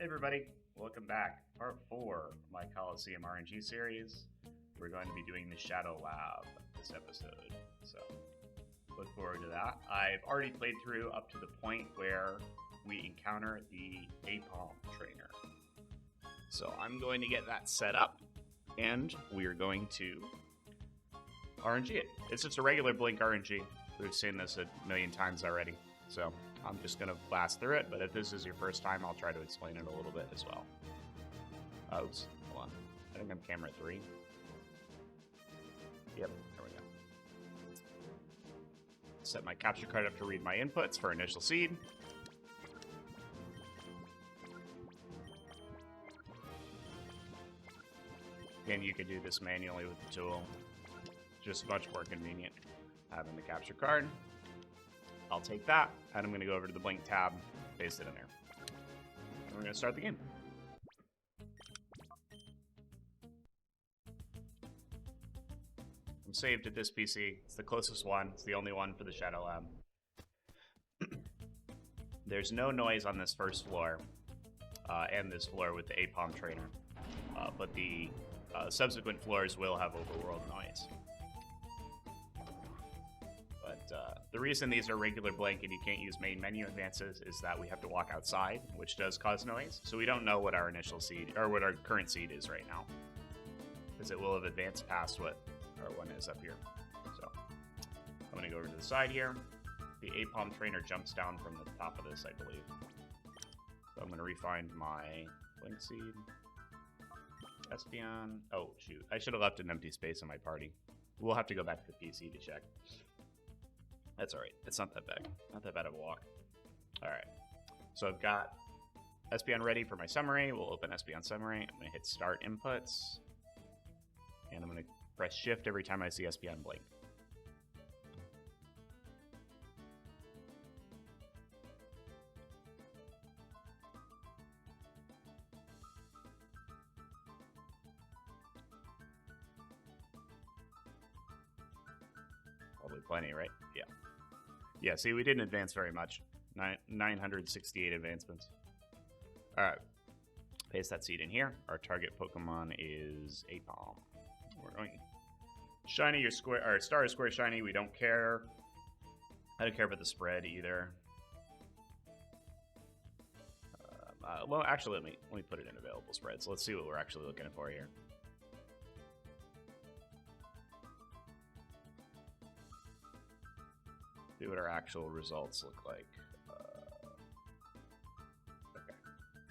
Hey everybody, welcome back. Part 4 of my Coliseum RNG series. We're going to be doing the Shadow Lab this episode, so look forward to that. I've already played through up to the point where we encounter the Aipom trainer. So I'm going to get that set up, and we're going to RNG it. It's just a regular Blink RNG. We've seen this a million times already, so I'm just going to blast through it, but if this is your first time, I'll try to explain it a little bit as well. Oops, hold on. I think I'm camera 3. Yep, there we go. Set my capture card up to read my inputs for initial seed. Again, you could do this manually with the tool. Just much more convenient having the capture card. I'll take that, and I'm going to go over to the Blink tab, paste it in there. And we're going to start the game. I'm saved at this PC. It's the closest one. It's the only one for the Shadow Lab. There's no noise on this first floor, and this floor with the Aipom trainer. But the subsequent floors will have overworld noise. The reason these are regular Blink and you can't use main menu advances is that we have to walk outside, which does cause noise. So we don't know what our initial seed, or what our current seed is right now, because it will have advanced past what our one is up here. So I'm going to go over to the side here. The Aipom trainer jumps down from the top of this, I believe. So I'm going to refine my Blink seed. Espeon. Oh, shoot. I should have left an empty space in my party. We'll have to go back to the PC to check. That's alright. It's not that bad. Not that bad of a walk. Alright. So I've got Espeon ready for my summary. We'll open Espeon summary. I'm going to hit start inputs. And I'm going to press shift every time I see Espeon blink. Probably plenty, right? Yeah. Yeah, see, we didn't advance very much. 968 advancements. Alright. Paste that seed in here. Our target Pokemon is Aipom. We're going shiny or square, or star or square shiny, we don't care. I don't care about the spread either. Well, actually, let me put it in available spreads. Let's see what we're actually looking for here. See what our actual results look like. Okay.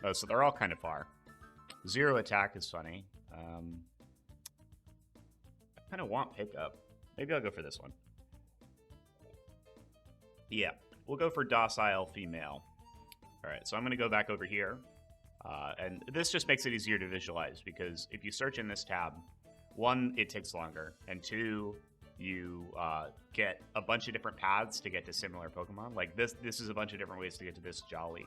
Oh, so they're all kind of far. 0 attack is funny. I kind of want pickup. Maybe I'll go for this one. Yeah, we'll go for docile female. All right, so I'm going to go back over here. And this just makes it easier to visualize because if you search in this tab, 1, it takes longer, and 2, you get a bunch of different paths to get to similar Pokemon. Like this is a bunch of different ways to get to this Jolly.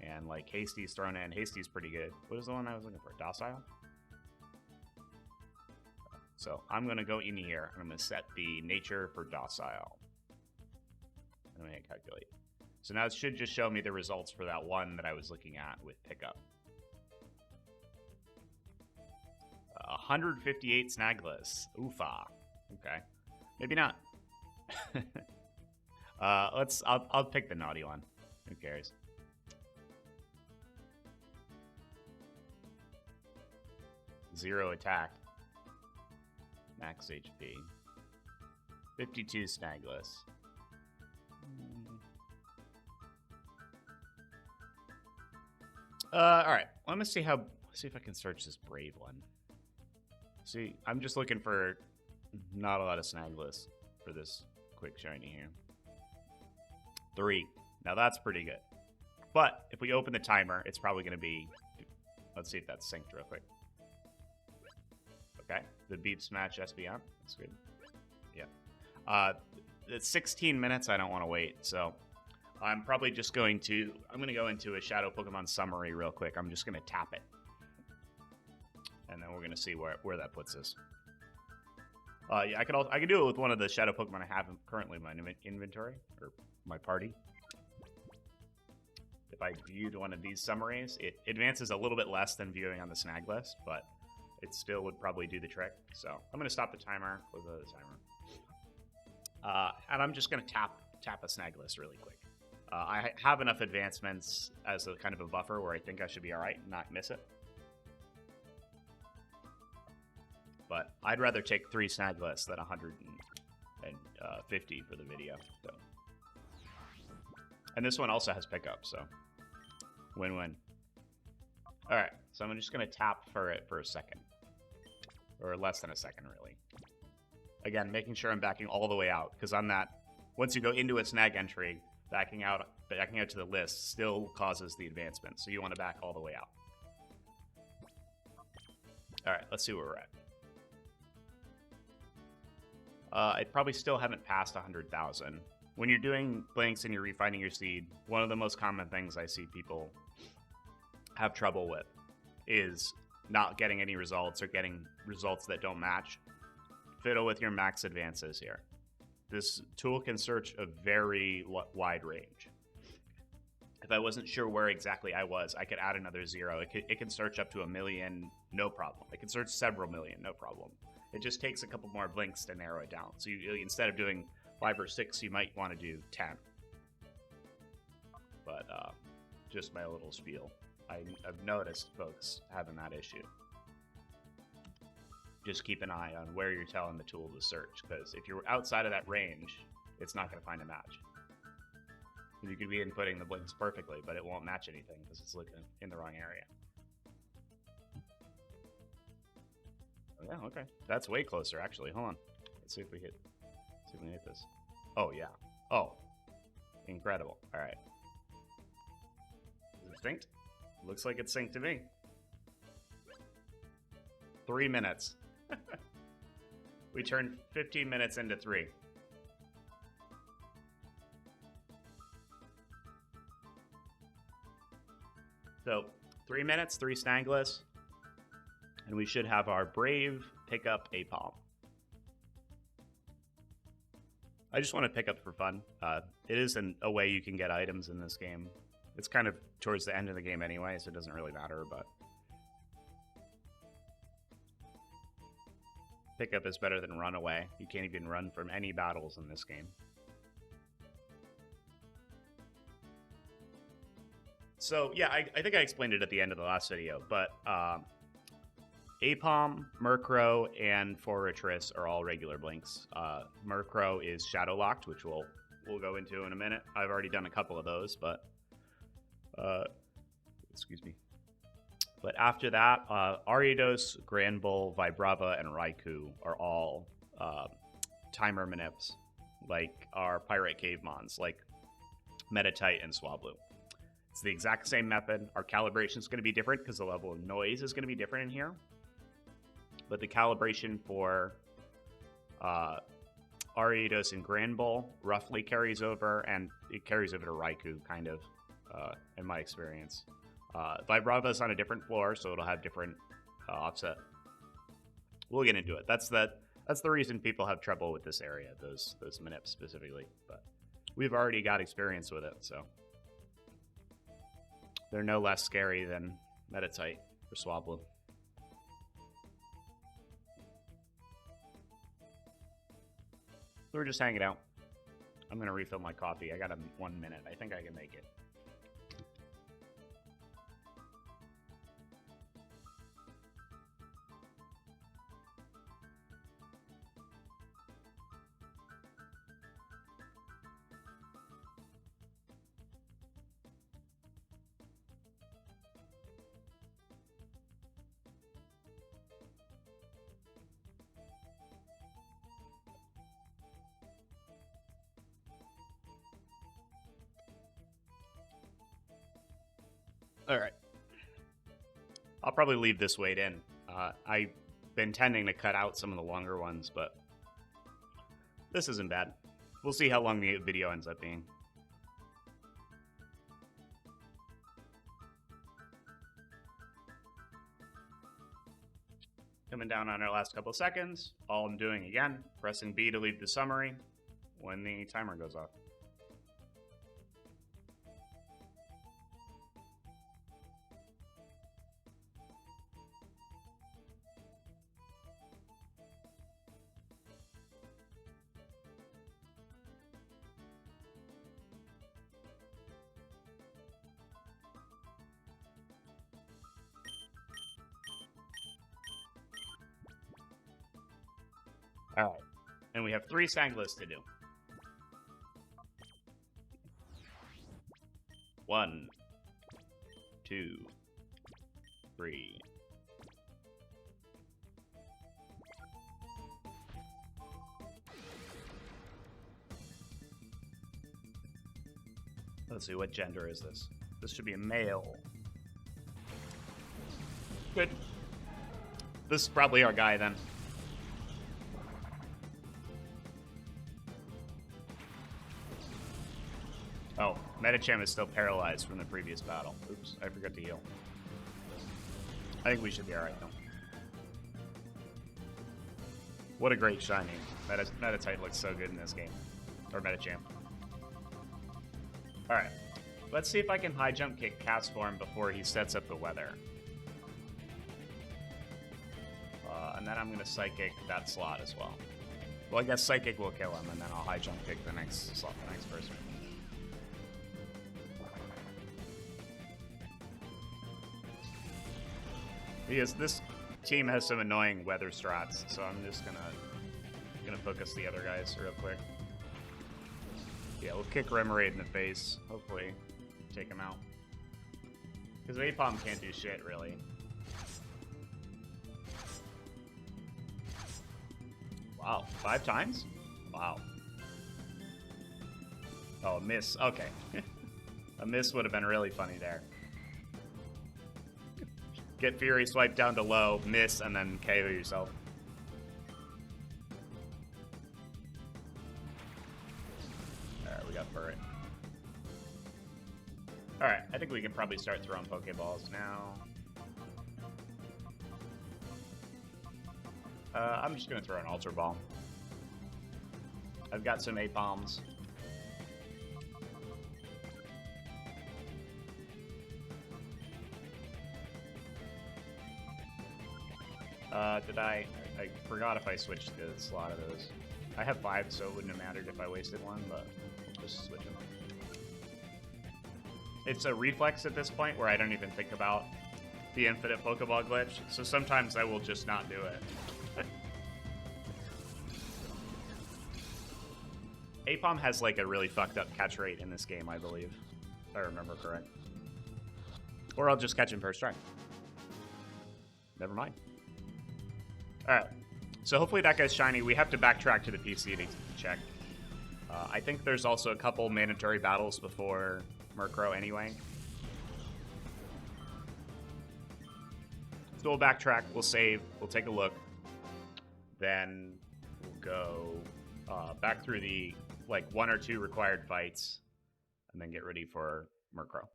And like Hasty's thrown in. Hasty's pretty good. What was the one I was looking for? Docile? So I'm going to go in here and I'm going to set the nature for docile. And I'm going to hit calculate. So now it should just show me the results for that one that I was looking at with pickup. 158 Snagless. Oofa. Okay, maybe not. I'll pick the naughty one. Who cares? Zero attack. Max HP. 52 Snagless. All right. Let me see if I can search this Brave one. See, I'm just looking for not a lot of Snagless for this quick shiny here. 3. Now that's pretty good. But if we open the timer, it's probably going to be... Let's see if that's synced real quick. Okay. The beeps match Espeon. That's good. Yeah. It's 16 minutes. I don't want to wait. So I'm probably just going to... I'm going to go into a Shadow Pokemon summary real quick. I'm just going to tap it. And then we're going to see where that puts us. Yeah, I could do it with one of the Shadow Pokemon I have currently in my inventory, or my party. if I viewed one of these summaries. It advances a little bit less than viewing on the snag list, but it still would probably do the trick. So I'm going to stop the timer, close the timer. And I'm just going to tap a snag list really quick. I have enough advancements as a kind of a buffer where I think I should be all right and not miss it. But I'd rather take 3 snag lists than 150 for the video. So. And this one also has pickup, so win-win. All right, so I'm just going to tap for it for a second. Or less than a second, really. Again, making sure I'm backing all the way out, because on that, once you go into a snag entry, backing out to the list still causes the advancement, so you want to back all the way out. All right, let's see where we're at. I probably still haven't passed 100,000. When you're doing blinks and you're refining your seed, one of the most common things I see people have trouble with is not getting any results or getting results that don't match. Fiddle with your max advances here. This tool can search a very wide range. If I wasn't sure where exactly I was, I could add another 0. It can search up to 1 million, no problem. It can search several million, no problem. It just takes a couple more blinks to narrow it down. So instead of doing 5 or 6, you might want to do 10. But just my little spiel. I've noticed folks having that issue. Just keep an eye on where you're telling the tool to search, because if you're outside of that range, it's not going to find a match. You could be inputting the blinks perfectly, but it won't match anything because it's looking in the wrong area. Oh, yeah, okay. That's way closer, actually. Hold on. Let's see if we hit this. Oh, yeah. Oh. Incredible. All right. Is it synced? Looks like it's synced to me. 3 minutes. We turned 15 minutes into 3. So, 3 minutes, 3 snagless, and we should have our Brave pick up Aipom. I just want to pick up for fun. It is a way you can get items in this game. It's kind of towards the end of the game anyway, so it doesn't really matter, but pickup is better than run away. You can't even run from any battles in this game. So, yeah, I think I explained it at the end of the last video, but Aipom, Murkrow, and Forretress are all regular blinks. Murkrow is shadow locked, which we'll go into in a minute. I've already done a couple of those, but excuse me. But after that, Ariados, Granbull, Vibrava, and Raichu are all timer manips, like our Pirate Cave Mons, like Metatite and Swablu. It's the exact same method. Our calibration is going to be different because the level of noise is going to be different in here. But the calibration for Ariados and Granbull roughly carries over, and it carries over to Raichu, kind of, in my experience. Vibrava is on a different floor, so it'll have different offset. We'll get into it. That's the reason people have trouble with this area, those manips specifically. But we've already got experience with it, so they're no less scary than Metatite or Swablu. So we're just hanging out. I'm going to refill my coffee. I got 1 minute. I think I can make it. All right. I'll probably leave this weight in. I've been tending to cut out some of the longer ones, but this isn't bad. We'll see how long the video ends up being. Coming down on our last couple of seconds. All I'm doing again, pressing B to leave the summary when the timer goes off. Alright. And we have 3 Sanglas to do. 1, 2, 3. Let's see, what gender is this? This should be a male. Good. This is probably our guy then. Oh, Medicham is still paralyzed from the previous battle. Oops, I forgot to heal. I think we should be alright though. What a great shiny. Meditite looks so good in this game. Or Medicham. Alright. Let's see if I can high jump kick Castform before he sets up the weather. And then I'm going to Psychic that slot as well. Well, I guess Psychic will kill him, and then I'll high jump kick the next slot, the next person. Because this team has some annoying weather strats, so I'm just gonna focus the other guys real quick. Yeah, we'll kick Remoraid in the face. Hopefully, take him out. Because Aipom can't do shit, really. Wow, 5 times? Wow. Oh, a miss. Okay. A miss would have been really funny there. Get Fury, swipe down to low, miss, and then KO yourself. Alright, we got Burret. Alright, I think we can probably start throwing Pokeballs now. I'm just going to throw an Ultra Ball. I've got some Aipoms. I forgot if I switched the slot of those. I have 5, so it wouldn't have mattered if I wasted one, but just switch them. It's a reflex at this point where I don't even think about the infinite Pokeball glitch, so sometimes I will just not do it. Aipom has like a really fucked up catch rate in this game, I believe, if I remember correct. Or I'll just catch him first try. Never mind. Alright, so hopefully that guy's shiny. We have to backtrack to the PC to check. I think there's also a couple mandatory battles before Murkrow anyway. So we'll backtrack, we'll save, we'll take a look. Then we'll go back through the like 1 or 2 required fights and then get ready for Murkrow.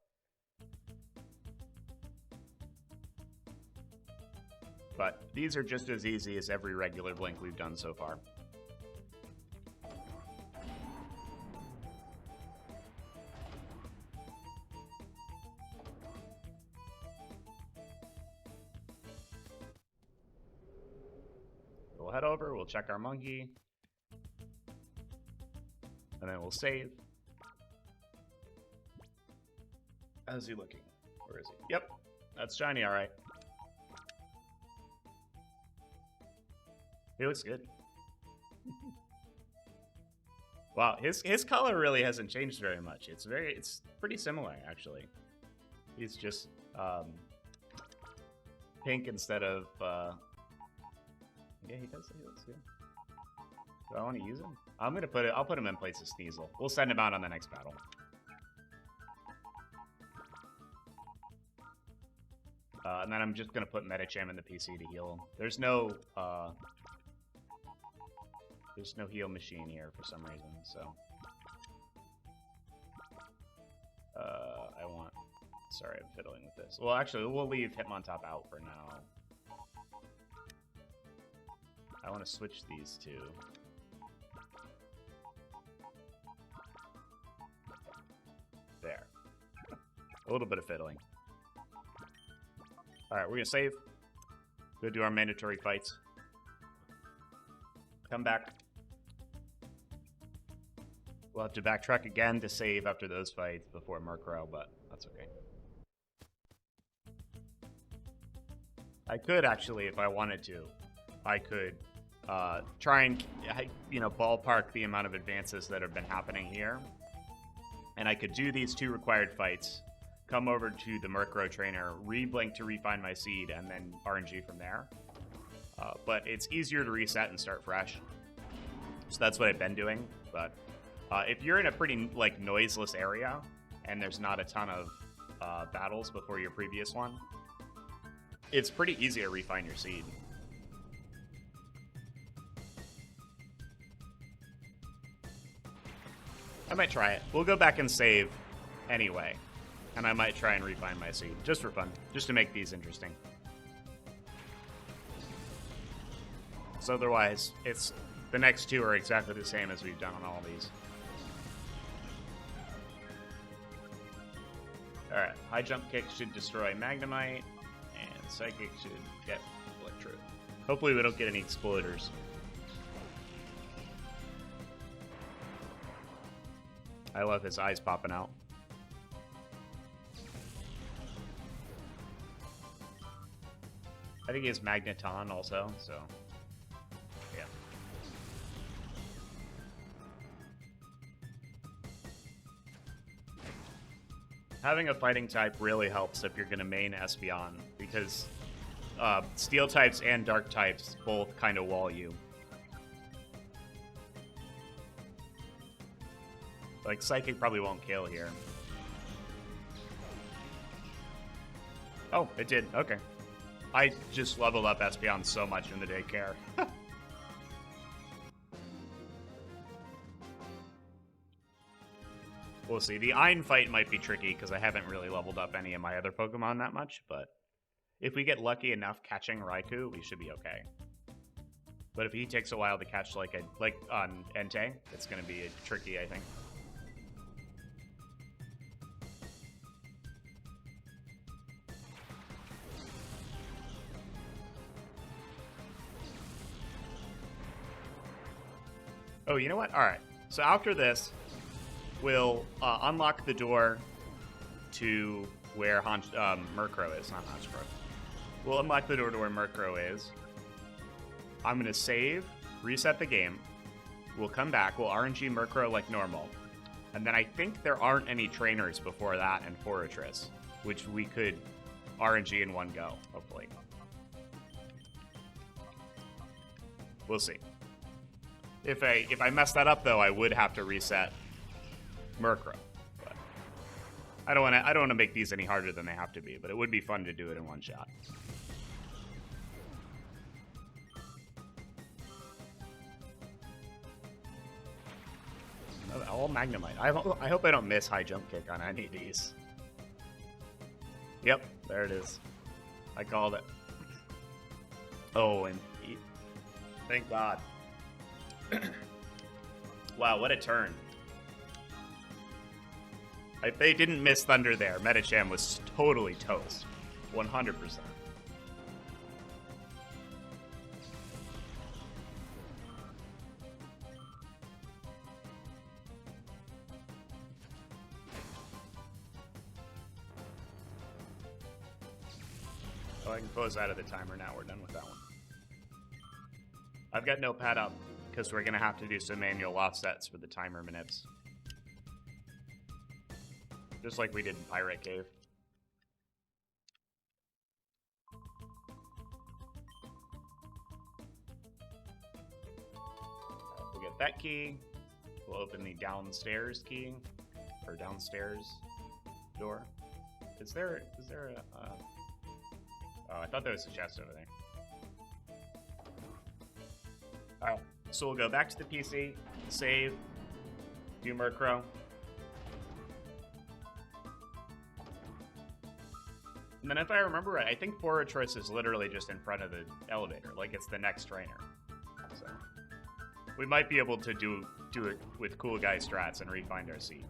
But these are just as easy as every regular Blink we've done so far. We'll head over, we'll check our monkey. And then we'll save. How's he looking? Where is he? Yep, that's shiny, alright. He looks good. Wow, his color really hasn't changed very much. It's pretty similar actually. He's just pink instead of yeah, he does. He looks good. Do I want to use him? I'll put him in place of Sneasel. We'll send him out on the next battle. And then I'm just gonna put Medicham in the PC to heal him. There's no heal machine here for some reason, so sorry, I'm fiddling with this. Well, actually, we'll leave Hitmontop out for now. I want to switch these two. There. A little bit of fiddling. Alright, we're gonna save. Go do our mandatory fights. Come back. We'll have to backtrack again to save after those fights before Murkrow, but that's okay. I could actually, if I wanted to, I could try and, ballpark the amount of advances that have been happening here. And I could do these 2 required fights, come over to the Murkrow trainer, re-blink to refine my seed, and then RNG from there. But it's easier to reset and start fresh. So that's what I've been doing. But if you're in a pretty, noiseless area, and there's not a ton of battles before your previous one, it's pretty easy to refine your seed. I might try it. We'll go back and save anyway. And I might try and refine my seed, just for fun, just to make these interesting. So otherwise, the next 2 are exactly the same as we've done on all these. Alright, high jump kick should destroy Magnemite, and Psychic should get Electrode. Hopefully we don't get any Exploders. I love his eyes popping out. I think he has Magneton also, so yeah. Having a fighting type really helps if you're going to main Espeon, because steel types and dark types both kind of wall you. Like, Psychic probably won't kill here. Oh, it did. Okay. I just leveled up Espeon so much in the daycare. We'll see. The Ein fight might be tricky because I haven't really leveled up any of my other Pokemon that much, but if we get lucky enough catching Raichu, we should be okay. But if he takes a while to catch like on Entei, it's going to be tricky, I think. Oh, you know what? All right. So after this, we'll unlock the door to where Murkrow is, not Honchkrow. We'll unlock the door to where Murkrow is. I'm going to save, reset the game. We'll come back. We'll RNG Murkrow like normal. And then I think there aren't any trainers before that in Forretress, which we could RNG in one go, hopefully. We'll see. If I mess that up, though, I would have to reset Murkrow. But I don't want to make these any harder than they have to be. But it would be fun to do it in one shot. All Magnemite. I hope I don't miss high jump kick on any of these. Yep, there it is. I called it. Oh, and thank God. Wow, what a turn. If they didn't miss Thunder there, Medicham was totally toast. 100%. Oh, I can close out of the timer now. We're done with that one. I've got Notepad up, because we're going to have to do some manual offsets for the timer manips. Just like we did in Pirate Cave. We'll get that key. We'll open the downstairs key. Or downstairs door. Is there a... Oh, I thought there was a chest over there. Alright, so we'll go back to the PC, save, do Murkrow. And then if I remember right, I think Forretress is literally just in front of the elevator, like it's the next trainer. So we might be able to do it with cool guy strats and refine our seed.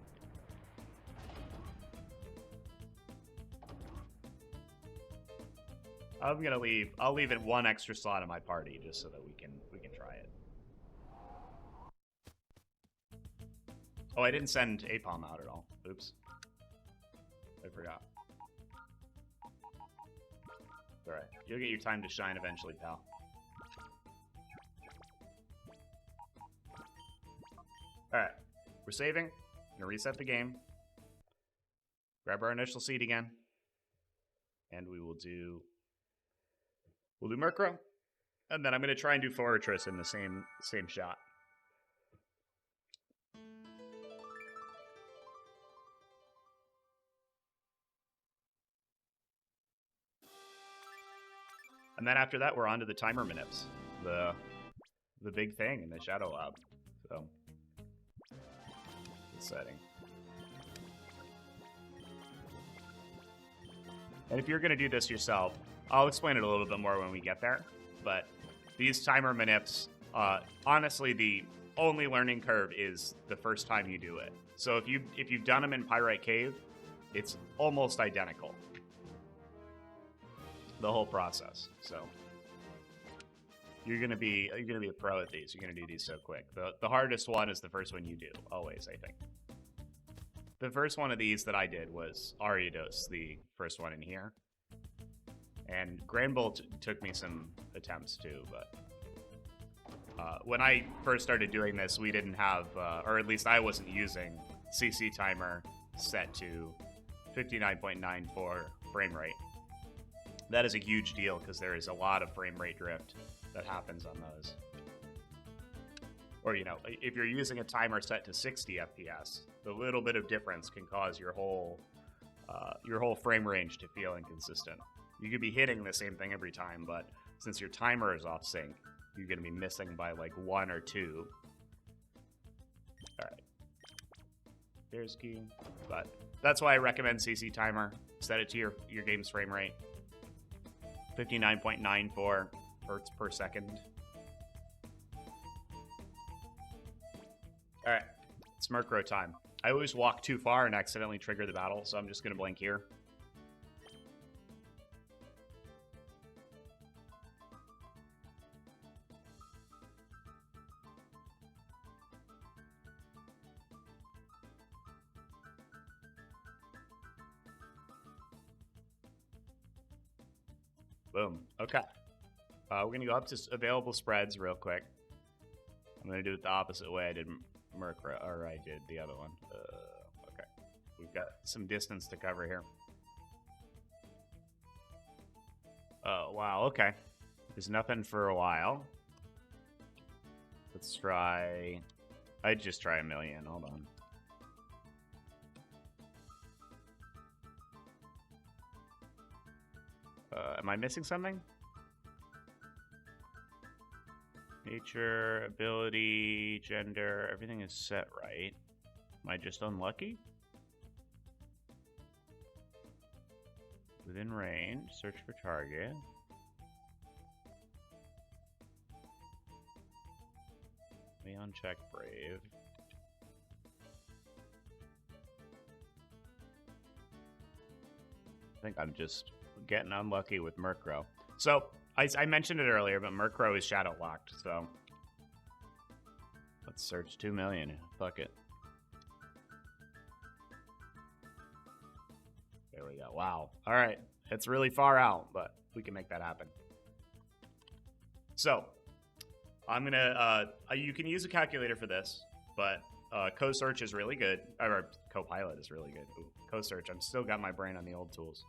I'll leave it one extra slot in my party just so that we can try it. Oh, I didn't send Aipom out at all. Oops. I forgot. Alright. You'll get your time to shine eventually, pal. Alright, we're saving. Gonna reset the game. Grab our initial seed again. And we'll do Murkrow. And then I'm gonna try and do Forretress in the same shot. And then after that, we're on to the timer manips. The big thing in the Shadow Lab. So, good setting. And if you're going to do this yourself, I'll explain it a little bit more when we get there. But these timer manips, honestly, the only learning curve is the first time you do it. So if you've done them in Pyrite Cave, it's almost identical. The whole process. So you're gonna be a pro at these. You're gonna do these so quick. The hardest one is the first one you do, always, I think. The first one of these that I did was Ariados, the first one in here. And Granbull took me some attempts too, but when I first started doing this, we didn't have, or at least I wasn't using CC timer set to 59.94 frame rate. That is a huge deal because there is a lot of frame rate drift that happens on those. Or, you know, if you're using a timer set to 60 FPS, the little bit of difference can cause your whole frame range to feel inconsistent. You could be hitting the same thing every time, but since your timer is off sync, you're going to be missing by like 1 or 2. All right. There's key. But that's why I recommend CC timer. Set it to your game's frame rate. 59.94 hertz per second. Alright, it's Murkrow time. I always walk too far and accidentally trigger the battle, so I'm just going to blink here. Boom. Okay. We're going to go up to available spreads real quick. I'm going to do it the opposite way I did Murkrow, or I did the other one. Okay. We've got some distance to cover here. Oh, wow. Okay. There's nothing for a while. Let's try... I'd just try 1,000,000. Hold on. Am I missing something? Nature, ability, gender, everything is set right. Am I just unlucky? Within range, search for target. May uncheck brave. I think I'm just getting unlucky with Murkrow. So, I mentioned it earlier, but Murkrow is shadow locked, so let's search 2,000,000. Fuck it. There we go. Wow. All right. It's really far out, but we can make that happen. So, I'm gonna, you can use a calculator for this, but co-search is really good, or co-pilot is really good. Ooh, co-search, I've still got my brain on the old tools.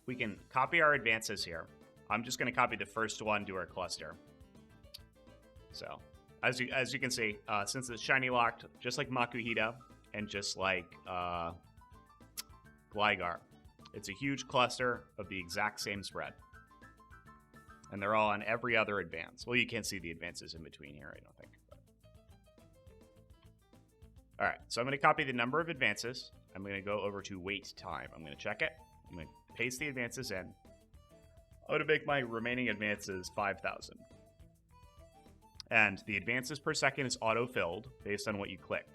We can copy our advances here. I'm just going to copy the first one to our cluster. So, as you can see, since it's shiny locked, just like Makuhita and just like Gligar, it's a huge cluster of the exact same spread. And they're all on every other advance. Well, you can't see the advances in between here, I don't think. All right, so I'm going to copy the number of advances. I'm going to go over to wait time. I'm going to check it. I'm going to paste the advances in. I'm going to make my remaining advances 5,000. And the advances per second is auto-filled based on what you click.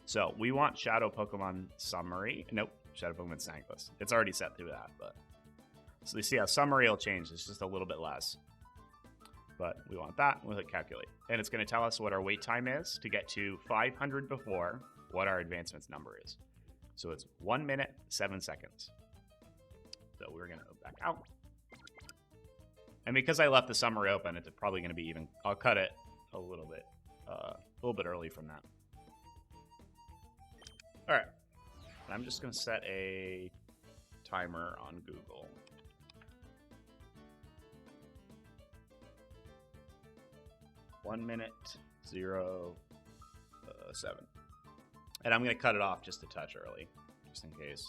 So we want Shadow Pokemon Summary. Nope, Shadow Pokemon Snack List. It's already set through that, but... So you see how Summary will change. It's just a little bit less. But we want that. We'll hit Calculate. And it's going to tell us what our wait time is to get to 500 before what our advancements number is. So it's 1 minute, 7 seconds. So we're going to go back out. And because I left the summary open, it's probably going to be even... I'll cut it a little bit a little bit early from that. All right. I'm just going to set a timer on Google. One minute, 0, 7. And I'm going to cut it off just a touch early, just in case.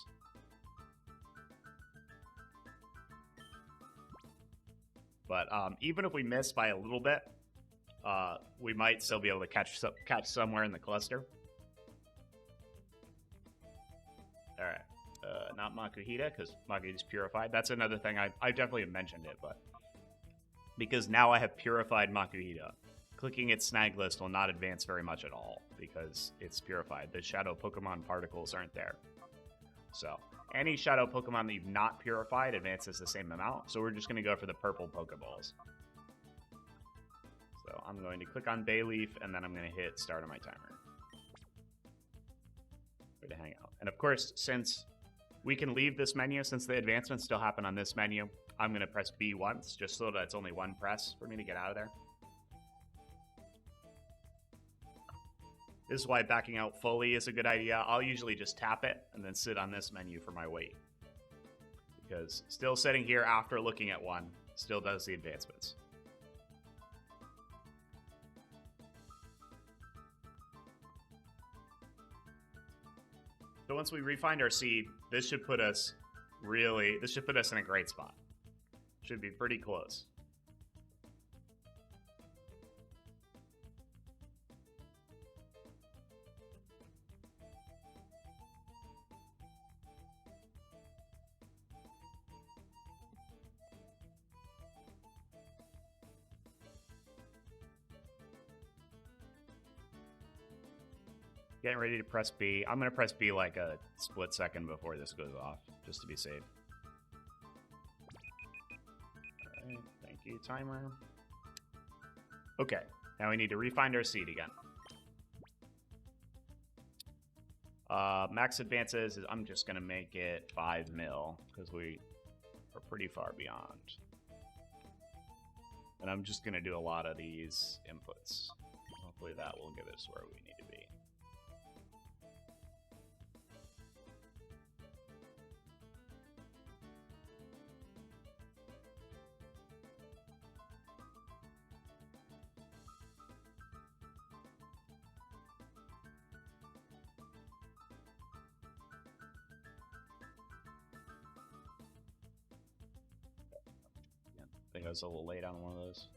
But even if we miss by a little bit, we might still be able to catch somewhere in the cluster. All right. Not Makuhita, because Makuhita's purified. That's another thing. I definitely have mentioned it, but because now I have purified Makuhita, clicking its snag list will not advance very much at all because it's purified. The shadow Pokemon particles aren't there. So any shadow Pokemon that you've not purified advances the same amount. So we're just going to go for the purple Pokeballs. So I'm going to click on Bayleaf, and then I'm going to hit start on my timer. Way to hang out. And of course, since we can leave this menu, since the advancements still happen on this menu, I'm going to press B once, just so that it's only one press for me to get out of there. This is why backing out fully is a good idea. I'll usually just tap it and then sit on this menu for my wait. Because still sitting here after looking at one still does the advancements. So once we refind our seed, this should put us in a great spot. Should be pretty close. Getting ready to press B. I'm going to press B like a split second before this goes off, just to be safe. Alright, thank you, timer. Okay, now we need to refind our seed again. Max advances is, I'm just going to make it 5 mil, because we are pretty far beyond. And I'm just going to do a lot of these inputs. Hopefully that will get us where we need to be. I think I was a little late on one of those.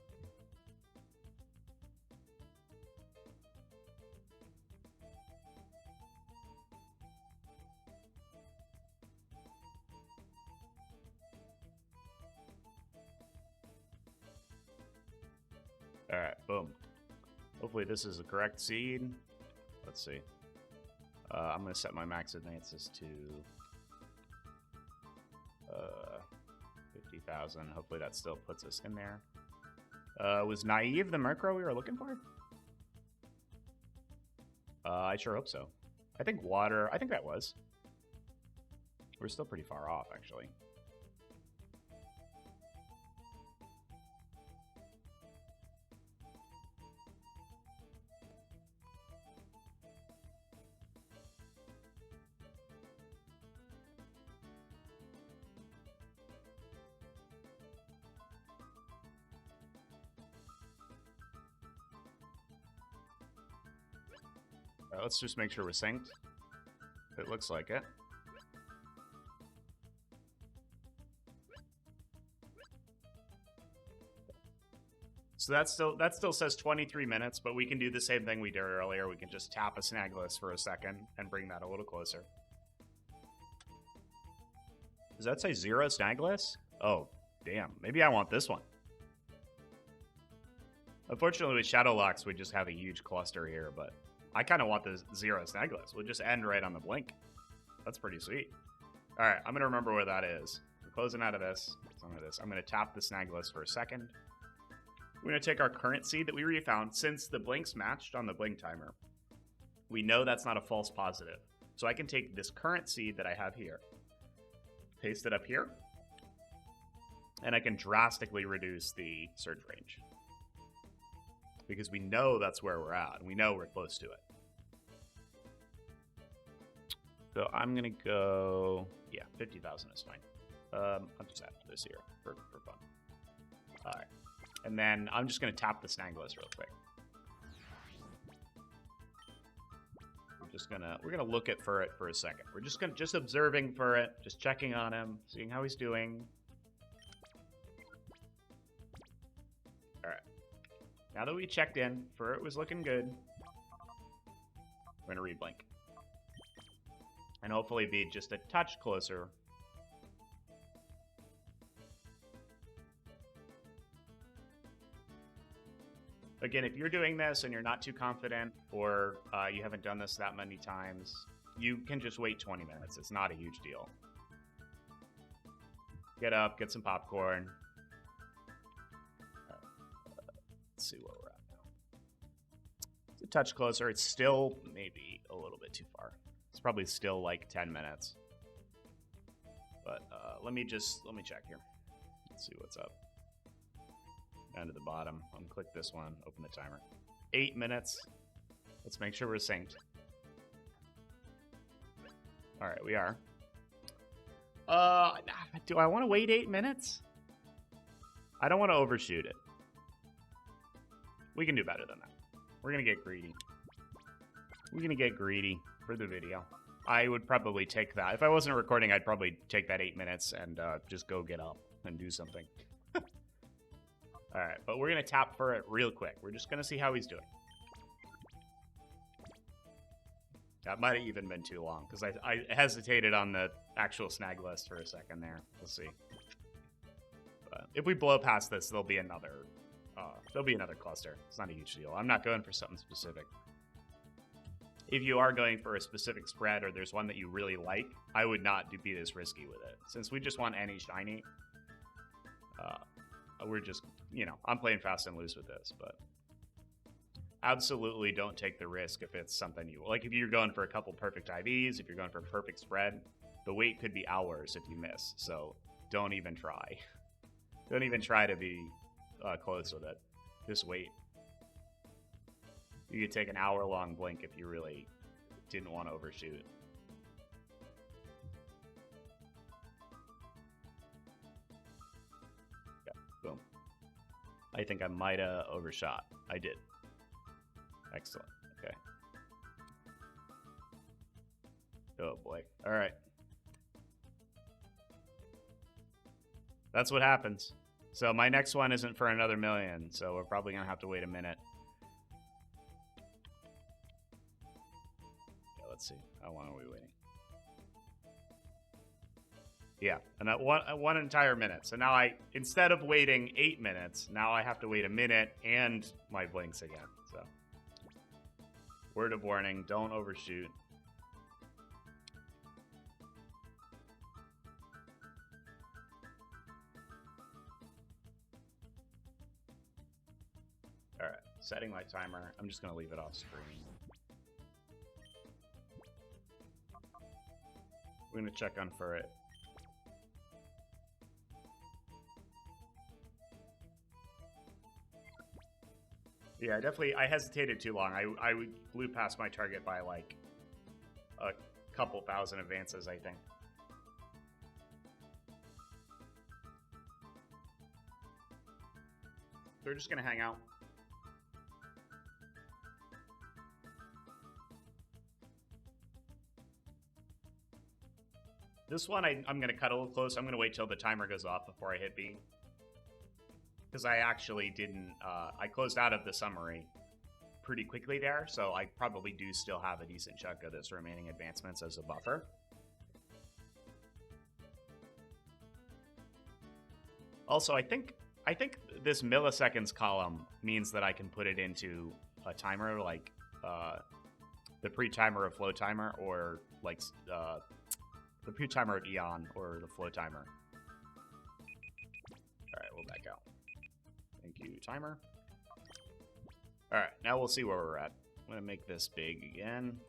Alright, boom. Hopefully this is the correct seed. Let's see. I'm going to set my max advances to 50,000. Hopefully that still puts us in there. Was Naive the Murkrow we were looking for? I sure hope so. I think water, I think that was. We're still pretty far off, actually. Let's just make sure we're synced. It looks like it. So that still says 23 minutes, but we can do the same thing we did earlier. We can just tap a snag list for a second and bring that a little closer. Does that say 0 snag list? Oh, damn. Maybe I want this one. Unfortunately, with Shadow Locks, we just have a huge cluster here, but I kind of want the 0 snag list. We'll just end right on the blink. That's pretty sweet. All right, I'm going to remember where that is. We're closing out of this. I'm going to tap the snag list for a second. We're going to take our current seed that we refound. Since the blinks matched on the blink timer, we know that's not a false positive. So I can take this current seed that I have here, paste it up here, and I can drastically reduce the surge range. because we know that's where we're at, and we know we're close to it. So I'm gonna go, yeah, 50,000 is fine. I'll just add this here for fun. All right, and then I'm just gonna tap the Snagless real quick. We're gonna look at Furret for a second. We're just observing Furret, just checking on him, seeing how he's doing. All right. Now that we checked in, Furret was looking good. We're gonna reblink, and hopefully be just a touch closer. Again, if you're doing this and you're not too confident, or you haven't done this that many times, you can just wait 20 minutes. It's not a huge deal. Get up, get some popcorn. Let's see where we're at now. It's a touch closer. It's still maybe a little bit too far. It's probably still like 10 minutes. But let me check here. Let's see what's up. Down to the bottom. Unclick this one. Open the timer. 8 minutes. Let's make sure we're synced. All right, we are. Do I want to wait 8 minutes? I don't want to overshoot it. We can do better than that. We're gonna get greedy. We're gonna get greedy for the video. I would probably take that. If I wasn't recording, I'd probably take that 8 minutes and just go get up and do something. All right, but we're going to tap for it real quick. We're just going to see how he's doing. That might have even been too long, because I hesitated on the actual snag list for a second there. We'll see. But if we blow past this, there'll be another cluster. It's not a huge deal. I'm not going for something specific. If you are going for a specific spread, or there's one that you really like, I would not be this risky with it. Since we just want any shiny, we're just, I'm playing fast and loose with this, but absolutely don't take the risk if it's something you like. If you're going for a couple perfect IVs, if you're going for a perfect spread, the wait could be hours if you miss. So don't even try. Don't even try to be close with it. Just wait. You could take an hour-long blink if you really didn't want to overshoot. Boom. I think I might have overshot. I did. Excellent. Okay. Oh boy. All right. That's what happens. So my next one isn't for another million, so we're probably going to have to wait a minute. Yeah, let's see. How long are we waiting? Yeah, and that one entire minute. So now instead of waiting 8 minutes, now I have to wait a minute and my blinks again. So, word of warning, don't overshoot. All right, setting my timer. I'm just gonna leave it off screen. We're gonna check on Furret. Yeah, I hesitated too long. I blew past my target by like a couple thousand advances, I think. They're just gonna hang out. This one I'm gonna cut a little close. I'm gonna wait till the timer goes off before I hit B. Because I actually didn't, I closed out of the summary pretty quickly there, so I probably do still have a decent chunk of this remaining advancements as a buffer. Also, I think this milliseconds column means that I can put it into a timer, like the pre-timer of flow timer, or like the pre-timer of Eon, or the flow timer. All right, we'll back out. Thank you, timer. All right, now we'll see where we're at. I'm gonna make this big again.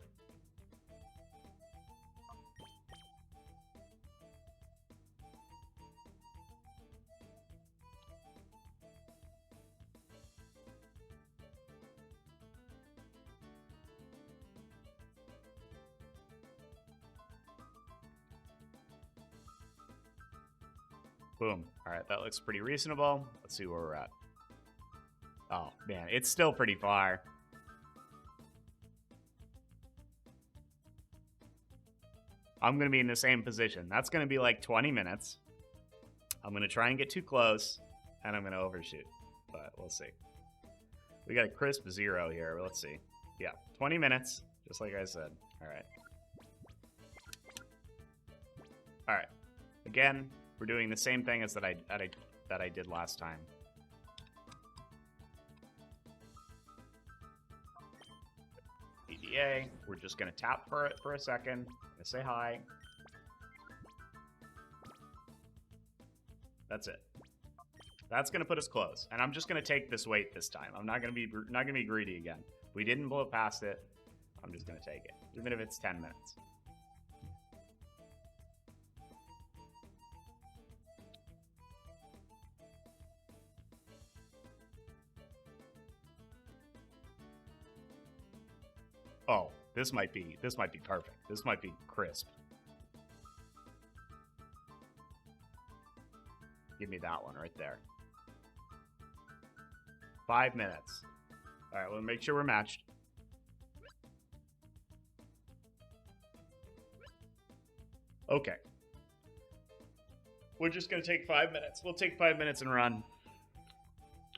Boom. All right, that looks pretty reasonable. Let's see where we're at. Oh, man, it's still pretty far. I'm going to be in the same position. That's going to be like 20 minutes. I'm going to try and get too close, and I'm going to overshoot. But we'll see. We got a crisp 0 here. Let's see. Yeah, 20 minutes, just like I said. All right. All right. Again, we're doing the same thing as that I did last time. EDA. We're just going to tap for it for a second. I'm going to say hi. That's it. That's going to put us close. And I'm just going to take this weight this time. I'm not going to be greedy again. We didn't blow past it. I'm just going to take it, even if it's 10 minutes. Oh, this might be perfect. This might be crisp. Give me that one right there. 5 minutes. All right, we'll make sure we're matched. Okay. We're just going to take 5 minutes. We'll take 5 minutes and run.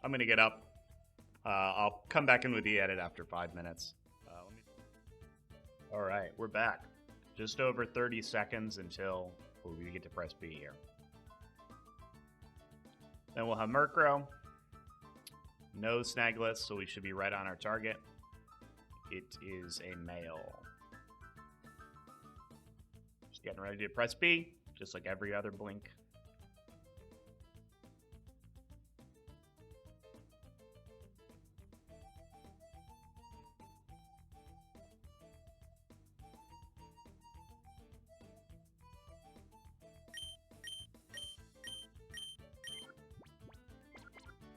I'm going to get up. I'll come back in with the edit after 5 minutes. All right, we're back. Just over 30 seconds until we get to press B here. Then we'll have Murkrow. No snagless, so we should be right on our target. It is a male. Just getting ready to press B, just like every other blink.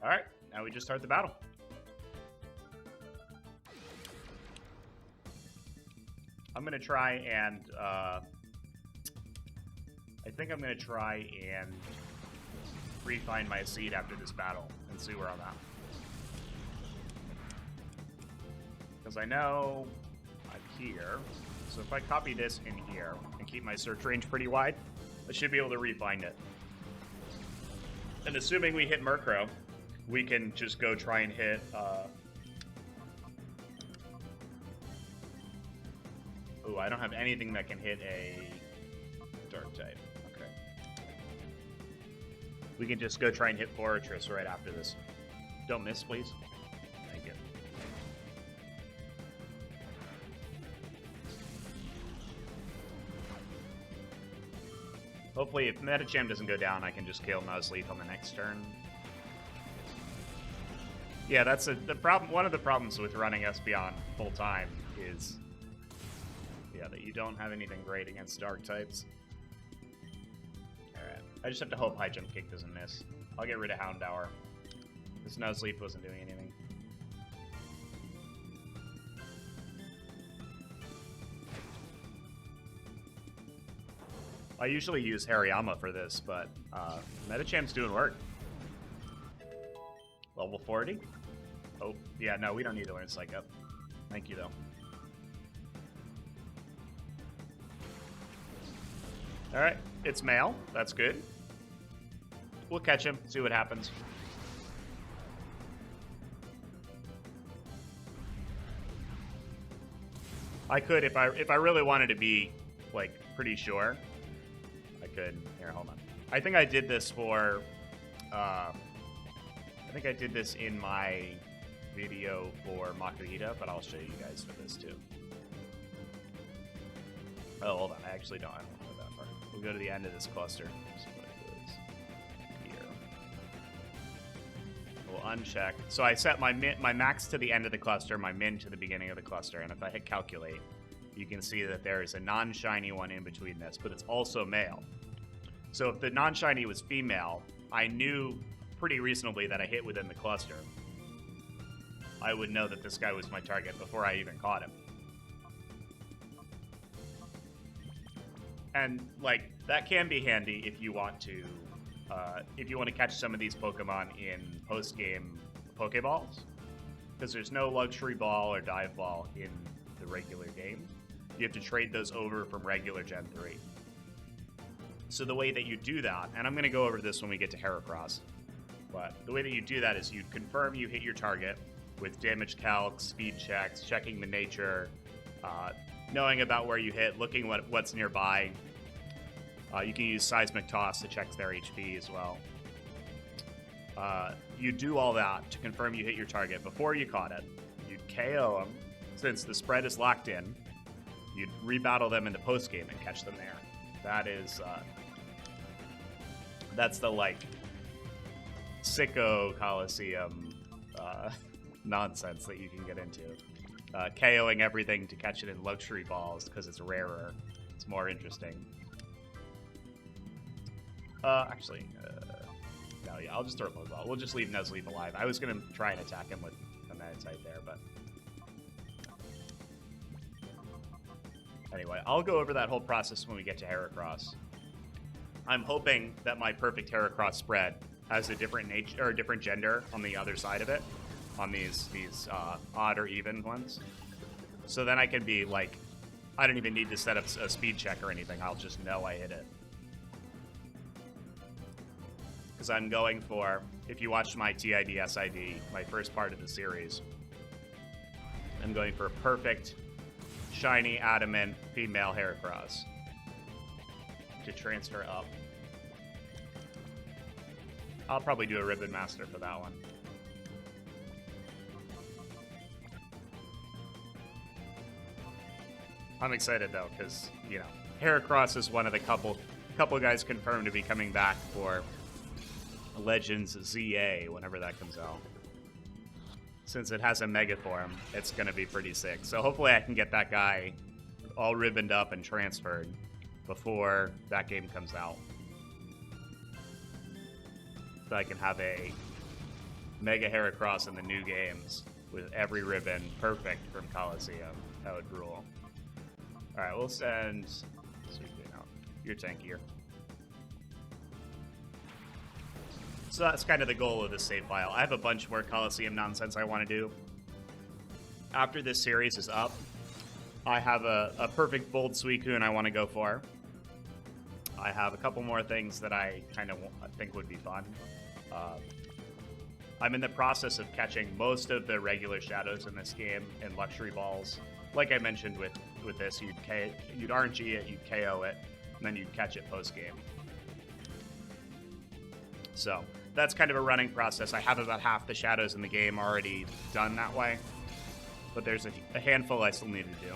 All right, now we just start the battle. I'm going to try and, I think I'm going to try and refine my seed after this battle and see where I'm at. Because I know I'm here, so if I copy this in here and keep my search range pretty wide, I should be able to refine it. And assuming we hit Murkrow, we can just go try and hit, oh, I don't have anything that can hit a dark type. Okay. We can just go try and hit Forretress right after this. Don't miss, please. Thank you. Hopefully, if Medicham doesn't go down, I can just kill Nuzleaf on the next turn. Yeah, that's the problem. One of the problems with running Espeon full time is, yeah, that you don't have anything great against dark types. All right, I just have to hope High Jump Kick doesn't miss. I'll get rid of Houndour. This Nuzleaf wasn't doing anything. I usually use Hariyama for this, but Medicham's doing work. Level 40? Oh, yeah, no, we don't need to learn Psych Up. Thank you, though. Alright, it's male. That's good. We'll catch him, see what happens. I could, if I really wanted to be, like, pretty sure, I could. Here, hold on. I think I did this for, I think I did this in my video for Makuhita, but I'll show you guys for this too. Oh, hold on. I actually don't. I don't know that far. We'll go to the end of this cluster. So what it is here. We'll uncheck. So I set my max to the end of the cluster, my min to the beginning of the cluster, and if I hit calculate, you can see that there is a non-shiny one in between this, but it's also male. So if the non-shiny was female, I knew pretty reasonably that I hit within the cluster. I would know that this guy was my target before I even caught him. And, like, that can be handy if you want to if you want to catch some of these Pokemon in post-game Pokeballs, because there's no luxury ball or dive ball in the regular game. You have to trade those over from regular Gen 3. So the way that you do that, and I'm going to go over this when we get to Heracross, but the way that you do that is you confirm you hit your target with damage calcs, speed checks, checking the nature, knowing about where you hit, looking what's nearby. You can use Seismic Toss to check their HP as well. You do all that to confirm you hit your target before you caught it. You'd KO them. Since the spread is locked in, you'd rebattle them in the post-game and catch them there. That is, that's the, like, sicko Coliseum nonsense that you can get into. KOing everything to catch it in luxury balls because it's rarer. It's more interesting. Actually, no, yeah, I'll just throw a Pokeball. We'll just leave Nuzleaf alive. I was going to try and attack him with a Meditite there, but... Anyway, I'll go over that whole process when we get to Heracross. I'm hoping that my perfect Heracross spread has a different nature or a different gender on the other side of it, on these odd or even ones. So then I can be like, I don't even need to set up a speed check or anything. I'll just know I hit it. Because I'm going for, if you watched my TID SID, my first part of the series, I'm going for a perfect, shiny, adamant, female Heracross to transfer up. I'll probably do a Ribbon Master for that one. I'm excited though, because, you know, Heracross is one of the couple guys confirmed to be coming back for Legends ZA whenever that comes out. Since it has a Mega form, it's going to be pretty sick. So hopefully I can get that guy all ribboned up and transferred before that game comes out. So I can have a Mega Heracross in the new games with every ribbon perfect from Coliseum. That would rule. Alright, we'll send... You're tankier. So that's kind of the goal of this save file. I have a bunch more Coliseum nonsense I want to do. After this series is up, I have a perfect bold Suicune I want to go for. I have a couple more things that I kind of think would be fun. I'm in the process of catching most of the regular shadows in this game in luxury balls. Like I mentioned with this, you'd RNG it, you'd KO it, and then you'd catch it post-game. So that's kind of a running process. I have about half the shadows in the game already done that way, but there's a handful I still need to do.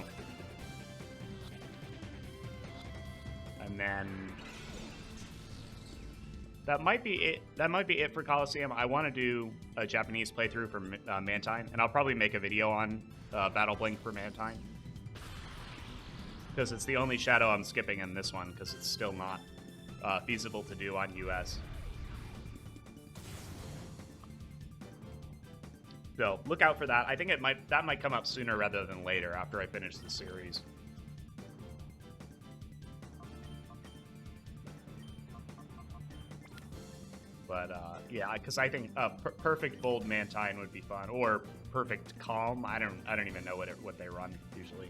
And then that might be it. That might be it for Coliseum. I want to do a Japanese playthrough for Mantine, and I'll probably make a video on Battle Blink for Mantine, because it's the only shadow I'm skipping in this one, because it's still not feasible to do on US. So look out for that. I think that might come up sooner rather than later after I finish the series. But yeah, because I think perfect bold Mantine would be fun, or perfect calm. I don't even know what they run usually.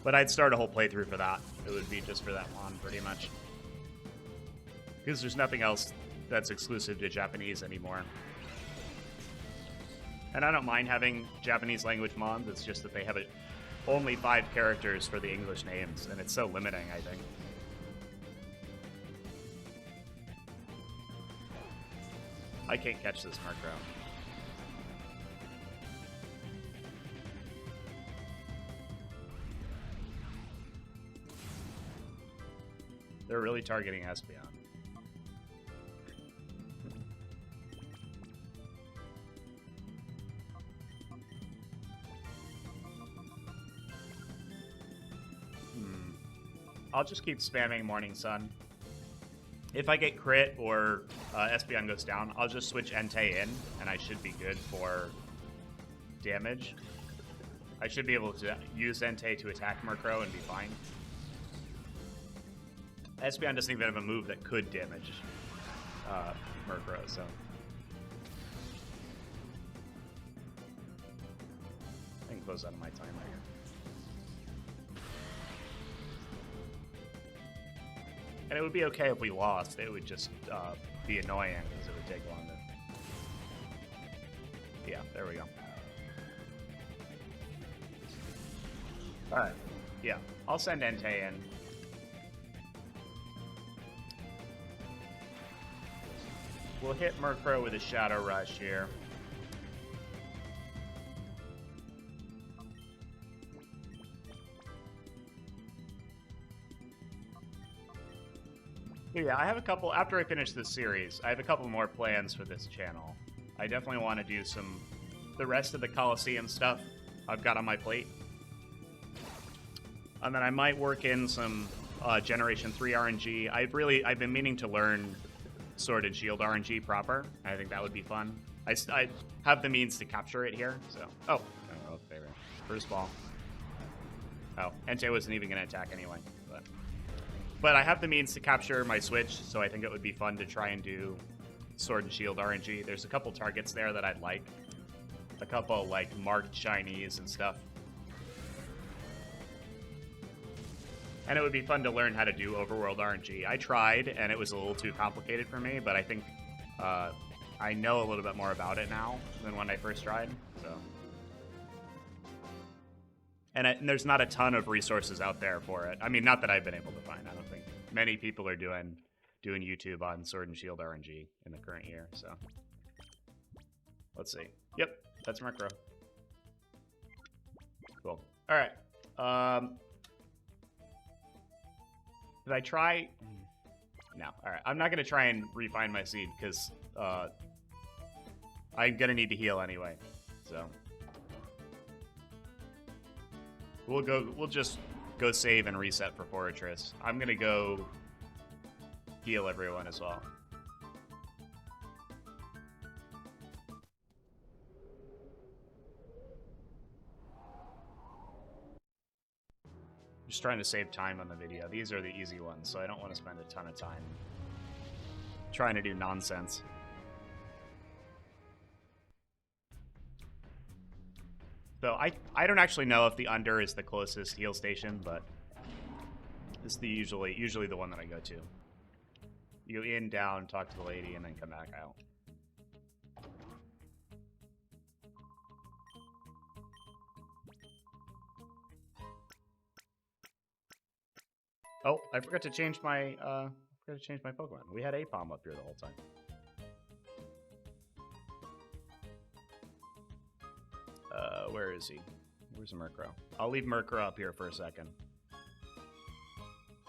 But I'd start a whole playthrough for that. It would be just for that one, pretty much, because there's nothing else that's exclusive to Japanese anymore. And I don't mind having Japanese language mods. It's just that they have only 5 characters for the English names, and it's so limiting, I think. I can't catch this Murkrow. They're really targeting Espeon. I'll just keep spamming Morning Sun. If I get crit or Espeon goes down, I'll just switch Entei in, and I should be good for damage. I should be able to use Entei to attack Murkrow and be fine. Espeon doesn't even have a move that could damage Murkrow, so. I can close out of my timer here. And it would be okay if we lost. It would just be annoying because it would take longer. Yeah, there we go. Alright. Yeah, I'll send Entei in. We'll hit Murkrow with a Shadow Rush here. Yeah, I have a couple, after I finish this series, I have a couple more plans for this channel. I definitely want to do the rest of the Coliseum stuff I've got on my plate. And then I might work in some Generation 3 RNG. I've been meaning to learn Sword and Shield RNG proper. I think that would be fun. I have the means to capture it here, so. Oh, favorite. First ball. Oh, Entei wasn't even going to attack anyway. But I have the means to capture my Switch, so I think it would be fun to try and do Sword and Shield RNG. There's a couple targets there that I'd like. A couple, like, marked shinies and stuff. And it would be fun to learn how to do Overworld RNG. I tried, and it was a little too complicated for me, but I think I know a little bit more about it now than when I first tried, so. And there's not a ton of resources out there for it. I mean, not that I've been able to find. I don't think many people are doing YouTube on Sword and Shield RNG in the current year, so. Let's see. Yep, that's Murkrow. Cool. All right. Did I try? No. All right. I'm not going to try and refine my seed because I'm going to need to heal anyway, so. We'll just go save and reset for Forretress. I'm gonna go heal everyone as well. Just trying to save time on the video. These are the easy ones, so I don't want to spend a ton of time trying to do nonsense. So I don't actually know if the under is the closest heal station, but it's the usually the one that I go to. You go in, down, talk to the lady, and then come back out. Oh, I forgot to change my Pokemon. We had Aipom up here the whole time. Where is he? Where's Murkrow? I'll leave Murkrow up here for a second.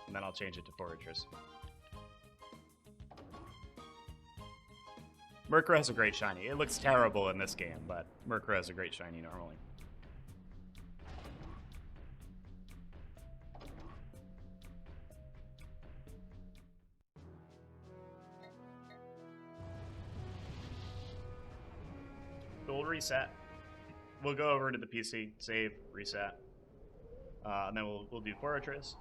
And then I'll change it to Forretress. Murkrow has a great shiny. It looks terrible in this game, but Murkrow has a great shiny normally. So we'll reset. We'll go over to the PC, save, reset, and then we'll do Forretress,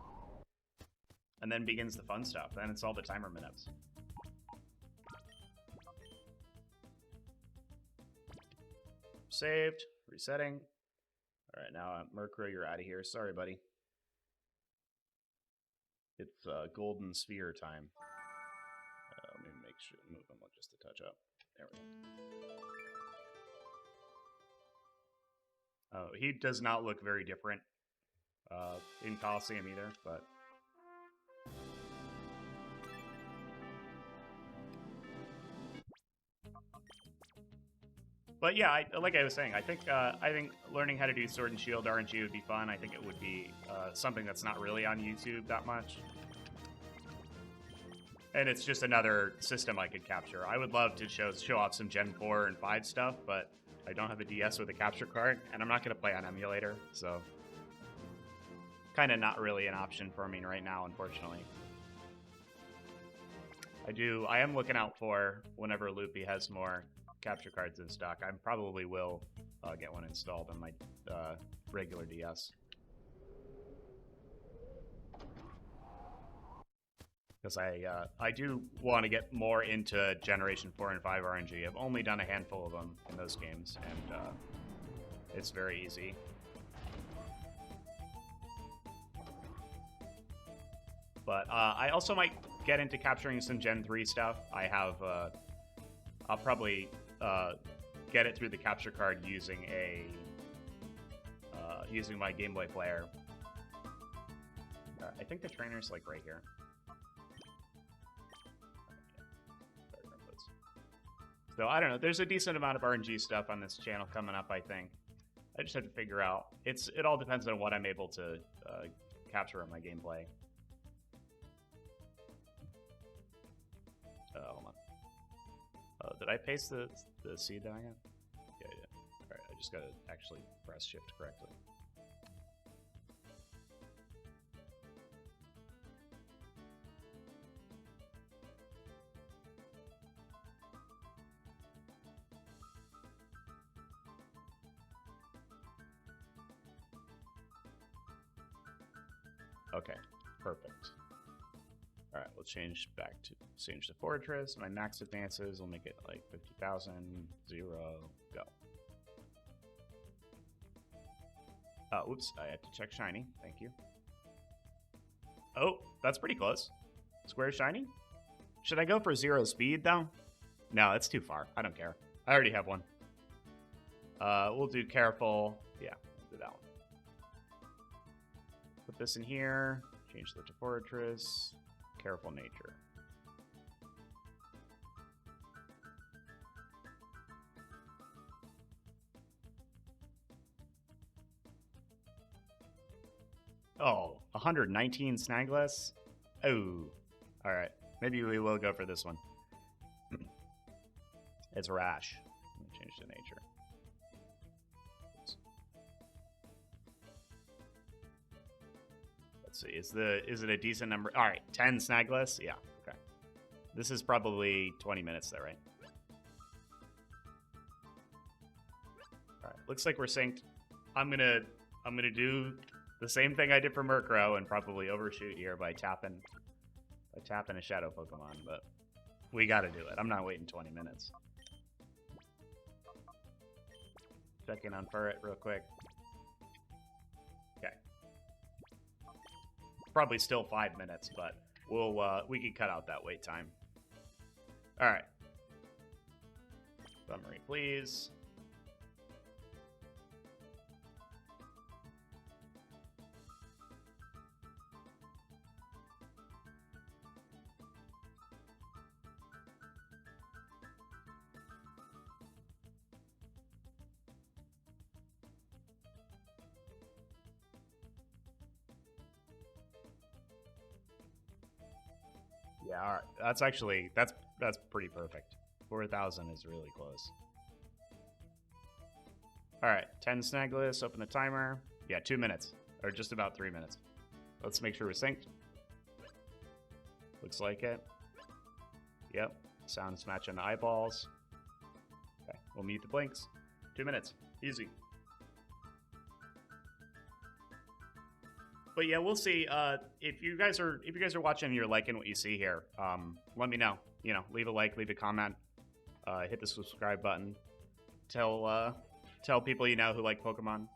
and then begins the fun stuff. Then it's all the timer minutes. Saved, resetting. All right, now Murkrow, you're out of here. Sorry, buddy. It's golden sphere time. Let me make sure move them just a touch up. There we go. Oh, he does not look very different in Coliseum either, but. But yeah, like I was saying, I think learning how to do Sword and Shield RNG would be fun. I think it would be something that's not really on YouTube that much. And it's just another system I could capture. I would love to show off some Gen 4 and 5 stuff, but I don't have a DS with a capture card, and I'm not going to play on emulator, so kind of not really an option for me right now, unfortunately. I am looking out for whenever Loopy has more capture cards in stock. I probably will get one installed on my regular DS. because I do want to get more into Generation 4 and 5 RNG. I've only done a handful of them in those games, and it's very easy. But I also might get into capturing some Gen 3 stuff. I have, I'll probably get it through the capture card using using my Game Boy player. I think the trainer's like right here. So I don't know. There's a decent amount of RNG stuff on this channel coming up, I think. I just have to figure out. It all depends on what I'm able to capture on my gameplay. Hold on. Did I paste the seed down yet? Yeah, I did. Alright, I just gotta actually press shift correctly. Okay, perfect. All right, we'll change to Forretress. My max advances will make it like 50,000, 0, go. Oops, I have to check shiny. Thank you. Oh, that's pretty close. Square shiny? Should I go for 0 speed though? No, that's too far. I don't care. I already have one. We'll do careful. Yeah, we'll do that one. Put this in here. Change that to Forretress. Careful nature. Oh, 119 Snagless? Oh, alright. Maybe we will go for this one. It's Rash. Let me change to nature. Oops. Let's see, is it a decent number? Alright, 10 Snagless? Yeah, okay. This is probably 20 minutes though, right? Alright, looks like we're synced. I'm gonna do the same thing I did for Murkrow and probably overshoot here by tapping a shadow Pokemon, but we gotta do it. I'm not waiting 20 minutes. Check in on Furret real quick. Okay. Probably still 5 minutes, but we can cut out that wait time. Alright. Summary, please. Yeah, all right. That's actually that's pretty perfect. 4,000 is really close. All right, 10 Snagless. Open the timer. Yeah, 2 minutes, or just about 3 minutes. Let's make sure we're synced. Looks like it. Yep. Sounds matching the eyeballs. Okay, we'll mute the blinks. 2 minutes. Easy. But yeah, we'll see. If you guys are watching and you're liking what you see here, let me know. You know, leave a like, leave a comment, hit the subscribe button. Tell people you know who like Pokemon.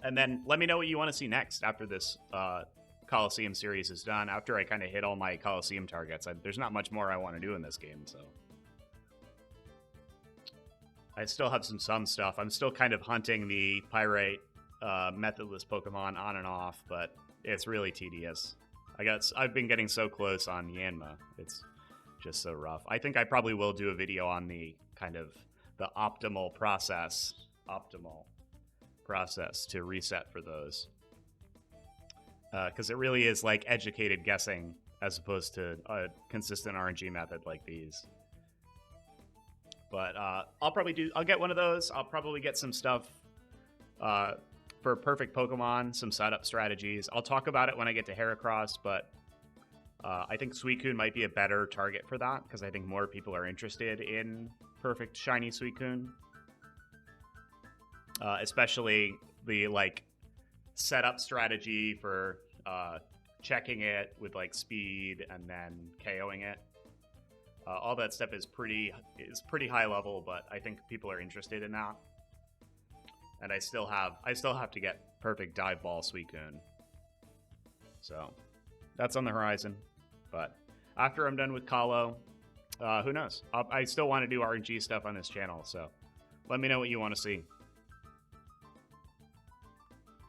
And then let me know what you want to see next after this Coliseum series is done. After I kind of hit all my Coliseum targets, there's not much more I want to do in this game, so. I still have some stuff. I'm still kind of hunting the Pyrite methodless Pokemon on and off, but it's really tedious. I've been getting so close on Yanma. It's just so rough. I think I probably will do a video on the kind of the optimal process to reset for those. Because it really is like educated guessing as opposed to a consistent RNG method like these. But I'll get one of those. I'll probably get some stuff for perfect Pokemon, some setup strategies. I'll talk about it when I get to Heracross, but I think Suicune might be a better target for that, because I think more people are interested in perfect shiny Suicune. Especially the, like, setup strategy for checking it with like speed and then KOing it. All that stuff is pretty high level, but I think people are interested in that. And I still have to get perfect dive ball Suicune. So that's on the horizon. But after I'm done with Colo, who knows? I still want to do RNG stuff on this channel, so let me know what you want to see.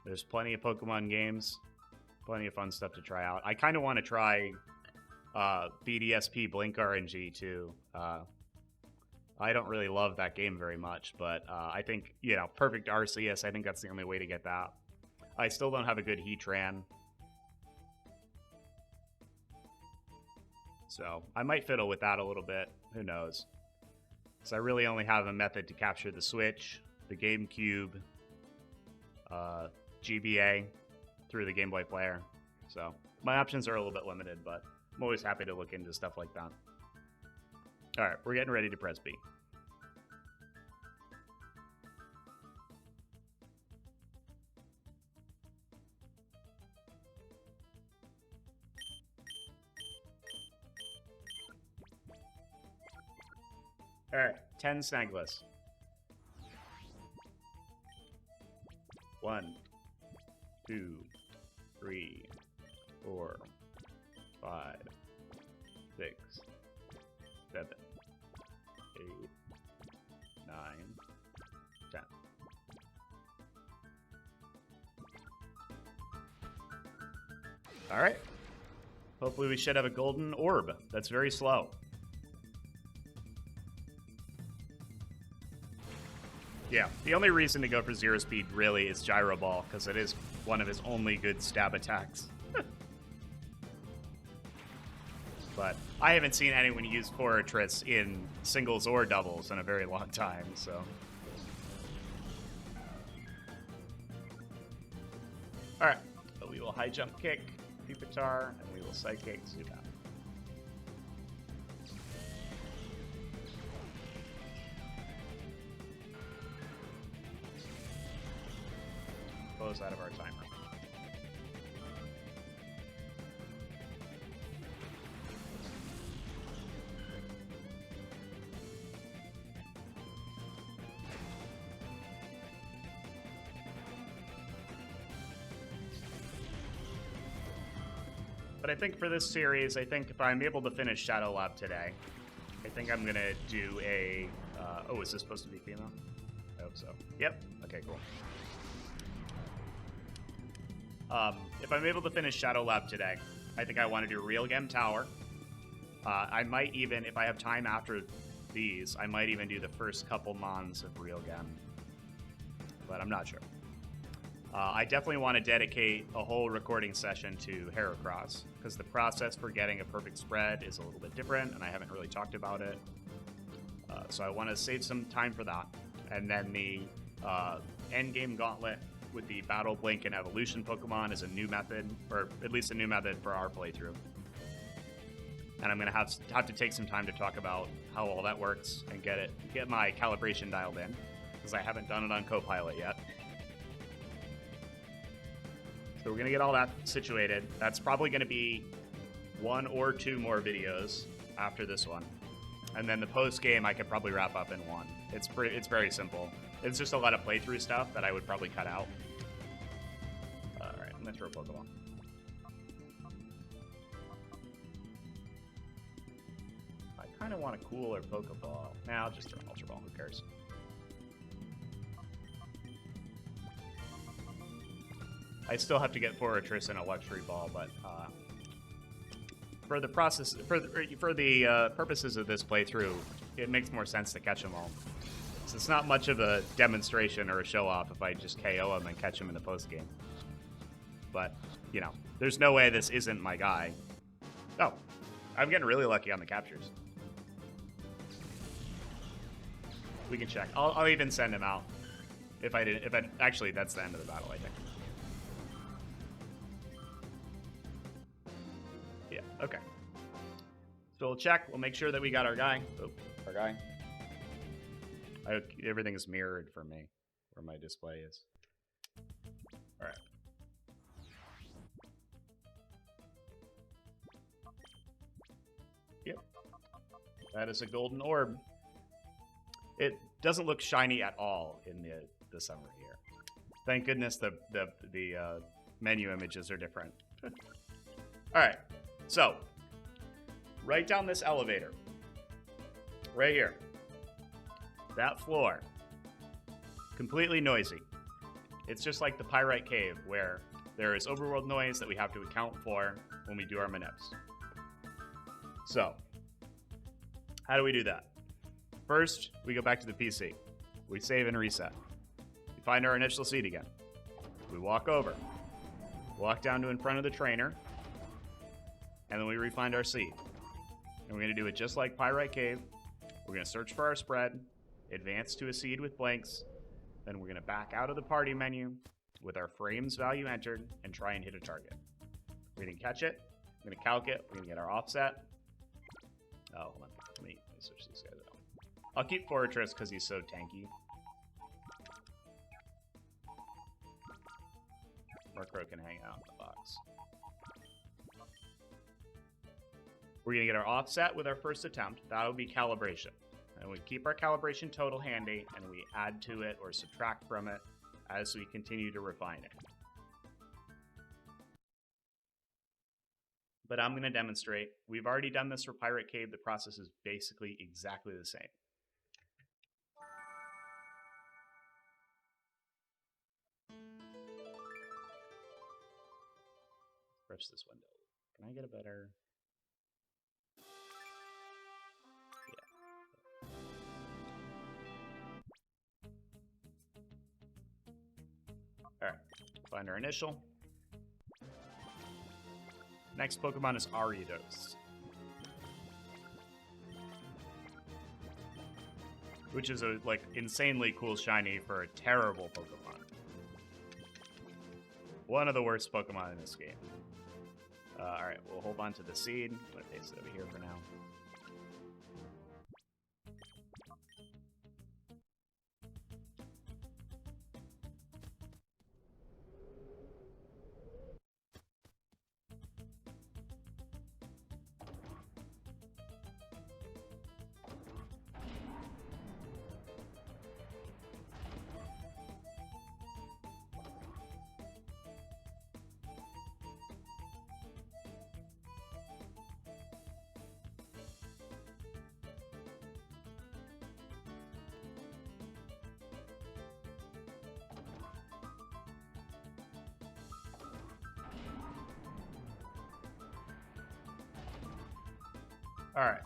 There's plenty of Pokemon games, plenty of fun stuff to try out. I kind of want to try BDSP Blink RNG too. I don't really love that game very much, but I think, you know, perfect Arceus, I think that's the only way to get that. I still don't have a good Heatran. So I might fiddle with that a little bit. Who knows? So I really only have a method to capture the Switch, the GameCube, GBA through the Game Boy player. So my options are a little bit limited, but I'm always happy to look into stuff like that. All right, we're getting ready to press B. All right, 10 Snagless. 1, 2, 3, 4, 5, 6, 7, 8, 9, 10. All right. Hopefully we should have a golden orb. That's very slow. Yeah, the only reason to go for Zero Speed really is Gyro Ball, because it is one of his only good stab attacks. But I haven't seen anyone use Forretress in singles or doubles in a very long time, so. Alright, so we will high jump kick, Pupitar, and we will psychic Zubat. Close out of our timer. But I think for this series, I think if I'm able to finish Shadow Lab today, I think I'm gonna do a, oh, is this supposed to be female? I hope so. Yep, okay, cool. If I'm able to finish Shadow Lab today, I think I want to do Real Gem Tower. I might even, if I have time after these, I might even do the first couple Mons of Real Gem. But I'm not sure. I definitely want to dedicate a whole recording session to Heracross, because the process for getting a perfect spread is a little bit different, and I haven't really talked about it. So I want to save some time for that. And then the Endgame Gauntlet with the Battle, Blink, and Evolution Pokemon is a new method, or at least a new method for our playthrough. And I'm going to have to take some time to talk about how all that works and get my calibration dialed in, because I haven't done it on Copilot yet. So we're going to get all that situated. That's probably going to be 1 or 2 more videos after this one. And then the post-game I could probably wrap up in 1. It's very simple. It's just a lot of playthrough stuff that I would probably cut out. Alright, I'm going to throw a Pokeball. I kind of want a cooler Pokeball. Nah, I'll just throw an Ultra Ball. Who cares? I still have to get Forretress and a Luxury Ball, but for the process, for the purposes of this playthrough, it makes more sense to catch them all. So it's not much of a demonstration or a show-off if I just KO him and catch him in the post-game. But, you know, there's no way this isn't my guy. Oh, I'm getting really lucky on the captures. We can check. I'll even send him out. Actually, that's the end of the battle, I think. Yeah, okay. So we'll check. We'll make sure that we got our guy. Oh, our guy. Everything is mirrored for me, where my display is. All right. That is a golden orb. It doesn't look shiny at all in the summary here. Thank goodness the menu images are different. Alright, so right down this elevator. Right here. That floor. Completely noisy. It's just like the Pyrite Cave, where there is overworld noise that we have to account for when we do our manips. So, how do we do that? First, we go back to the PC. We save and reset. We find our initial seed again. We walk over. Walk down to in front of the trainer. And then we refine our seed. And we're going to do it just like Pyrite Cave. We're going to search for our spread, advance to a seed with blanks, then we're going to back out of the party menu with our frames value entered and try and hit a target. We didn't catch it. We're going to calc it. We're going to get our offset. Oh, hold on. Let me switch these guys out. I'll keep Forretress because he's so tanky. Murkrow can hang out in the box. We're going to get our offset with our first attempt. That'll be calibration. And we keep our calibration total handy, and we add to it or subtract from it as we continue to refine it. But I'm going to demonstrate. We've already done this for Pyrite Cave. The process is basically exactly the same. Refresh this window. Can I get a better... Alright, find our initial. Next Pokemon is Ariados, which is a insanely cool shiny for a terrible Pokemon. One of the worst Pokemon in this game. Alright, we'll hold on to the seed. I'm going to paste it over here for now. Alright,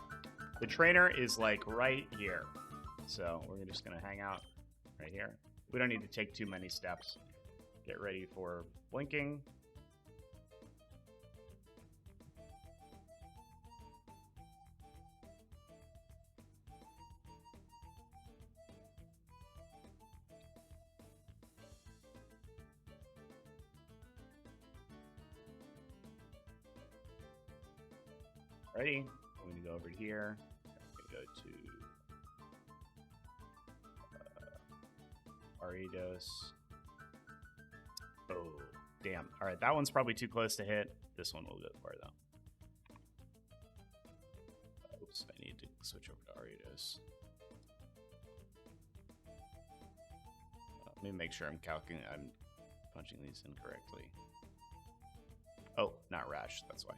the trainer is like right here, so we're just going to hang out right here. We don't need to take too many steps. Get ready for blinking. Ready? I'm going to go over here. I'm going to go to Ariados. Oh, damn. All right, that one's probably too close to hit. This one will go far, though. Oops, I need to switch over to Ariados. Let me make sure I'm punching these in correctly. Oh, not Rash, that's why.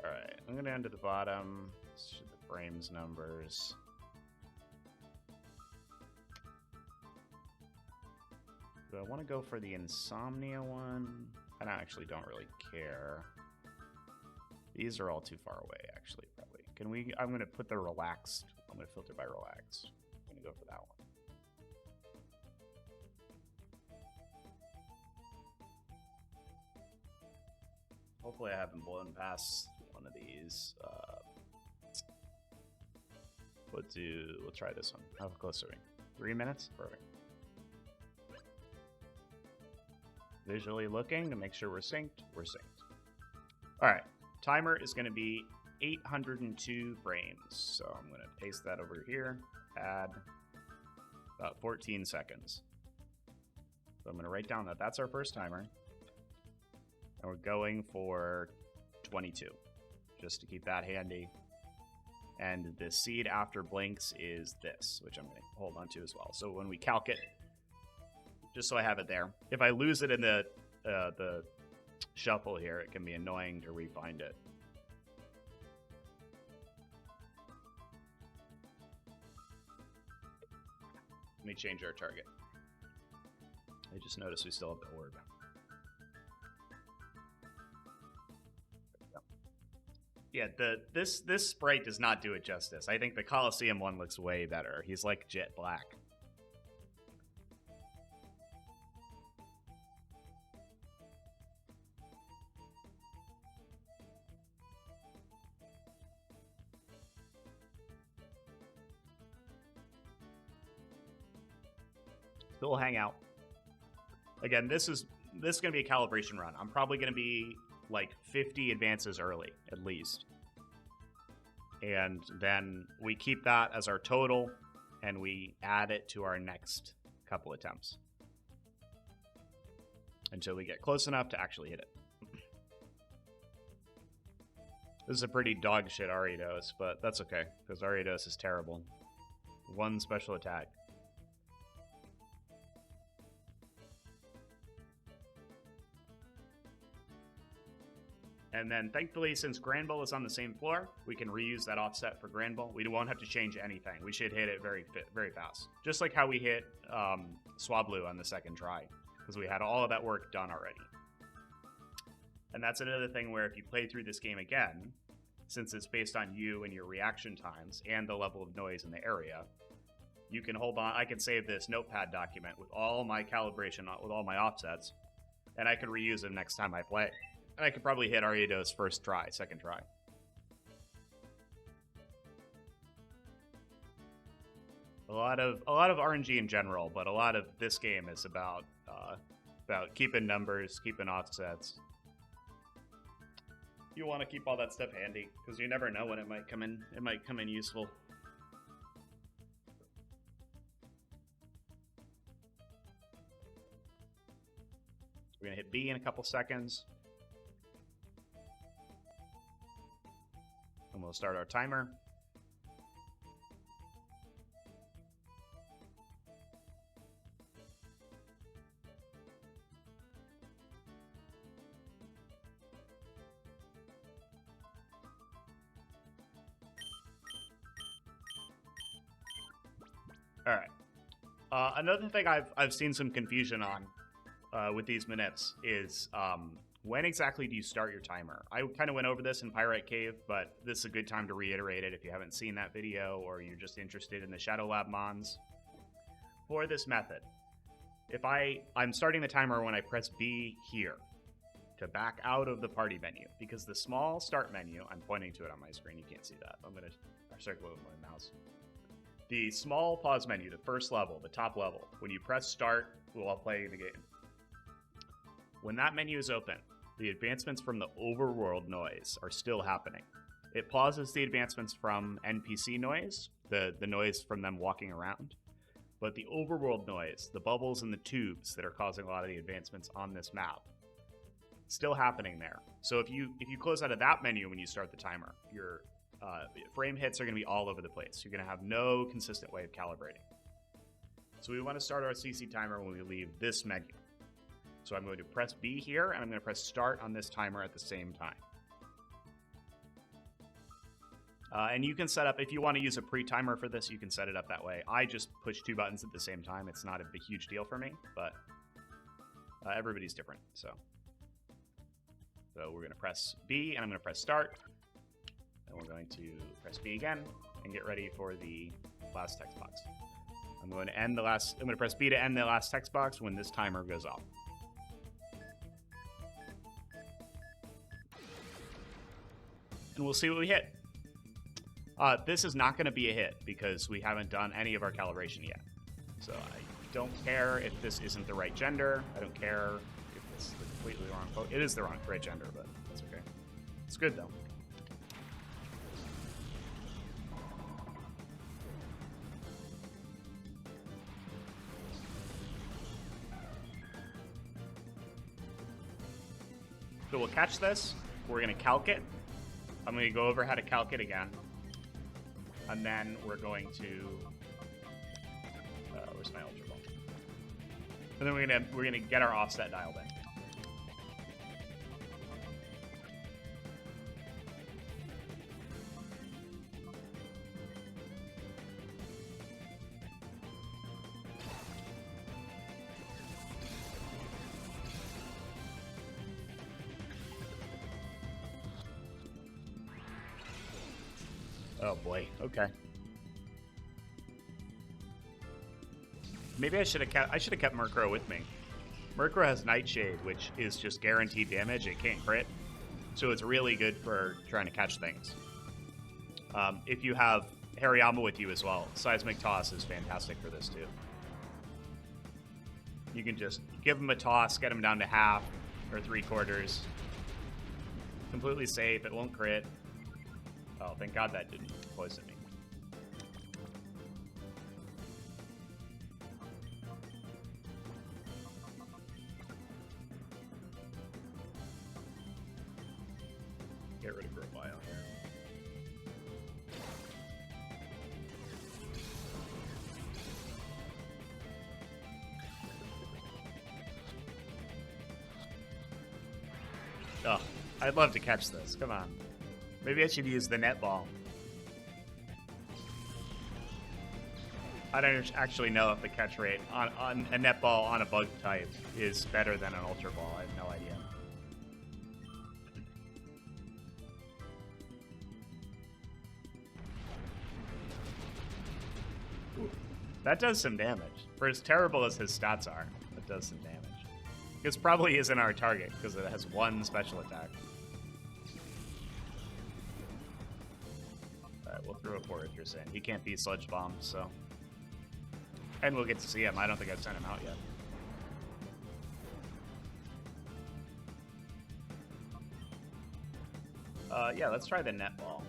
Alright, I'm going to end at the bottom. Should the frames numbers. Do I want to go for the Insomnia one? I don't really care. These are all too far away, actually, probably. Can we... I'm going to put the relaxed... I'm going to filter by relaxed. I'm going to go for that one. Hopefully I haven't blown past one of these. We'll try this one. How close are we? 3 minutes? Perfect. Visually looking to make sure we're synced. We're synced. Alright. Timer is going to be 802 frames. So I'm going to paste that over here. Add about 14 seconds. So I'm going to write down that that's our first timer. And we're going for 22, just to keep that handy. And the seed after blinks is this, which I'm going to hold on to as well. So when we calc it, just so I have it there, if I lose it in the shuffle here, it can be annoying to re-find it. Let me change our target. I just noticed we still have the orb. Yeah, this sprite does not do it justice. I think the Coliseum one looks way better. He's like jet black. So we'll hang out. Again, this is going to be a calibration run. I'm probably going to be like 50 advances early, at least. And then we keep that as our total, and we add it to our next couple attempts. Until we get close enough to actually hit it. This is a pretty dog shit Ariados, but that's okay, because Ariados is terrible. One special attack. And then, thankfully, since Granbull is on the same floor, we can reuse that offset for Granbull. We won't have to change anything. We should hit it very fast. Just like how we hit Swablu on the second try, because we had all of that work done already. And that's another thing where if you play through this game again, since it's based on you and your reaction times and the level of noise in the area, you can hold on. I can save this notepad document with all my calibration, with all my offsets, and I can reuse them next time I play. And I could probably hit Ariados first try, second try. A lot of RNG in general, but a lot of this game is about keeping numbers, keeping offsets. You want to keep all that stuff handy because you never know when it might come in. It might come in useful. We're gonna hit B in a couple seconds. And we'll start our timer. All right. Another thing I've seen some confusion on with these manips is when exactly do you start your timer? I kind of went over this in Pyrite Cave, but this is a good time to reiterate it if you haven't seen that video or you're just interested in the Shadow Lab mons. For this method, if I'm starting the timer when I press B here to back out of the party menu, because the small start menu, I'm pointing to it on my screen, you can't see that. I'm going to circle it with my mouse. The small pause menu, the first level, the top level, when you press start while playing the game. When that menu is open, the advancements from the overworld noise are still happening. It pauses the advancements from NPC noise, the noise from them walking around, but the overworld noise, the bubbles and the tubes that are causing a lot of the advancements on this map, still happening there. So if you close out of that menu when you start the timer, your frame hits are going to be all over the place. You're going to have no consistent way of calibrating. So we want to start our CC timer when we leave this menu. So I'm going to press B here, and I'm going to press start on this timer at the same time. And you can set up, if you want to use a pre-timer for this, you can set it up that way. I just push two buttons at the same time. It's not a big, huge deal for me, but everybody's different. So we're going to press B, and I'm going to press start. And we're going to press B again and get ready for the last text box. I'm going to press B to end the last text box when this timer goes off. And we'll see what we hit. This is not going to be a hit because we haven't done any of our calibration yet. So I don't care if this isn't the right gender. I don't care if it's the completely wrong code. It is the right gender, but that's okay. It's good though. So we'll catch this. we're going to calc it. I'm going to go over how to calc it again. And then we're going to... where's my Ultra Ball? And then we're gonna get our offset dialed in. Oh boy, okay. Maybe I should have kept Murkrow with me. Murkrow has Nightshade, which is just guaranteed damage. It can't crit, so it's really good for trying to catch things. If you have Hariyama with you as well, Seismic Toss is fantastic for this too. You can just give him a toss, get him down to half or 3/4. Completely safe. It won't crit. Oh, thank God that didn't poison me. Get rid of Granbull here. Oh, I'd love to catch this. Come on. Maybe I should use the net ball. I don't actually know if the catch rate on a net ball on a bug type is better than an Ultra Ball. I have no idea. Ooh, that does some damage. For as terrible as his stats are, it does some damage. This probably isn't our target because it has one special attack. Alright, we'll throw a Forretress in. He can't be Sludge Bomb, so... And we'll get to see him. I don't think I've sent him out yet. Yeah, let's try the net ball.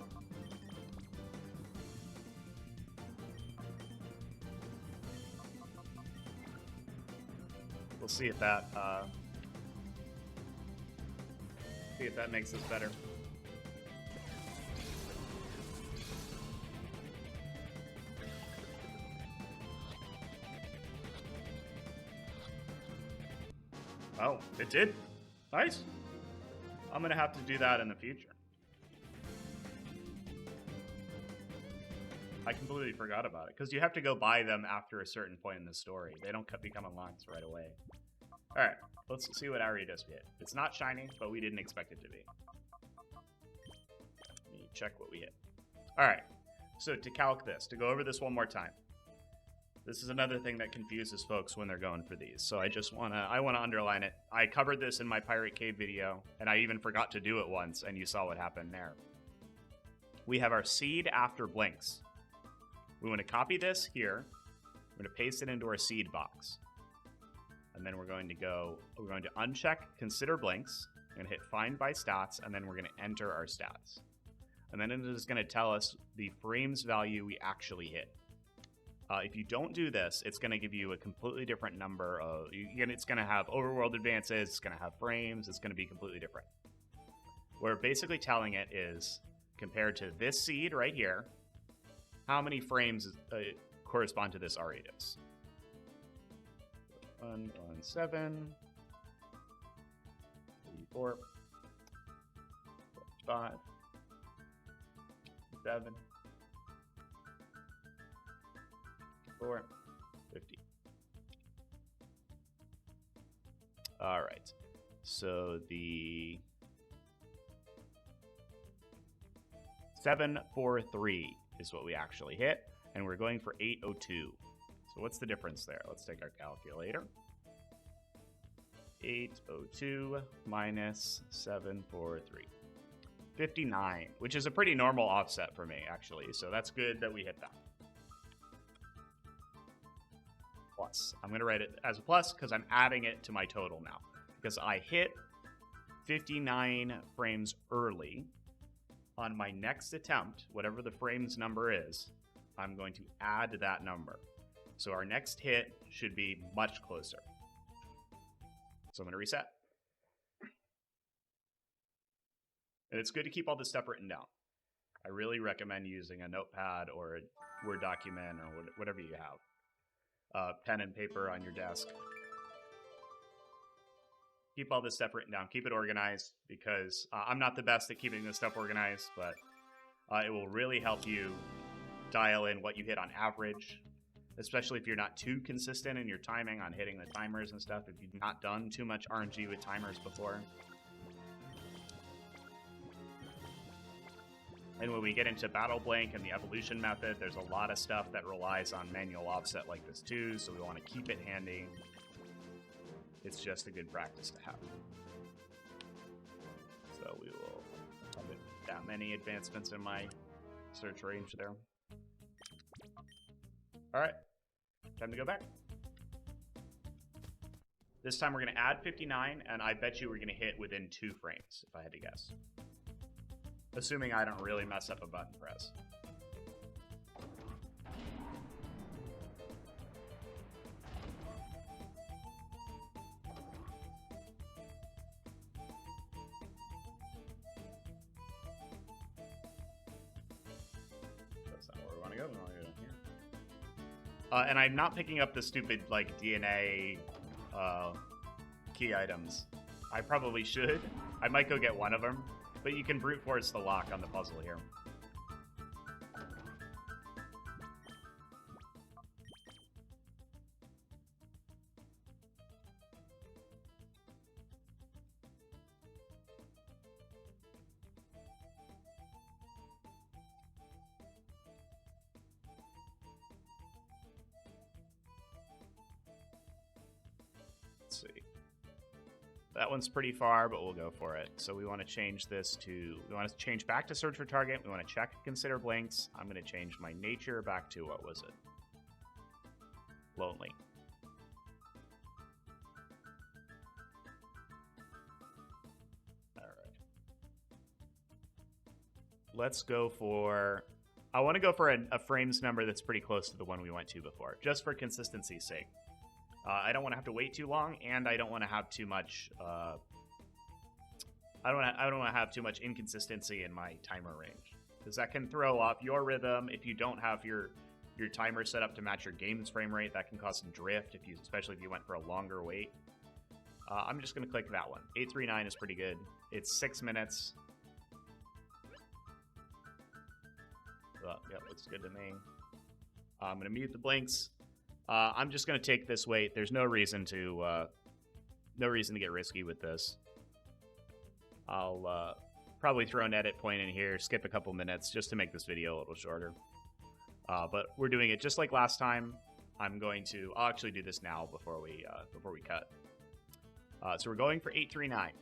We'll see if that makes us better. Oh, it did? Nice. I'm gonna have to do that in the future. I completely forgot about it, because you have to go buy them after a certain point in the story. They don't become unlocked right away. Alright, let's see what Ariados hit. It's not shiny, but we didn't expect it to be. Let me check what we hit. Alright, so to calc this, to go over this one more time. This is another thing that confuses folks when they're going for these. So I wanna underline it. I covered this in my Pirate Cave video, and I even forgot to do it once, and you saw what happened there. We have our seed after blinks. We want to copy this here. We're going to paste it into our seed box. And then we're going to uncheck consider blinks. We're going to hit find by stats, and then we're going to enter our stats. And then it is going to tell us the frames value we actually hit. If you don't do this, it's going to give you a completely different number of... It's going to have overworld advances, it's going to have frames, it's going to be completely different. What we're basically telling it is, compared to this seed right here, how many frames correspond to this Ariados? 117, 34, 5, 7, 4, 50. All right. So the 743 is what we actually hit, and we're going for 802. So what's the difference there? Let's take our calculator. 802 minus 743. 59, which is a pretty normal offset for me, actually. So that's good that we hit that. Plus. I'm going to write it as a plus because I'm adding it to my total now. Because I hit 59 frames early. On my next attempt, whatever the frames number is, I'm going to add that number. So our next hit should be much closer. So I'm going to reset. And it's good to keep all this stuff written down. I really recommend using a notepad or a Word document or whatever you have. Pen and paper on your desk. Keep all this stuff written down. Keep it organized, because I'm not the best at keeping this stuff organized, but it will really help you dial in what you hit on average, especially if you're not too consistent in your timing on hitting the timers and stuff, if you've not done too much RNG with timers before. And when we get into Battle Blank and the evolution method, there's a lot of stuff that relies on manual offset like this too, so we want to keep it handy. It's just a good practice to have. So we will have that many advancements in my search range there. Alright, time to go back. This time we're going to add 59, and I bet you we're going to hit within 2 frames, if I had to guess. Assuming I don't really mess up a button press. That's not where we want to go. We want to go here. And I'm not picking up the stupid, like, DNA key items. I probably should. I might go get one of them. But you can brute force the lock on the puzzle here. Let's see. That one's pretty far, but we'll go for it. So we want to change this to, we want to change back to search for target. We want to check and consider blanks. I'm going to change my nature back to, what was it? Lonely. All right. Let's go for, I want to go for a frames number that's pretty close to the one we went to before, just for consistency's sake. I don't want to have to wait too long, and I don't want to have too much. I don't want to have too much inconsistency in my timer range, because that can throw off your rhythm. If you don't have your timer set up to match your game's frame rate, that can cause some drift. Especially if you went for a longer wait. I'm just going to click that one. 839 is pretty good. It's 6 minutes. Yeah, looks good to me. I'm going to mute the blinks. I'm just going to take this wait. There's no reason to get risky with this. I'll probably throw an edit point in here, skip a couple minutes just to make this video a little shorter. But we're doing it just like last time. I'll actually do this now before we cut. So we're going for 839.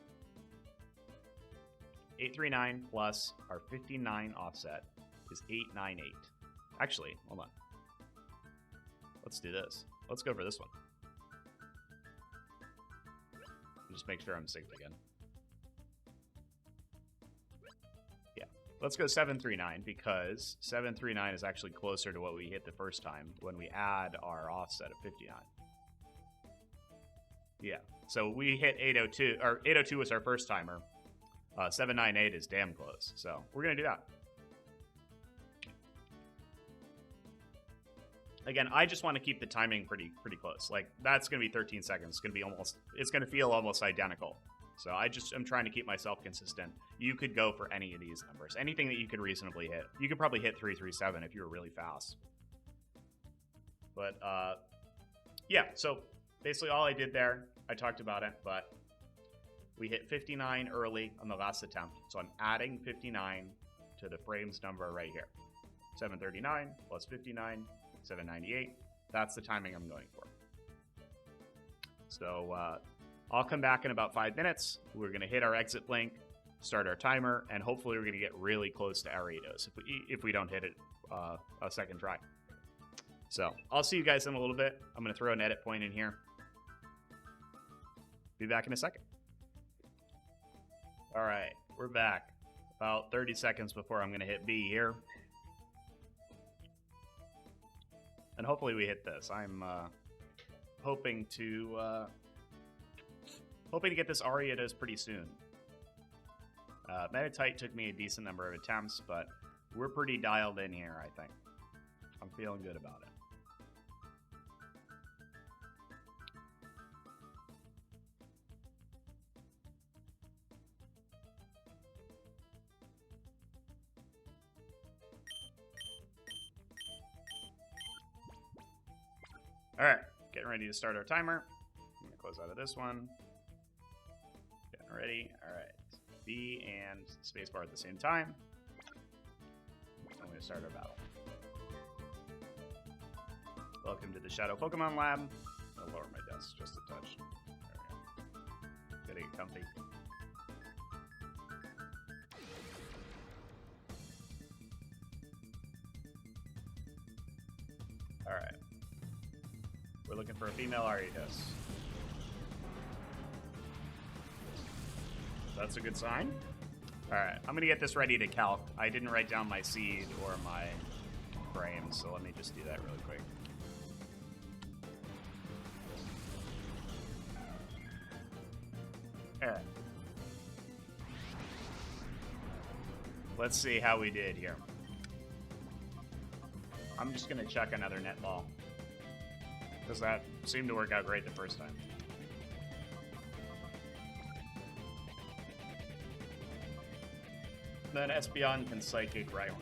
839 plus our 59 offset is 898. Actually, hold on. Let's do this. Let's go for this one. Just make sure I'm synced again. Yeah. Let's go 739, because 739 is actually closer to what we hit the first time when we add our offset of 59. Yeah. So we hit 802, or 802 was our first timer. 798 is damn close. So we're going to do that. Again, I just want to keep the timing pretty close. Like, that's going to be 13 seconds. It's going to feel almost identical. So I'm trying to keep myself consistent. You could go for any of these numbers. Anything that you could reasonably hit. You could probably hit 337 if you were really fast. But, yeah. So, basically all I did there, I talked about it, but we hit 59 early on the last attempt. So I'm adding 59 to the frames number right here. 739 plus 59. 798. That's the timing I'm going for. So I'll come back in about 5 minutes. We're going to hit our exit blink, start our timer, and hopefully we're going to get really close to Ariados if we don't hit it a second try. So I'll see you guys in a little bit. I'm going to throw an edit point in here. Be back in a second. All right, we're back. About 30 seconds before I'm going to hit B here. And hopefully we hit this. I'm hoping to get this Ariados pretty soon. Meditite took me a decent number of attempts, but we're pretty dialed in here, I think. I'm feeling good about it. Alright, getting ready to start our timer. I'm going to close out of this one. Getting ready. Alright. B and spacebar at the same time. I'm going to start our battle. Welcome to the Shadow Pokemon Lab. I'll lower my desk just a touch. There we go. Gotta get comfy. Alright. We're looking for a female Ariados. That's a good sign. Alright, I'm gonna get this ready to calc. I didn't write down my seed or my frames, so let me just do that really quick. Alright. Let's see how we did here. I'm just gonna check another net ball, because that seemed to work out great the first time. Then Espeon can Psychic Raichu.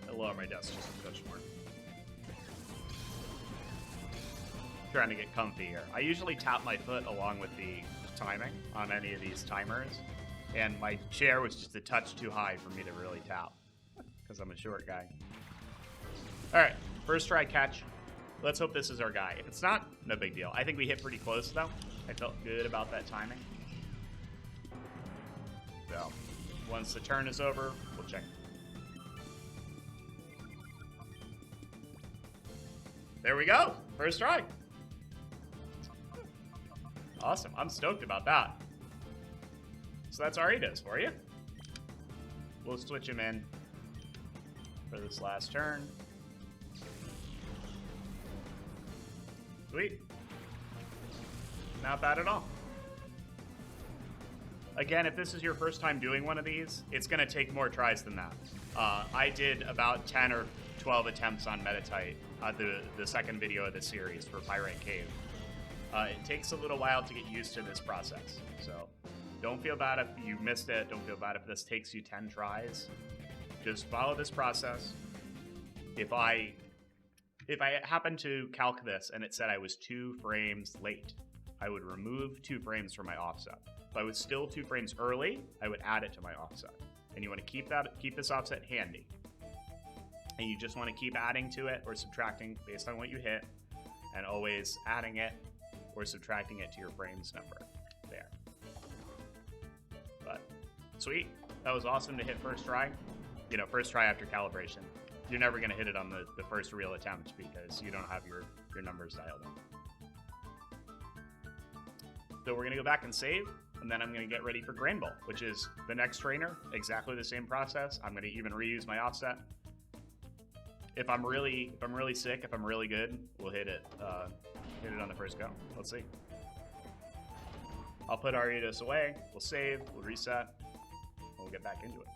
I'll lower my desk just a touch more. Trying to get comfy here. I usually tap my foot along with the timing on any of these timers, and my chair was just a touch too high for me to really tap, because I'm a short guy. Alright, first try catch. Let's hope this is our guy. If it's not, no big deal. I think we hit pretty close, though. I felt good about that timing. So, once the turn is over, we'll check. There we go! First try! Awesome. I'm stoked about that. So that's Ariados for you. We'll switch him in for this last turn. Sweet. Not bad at all. Again, if this is your first time doing one of these, it's going to take more tries than that. I did about 10 or 12 attempts on Meditite, the second video of the series for Pyrite Cave. It takes a little while to get used to this process, so don't feel bad if you missed it. Don't feel bad if this takes you 10 tries. Just follow this process. If I happened to calc this and it said I was 2 frames late, I would remove 2 frames from my offset. If I was still 2 frames early, I would add it to my offset. And you want to keep this offset handy. And you just want to keep adding to it or subtracting based on what you hit, and always adding it or subtracting it to your frames number. There. But sweet. That was awesome to hit first try. You know, first try after calibration. You're never going to hit it on the first real attempt because you don't have your numbers dialed in. So we're going to go back and save, and then I'm going to get ready for Granbull, which is the next trainer. Exactly the same process. I'm going to even reuse my offset. If I'm really sick, if I'm really good, we'll hit it on the first go. Let's see. I'll put Ariados away. We'll save. We'll reset. And we'll get back into it.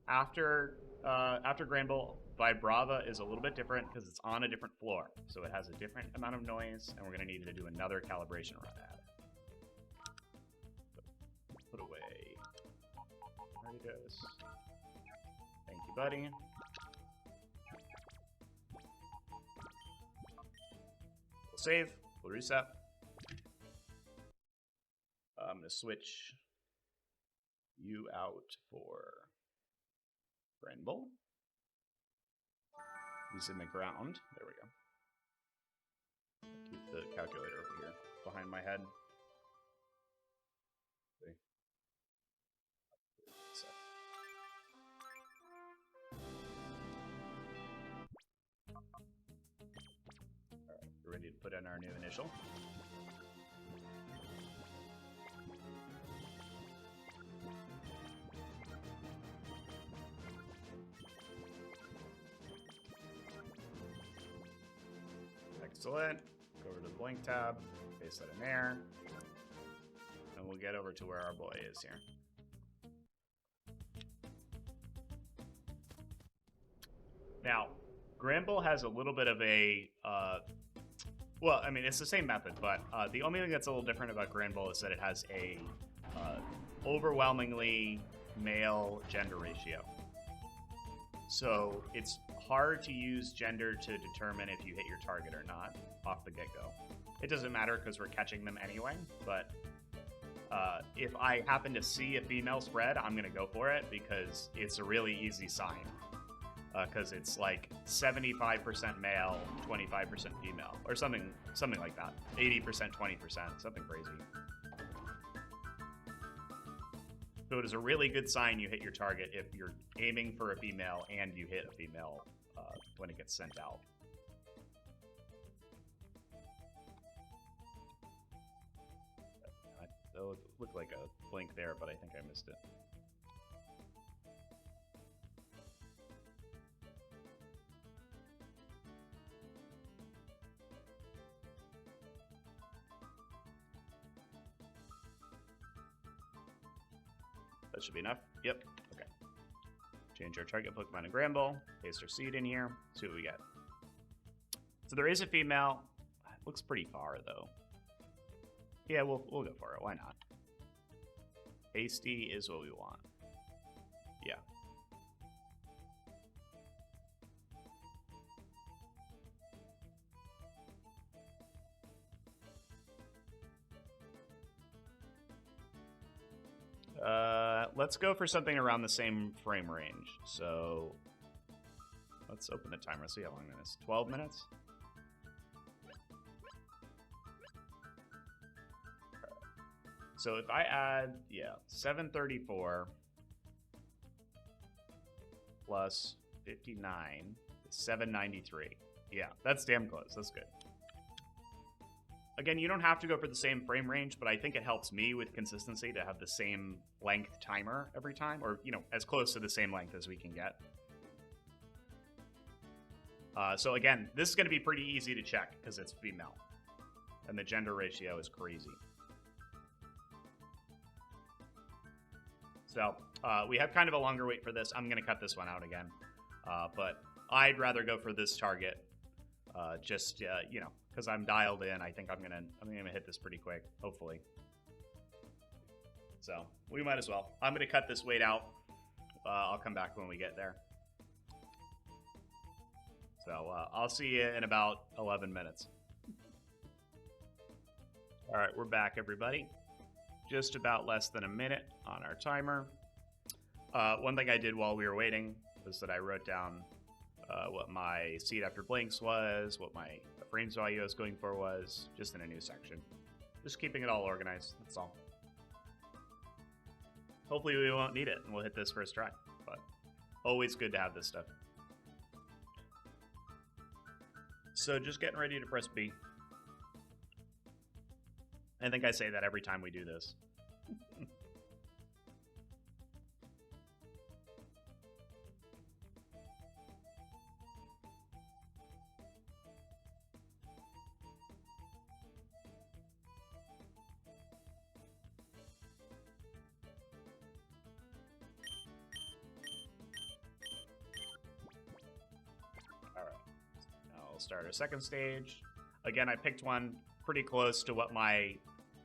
After Granbull, Vibrava is a little bit different because it's on a different floor, so it has a different amount of noise, and we're going to need to do another calibration run at it. So, put away Ariados. Thank you, buddy. We'll save. We'll reset. I'm going to switch you out for Granbull. He's in the ground. There we go. Keep the calculator over here behind my head. See? Alright, we're ready to put in our new initial. Excellent. Go over to the blank tab, paste that in there. and we'll get over to where our boy is here. Now, Granbull has a little bit of a, well, I mean, it's the same method, but the only thing that's a little different about Granbull is that it has a overwhelmingly male gender ratio. So it's hard to use gender to determine if you hit your target or not off the get-go. It doesn't matter because we're catching them anyway, but if I happen to see a female spread, I'm going to go for it because it's a really easy sign. Because it's like 75% male, 25% female, or something like that. 80%, 20%, something crazy. So it is a really good sign you hit your target if you're aiming for a female and you hit a female when it gets sent out. That looked like a blink there, but I think I missed it. That should be enough. Yep. Okay. Change our target Pokemon to Granbull. Paste our seed in here. See what we get. So there is a female. It looks pretty far though. Yeah, we'll go for it. Why not? Hasty is what we want. Yeah. Let's go for something around the same frame range. So let's open the timer. See how long it is. 12 minutes? So if I add, 734 plus 59 is 793. Yeah, that's damn close. That's good. Again, you don't have to go for the same frame range, but I think it helps me with consistency to have the same length timer every time, or, you know, as close to the same length as we can get. So again, this is going to be pretty easy to check because it's female, and the gender ratio is crazy. So we have kind of a longer wait for this. I'm going to cut this one out again, but I'd rather go for this target, you know, because I'm dialed in. I think I'm gonna hit this pretty quick, hopefully. So we might as well. I'm gonna cut this wait out. I'll come back when we get there. So I'll see you in about 11 minutes. All right, we're back, everybody. Just about less than a minute on our timer. One thing I did while we were waiting was that I wrote down what my seed after blinks was, what my frames value I was going for was, just in a new section. Just keeping it all organized, that's all. Hopefully we won't need it, and we'll hit this first try. But always good to have this stuff. So just getting ready to press B. I think I say that every time we do this. Start our second stage. Again, I picked one pretty close to what my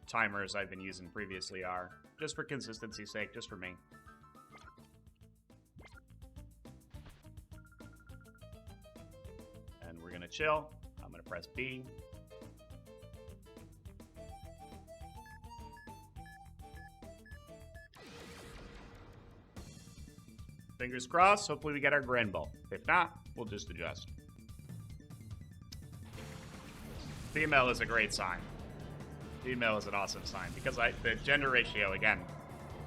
timers I've been using previously are, just for consistency's sake, just for me. And we're gonna chill. I'm gonna press B. Fingers crossed, hopefully we get our Granbull. If not, we'll just adjust. Female is a great sign. Female is an awesome sign because the gender ratio, again,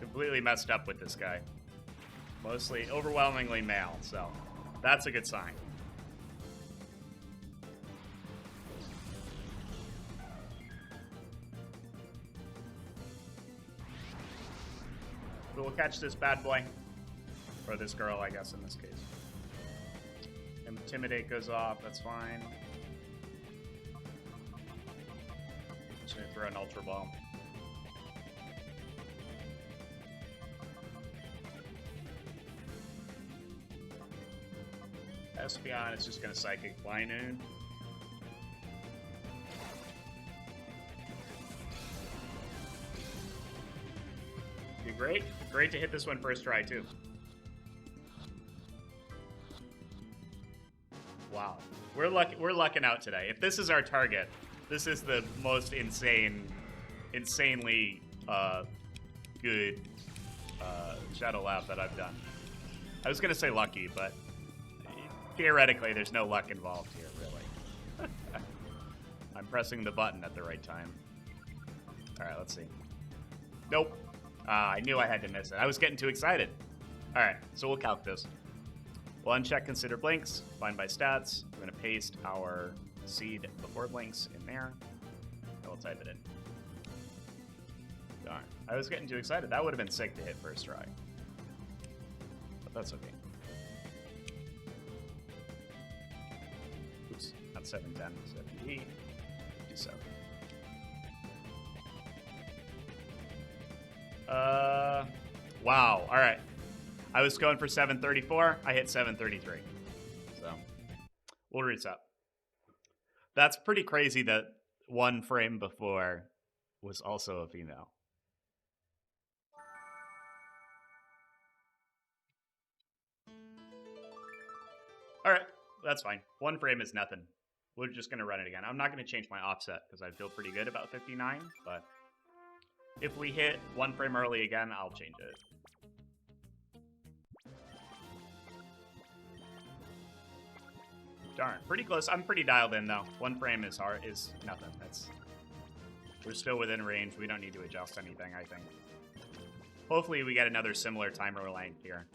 completely messed up with this guy. Mostly, overwhelmingly male, so that's a good sign. So we'll catch this bad boy. Or this girl, I guess, in this case. Intimidate goes off, that's fine. Just gonna throw an Ultra Ball. Espeon is just gonna Psychic Fly Noon. Be great. Great to hit this one first try too. Wow. We're lucking out today. If this is our target, this is the most insanely good Shadow Lab that I've done. I was gonna say lucky, but theoretically there's no luck involved here, really. I'm pressing the button at the right time. Alright, let's see. Nope. I knew I had to miss it. I was getting too excited. Alright, so we'll calc this. We'll uncheck Consider Blinks, find by stats. We're going to paste our seed before Blinks in there. And we'll type it in. Darn. I was getting too excited. That would have been sick to hit first try. But that's okay. Oops, not 710, 7D, 57. Wow, alright. I was going for 734, I hit 733. So, we'll reset. That's pretty crazy that one frame before was also a female. Alright, that's fine. One frame is nothing. We're just going to run it again. I'm not going to change my offset because I feel pretty good about 59, but if we hit one frame early again, I'll change it. Darn, pretty close. I'm pretty dialed in though. One frame is nothing. We're still within range. We don't need to adjust anything, I think. Hopefully we get another similar timer length here.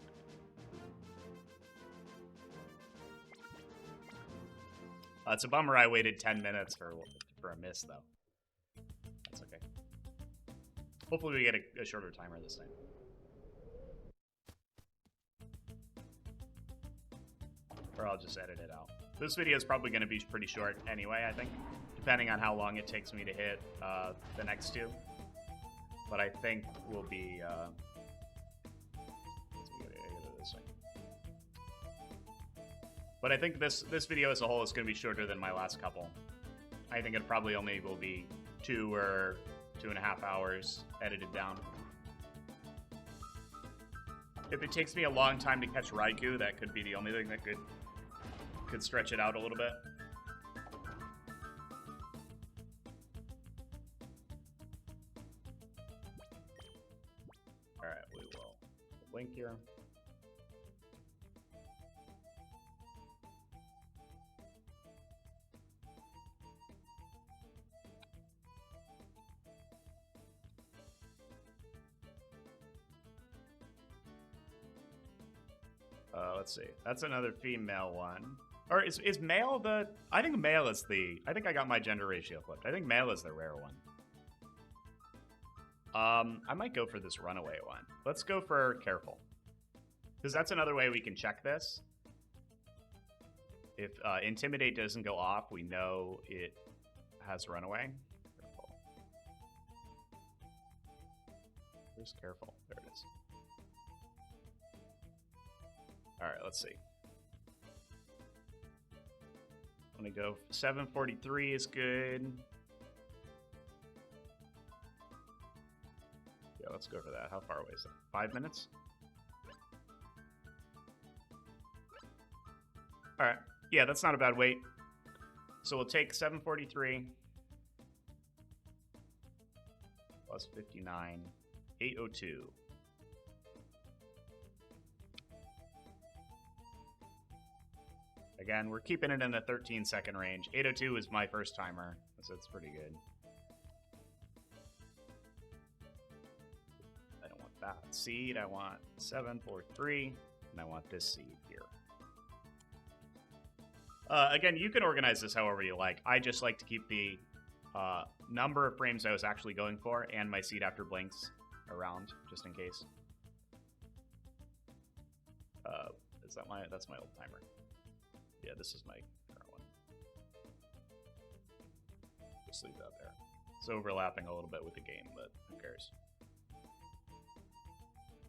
It's a bummer I waited 10 minutes for a miss though. That's okay. Hopefully we get a shorter timer this time. Or I'll just edit it out. This video is probably going to be pretty short anyway, I think, depending on how long it takes me to hit the next two. But I think we'll be... But I think this video as a whole is going to be shorter than my last couple. I think it probably only will be 2 or 2.5 hours edited down. If it takes me a long time to catch Raichu, that could be the only thing that could stretch it out a little bit. Alright, we will blink here. Let's see. That's another female one. Or is male the... I think male is the... I think I got my gender ratio flipped. I think male is the rare one. I might go for this runaway one. Let's go for careful. Because that's another way we can check this. If intimidate doesn't go off, we know it has runaway. Careful. Where's careful? There it is. Alright, let's see. I'm gonna go 743 is good. Yeah, let's go for that. How far away is that? 5 minutes? Alright. Yeah, that's not a bad wait. So we'll take 743 plus 59, 802. Again, we're keeping it in the 13-second range. 802 is my first timer, so it's pretty good. I don't want that seed. I want 743, and I want this seed here. Again, you can organize this however you like. I just like to keep the number of frames I was actually going for and my seed after blinks around, just in case. That's my old timer. Yeah, this is my current one. Just leave that there. It's overlapping a little bit with the game, but who cares?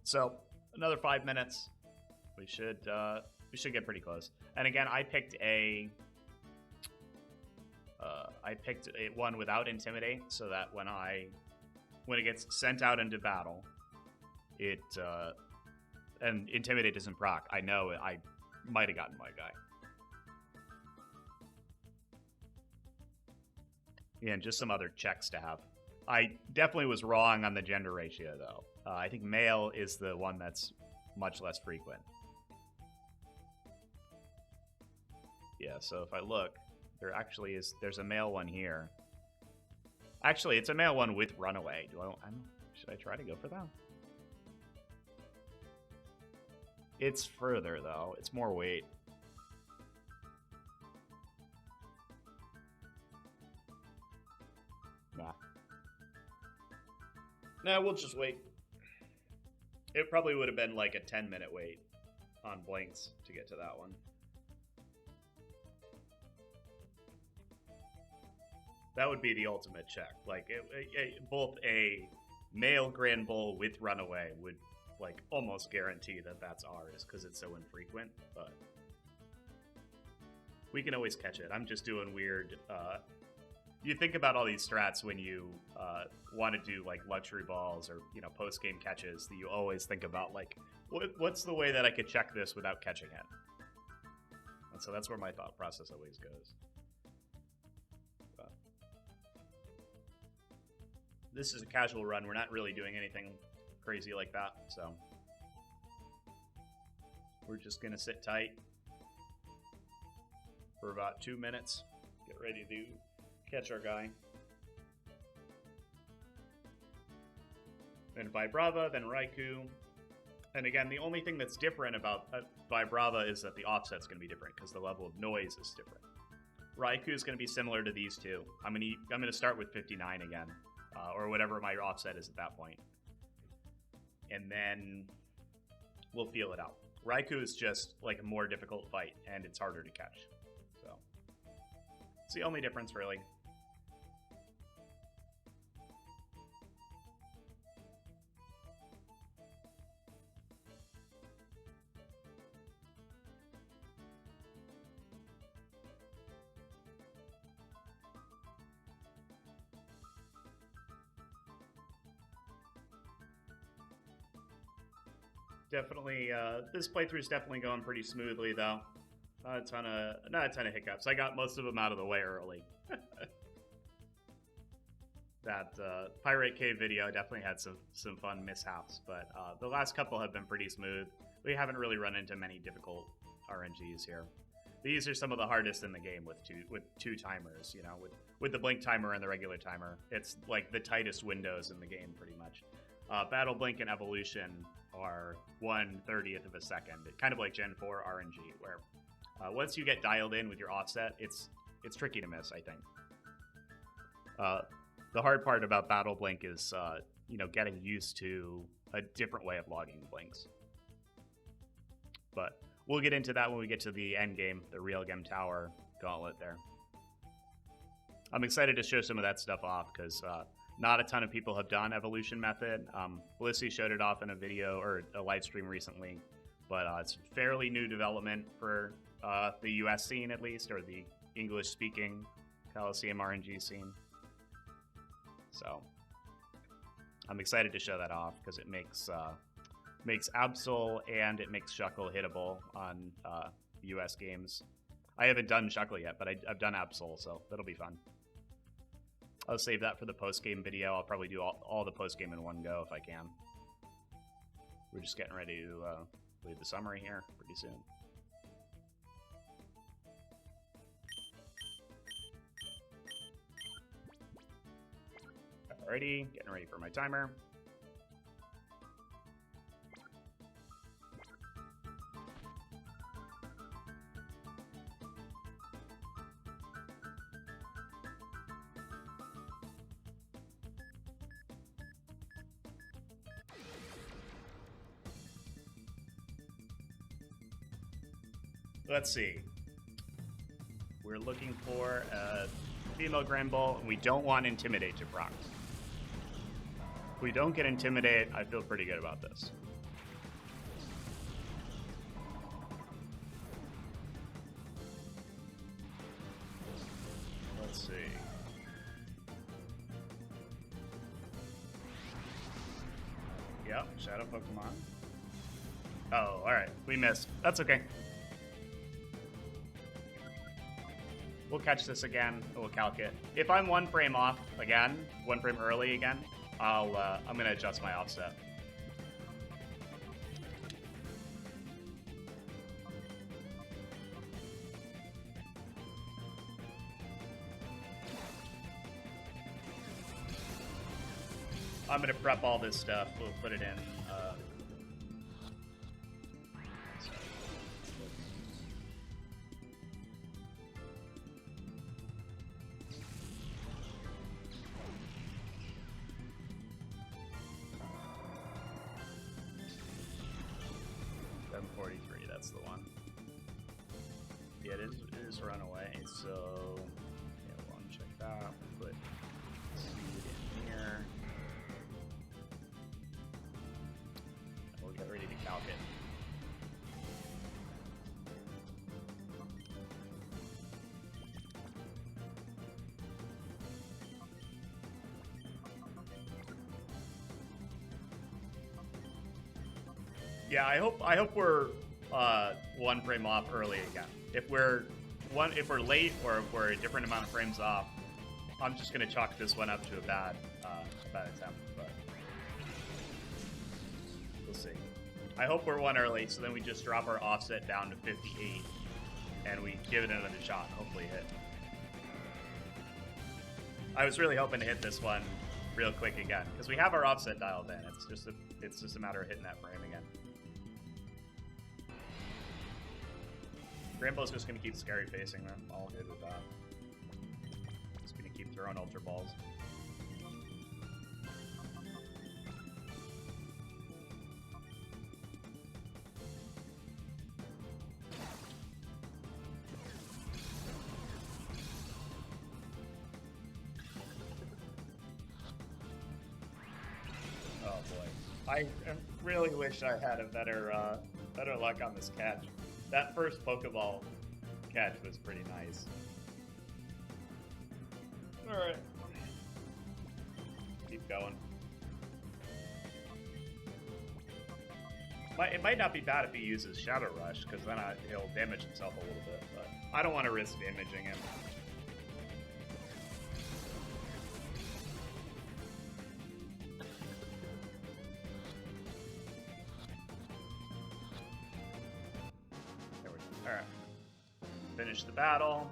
So, another 5 minutes. We should We should get pretty close. And again, I picked a one without Intimidate, so that when it gets sent out into battle, it and Intimidate doesn't proc. I know I might have gotten my guy. Yeah, and just some other checks to have. I definitely was wrong on the gender ratio, though. I think male is the one that's much less frequent. Yeah, so if I look, there's a male one here. Actually, it's a male one with Runaway. Should I try to go for that? It's further, though. It's more weight. Nah, we'll just wait. It probably would have been like a 10-minute wait on blinks to get to that one. That would be the ultimate check. Like, both a male Granbull with Runaway would, like, almost guarantee that that's ours because it's so infrequent, but we can always catch it. I'm just doing weird, you think about all these strats when you want to do, like, luxury balls or, you know, post-game catches, that you always think about, like, what's the way that I could check this without catching it? And so that's where my thought process always goes. This is a casual run. We're not really doing anything crazy like that, so we're just going to sit tight for about 2 minutes, get ready to catch our guy. Then Vibrava, then Raichu. And again, the only thing that's different about Vibrava is that the offset's going to be different because the level of noise is different. Raichu is going to be similar to these two. I'm going to start with 59 again. Or whatever my offset is at that point. And then we'll feel it out. Raichu is just like a more difficult fight, and it's harder to catch. So it's the only difference, really. Definitely, this playthrough is definitely going pretty smoothly, though. Not a ton of hiccups. I got most of them out of the way early. That Pirate Cave video definitely had some fun mishaps, but the last couple have been pretty smooth. We haven't really run into many difficult RNGs here. These are some of the hardest in the game with two timers. You know, with the blink timer and the regular timer, it's like the tightest windows in the game, pretty much. Battle Blink and Evolution are 1/30th of a second, kind of like Gen 4 RNG, where once you get dialed in with your offset, it's tricky to miss, I think. The hard part about Battle Blink is, you know, getting used to a different way of logging blinks. But we'll get into that when we get to the end game, the Real Game Tower gauntlet there. I'm excited to show some of that stuff off because not a ton of people have done Evolution Method. Blissey showed it off in a video or a live stream recently, but it's fairly new development for the US scene, at least, or the English-speaking Coliseum RNG scene. So I'm excited to show that off because it makes Absol and it makes Shuckle hittable on US games. I haven't done Shuckle yet, but I've done Absol, so that'll be fun. I'll save that for the post-game video. I'll probably do all the post-game in one go if I can. We're just getting ready to leave the summary here pretty soon. Alrighty, getting ready for my timer. Let's see. We're looking for a female Granbull, and we don't want Intimidate to proc. If we don't get Intimidate, I feel pretty good about this. Yep, Shadow Pokemon. Oh, alright. We missed. That's okay. We'll catch this again. We'll calc it. If I'm 1 frame off again, 1 frame early again, I'm gonna adjust my offset. I'm gonna prep all this stuff. We'll put it in. That's the one. Yeah, it is runaway, so yeah, we'll uncheck that. We'll put speed in here. And we'll get ready to calc it. Yeah, I hope we're 1 frame off early again. If we're late or if we're a different amount of frames off, I'm just gonna chalk this one up to a bad attempt. But we'll see. I hope we're 1 early, so then we just drop our offset down to 58, and we give it another shot. Hopefully hit. I was really hoping to hit this one real quick again because we have our offset dialed in. It's just a matter of hitting that frame again. Granbull's just going to keep scary facing them. All good with that. Just going to keep throwing Ultra Balls. Oh boy. I really wish I had a better luck on this catch. That first Pokeball catch was pretty nice. Alright. Keep going. It might not be bad if he uses Shadow Rush, because then he'll damage himself a little bit, but I don't want to risk damaging him. Alright. Finish the battle.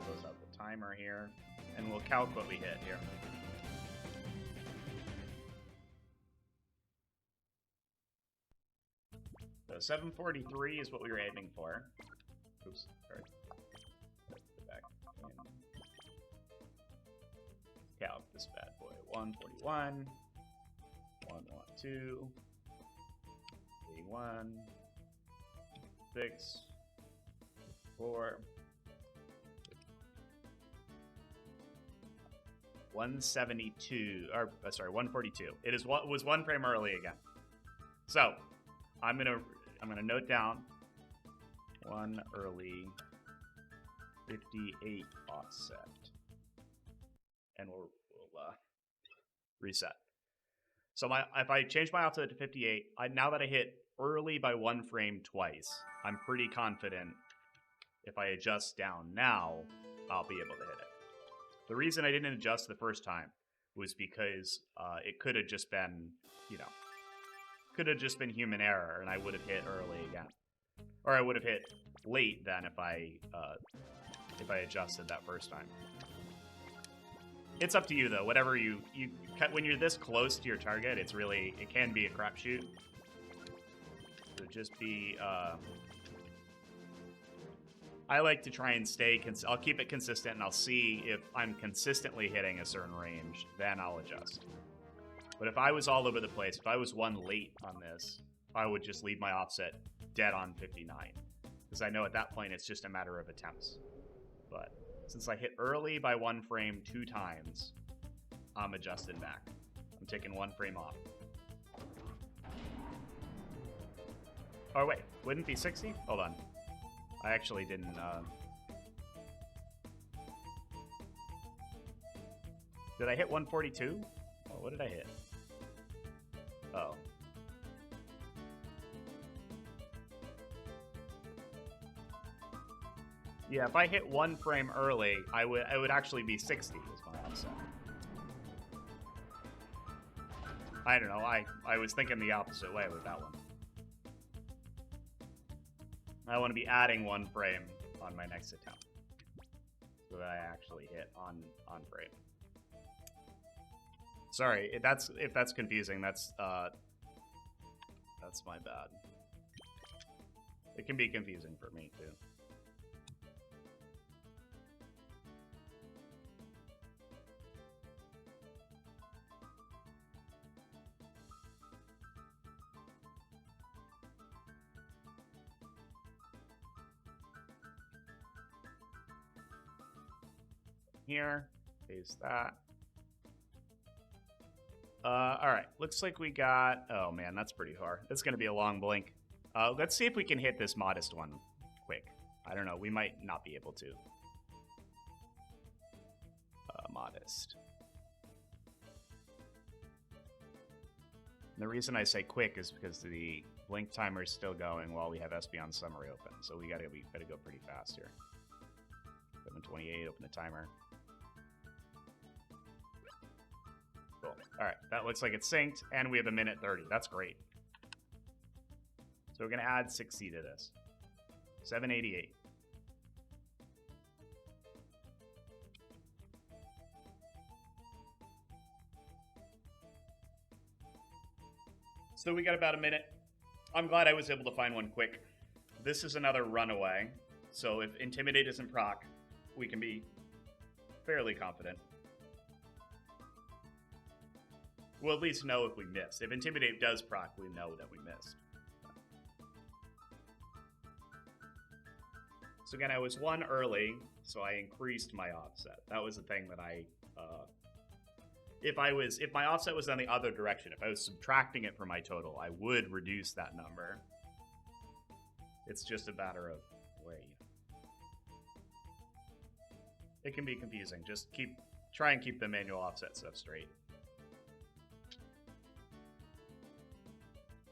Close out the timer here. And we'll calc what we hit here. So 743 is what we were aiming for. Oops, sorry. Let's go back in. Calc this bad boy. 141. 112. 81. 6. 4. 172, or sorry, 142. It was 1 frame early again. So I'm gonna note down 1 early, 58 offset, and we'll reset. So if I change my offset to 58, now that I hit early by 1 frame twice, I'm pretty confident if I adjust down now, I'll be able to hit it. The reason I didn't adjust the first time was because it could have just been, human error, and I would have hit early again, or I would have hit late then if I adjusted that first time. It's up to you though. Whatever you when you're this close to your target, it can be a crapshoot. So just be. I like to try and I'll keep it consistent, and I'll see if I'm consistently hitting a certain range, then I'll adjust. But if I was all over the place, if I was 1 late on this, I would just leave my offset dead on 59. Because I know at that point it's just a matter of attempts. But since I hit early by 1 frame 2 times, I'm adjusting back. I'm taking 1 frame off. Oh wait, wouldn't it be 60? Hold on. I actually didn't, Did I hit 142? Oh, what did I hit? Oh. Yeah, if I hit 1 frame early, I would actually be 60 is my offset. I don't know, I was thinking the opposite way with that one. I want to be adding 1 frame on my next attempt, so that I actually hit on frame. Sorry, if that's confusing, that's my bad. It can be confusing for me too. Here, paste that. All right, looks like we got, oh man, that's pretty hard. It's gonna be a long blink. Let's see if we can hit this modest one quick. I don't know, we might not be able to. Modest. And the reason I say quick is because the blink timer is still going while we have Espeon Summary open, so we gotta go pretty fast here. 7:28, open the timer. Cool. All right, that looks like it's synced, and we have 1:30. That's great. So we're gonna add 60 to this. 788. So we got about a minute. I'm glad I was able to find one quick. This is another runaway, so if Intimidate isn't proc, we can be fairly confident. We'll at least know if we missed. If Intimidate does proc, we know that we missed. So again, I was 1 early, so I increased my offset. That was the thing that I... if my offset was on the other direction, if I was subtracting it from my total, I would reduce that number. It's just a matter of way. It can be confusing. Just try and keep the manual offset stuff straight.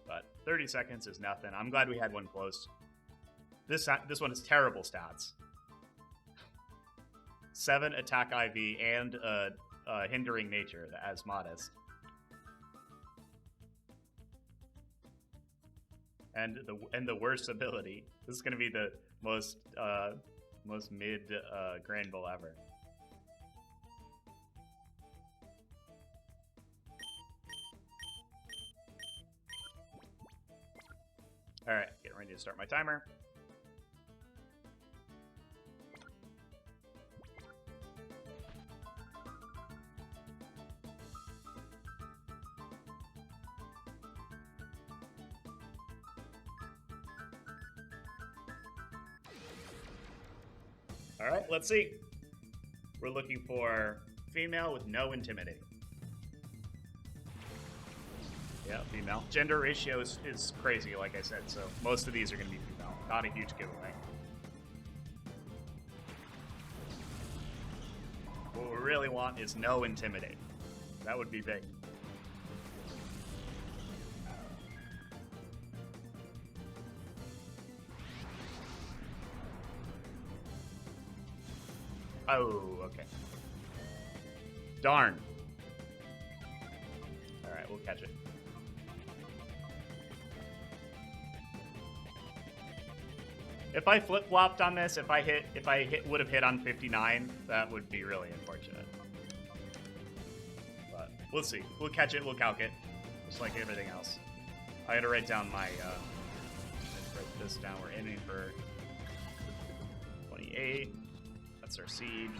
But 30 seconds is nothing. I'm glad we had one close. This one has terrible stats. 7 attack IV and hindering nature as modest. And the worst ability. This is going to be the most mid Granbull ever. All right, getting ready to start my timer. All right, let's see. We're looking for female with no Intimidate. Yeah, female. Gender ratio is crazy, like I said, so most of these are going to be female. Not a huge giveaway. What we really want is no Intimidate. That would be big. Oh, okay. Darn. All right, we'll catch it. If I flip-flopped on this, if I would have hit on 59, that would be really unfortunate. But we'll see. We'll catch it. We'll calc it, just like everything else. I got to write down my. Let's write this down. We're aiming for 28. That's our seed.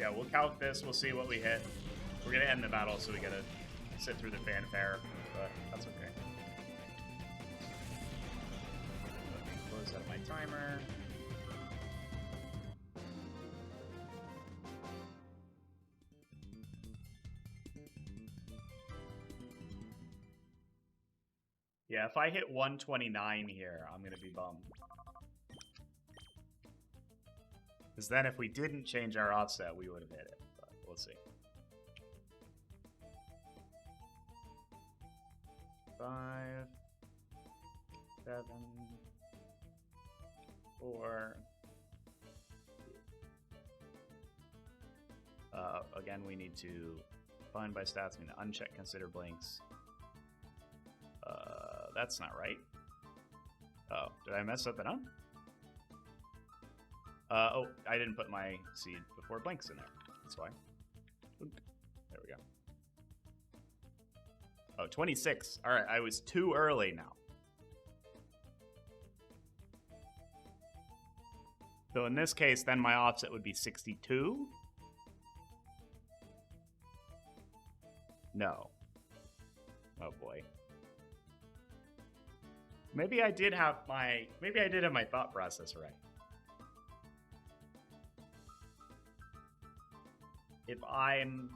Yeah, we'll calc this. We'll see what we hit. We're gonna end the battle, so we gotta sit through the fanfare, but that's okay. Let me close out my timer. Yeah, if I hit 129 here, I'm gonna be bummed. Because then if we didn't change our offset, we would have hit it, but we'll see. 5, 7, 4. Again, we need to find by stats, mean uncheck consider blinks. That's not right. Oh, did I mess something up? Oh, I didn't put my seed before blinks in there. That's why. Oop. There we go. Oh, 26. All right, I was too early now. So in this case, then my offset would be 62. No. Oh boy. Maybe I did have my thought process right. If I'm...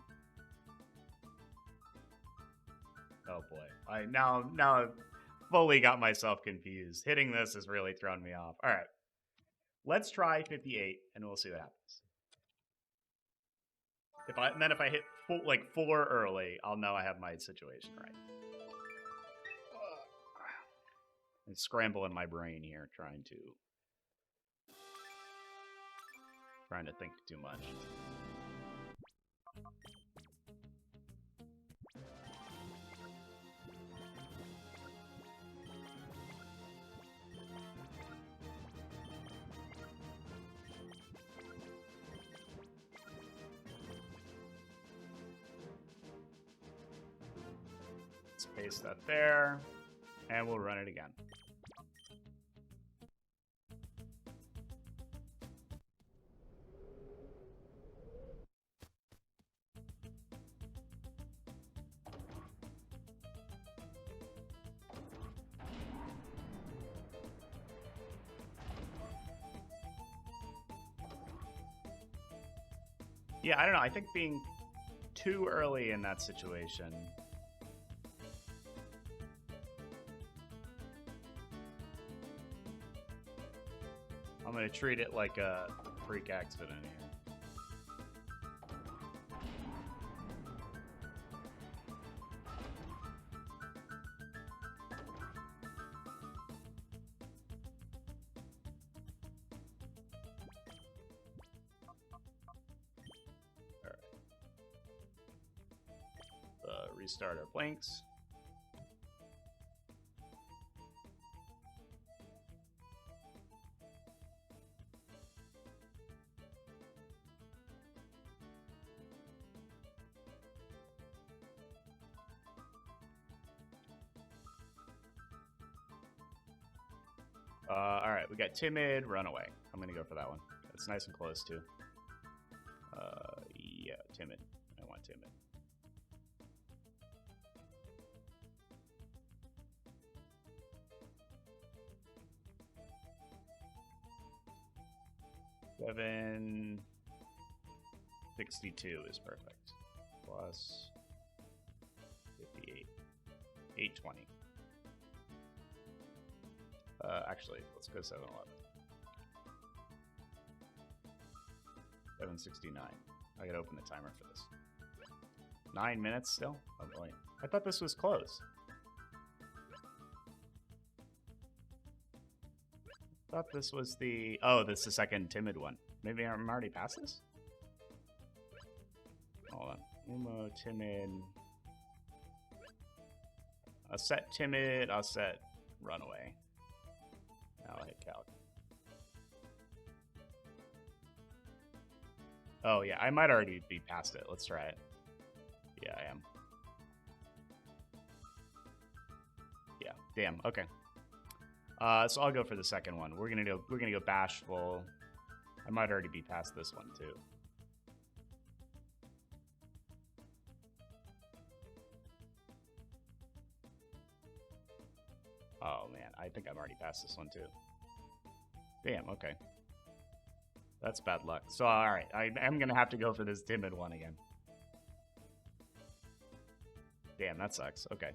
Oh boy. I now I've fully got myself confused. Hitting this has really thrown me off. All right. Let's try 58 and we'll see what happens. If I hit 4 early, I'll know I have my situation right. And scramble in my brain here, trying to think too much. Let's paste that there, and we'll run it again. Yeah, I don't know. I think being too early in that situation. I'm going to treat it like a freak accident here. Restart our blinks. All right, we got timid, runaway. I'm gonna go for that one. It's nice and close too. Yeah, timid. I want timid. $762 is perfect. Plus 58. 820. Actually, let's go 711. 769. I gotta open the timer for this. 9 minutes still? Oh boy. I thought this was close. I thought this was the... Oh, this is the second timid one. Maybe I'm already past this? Hold on. Umo, timid. I'll set timid. I'll set runaway. Now I'll hit calc. Oh, yeah. I might already be past it. Let's try it. Yeah, I am. Yeah. Damn. Okay. So I'll go for the second one. We're gonna go bashful. I might already be past this one too. Oh man, I think I'm already past this one too. Damn, okay. That's bad luck. So, alright, I am gonna have to go for this timid one again. Damn, that sucks. Okay.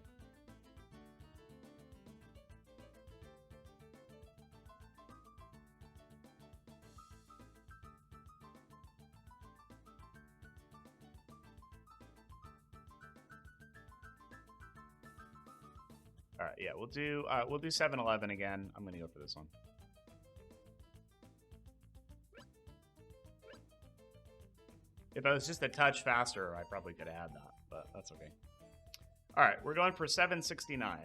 All right, yeah, we'll do 7-Eleven again. I'm gonna go for this one. If I was just a touch faster, I probably could have had that, but that's okay. All right, we're going for 769.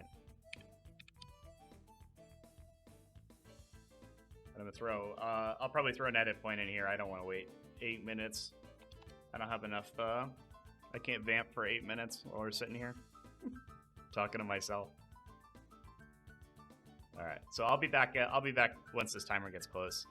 I'm gonna throw. I'll probably throw an edit point in here. I don't want to wait 8 minutes. I don't have enough. I can't vamp for 8 minutes while we're sitting here talking to myself. All right, so I'll be back. I'll be back once this timer gets close.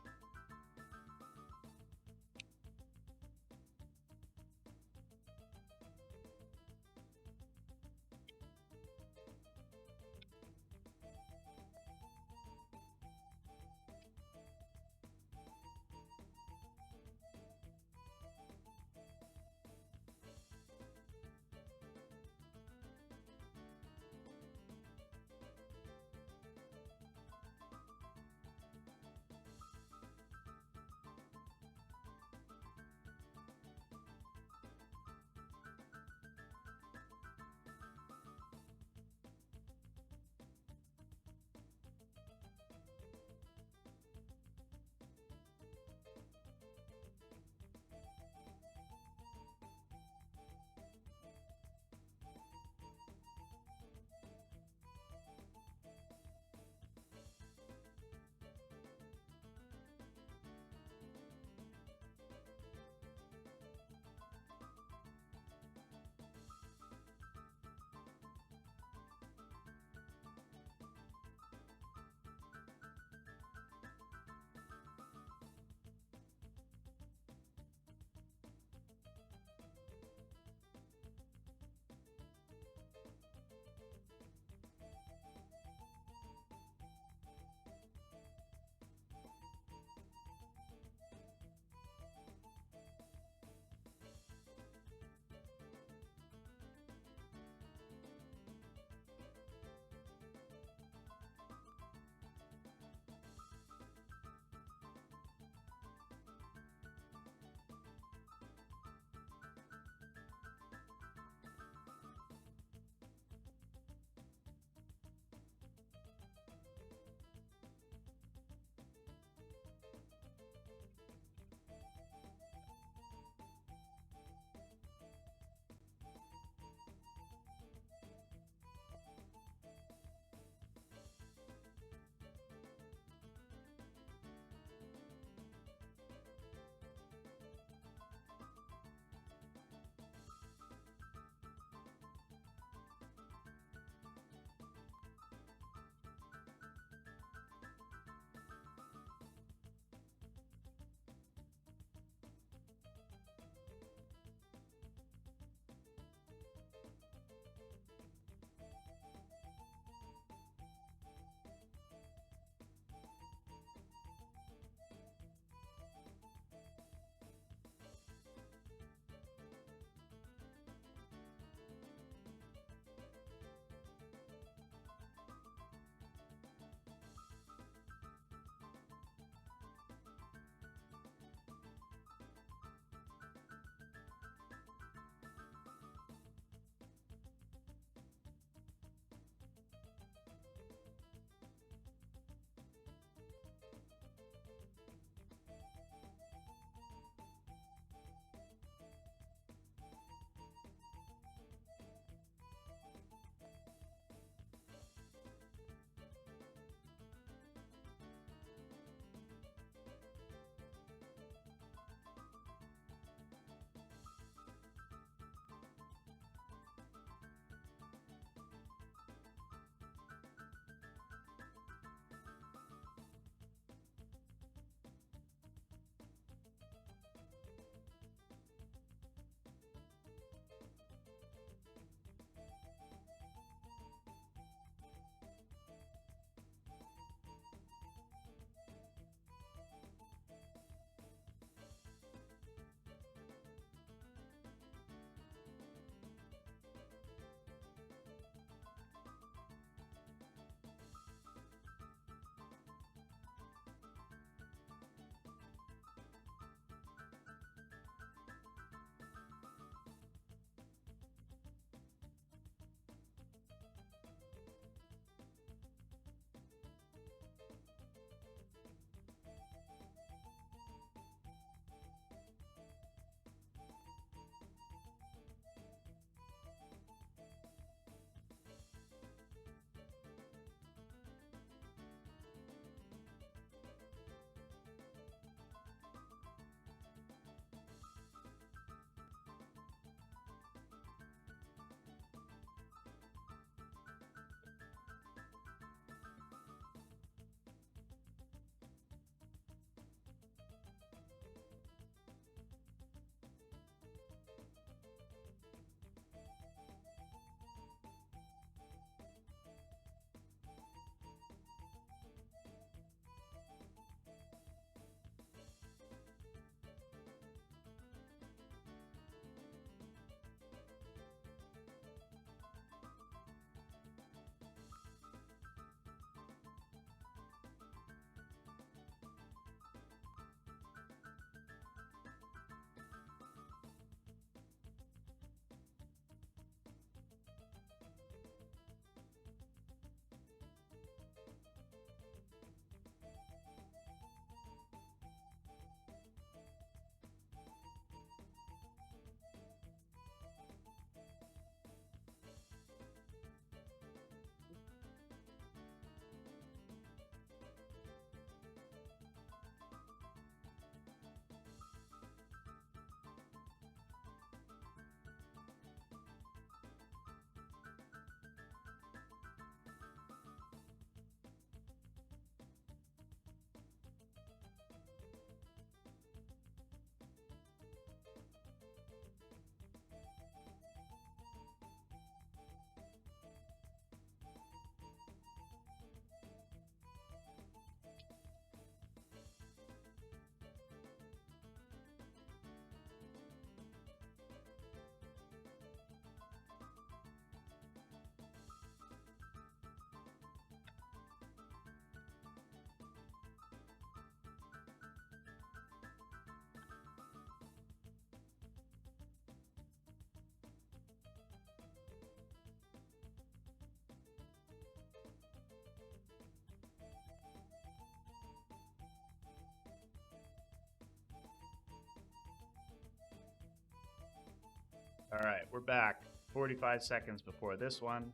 Alright, we're back. 45 seconds before this one.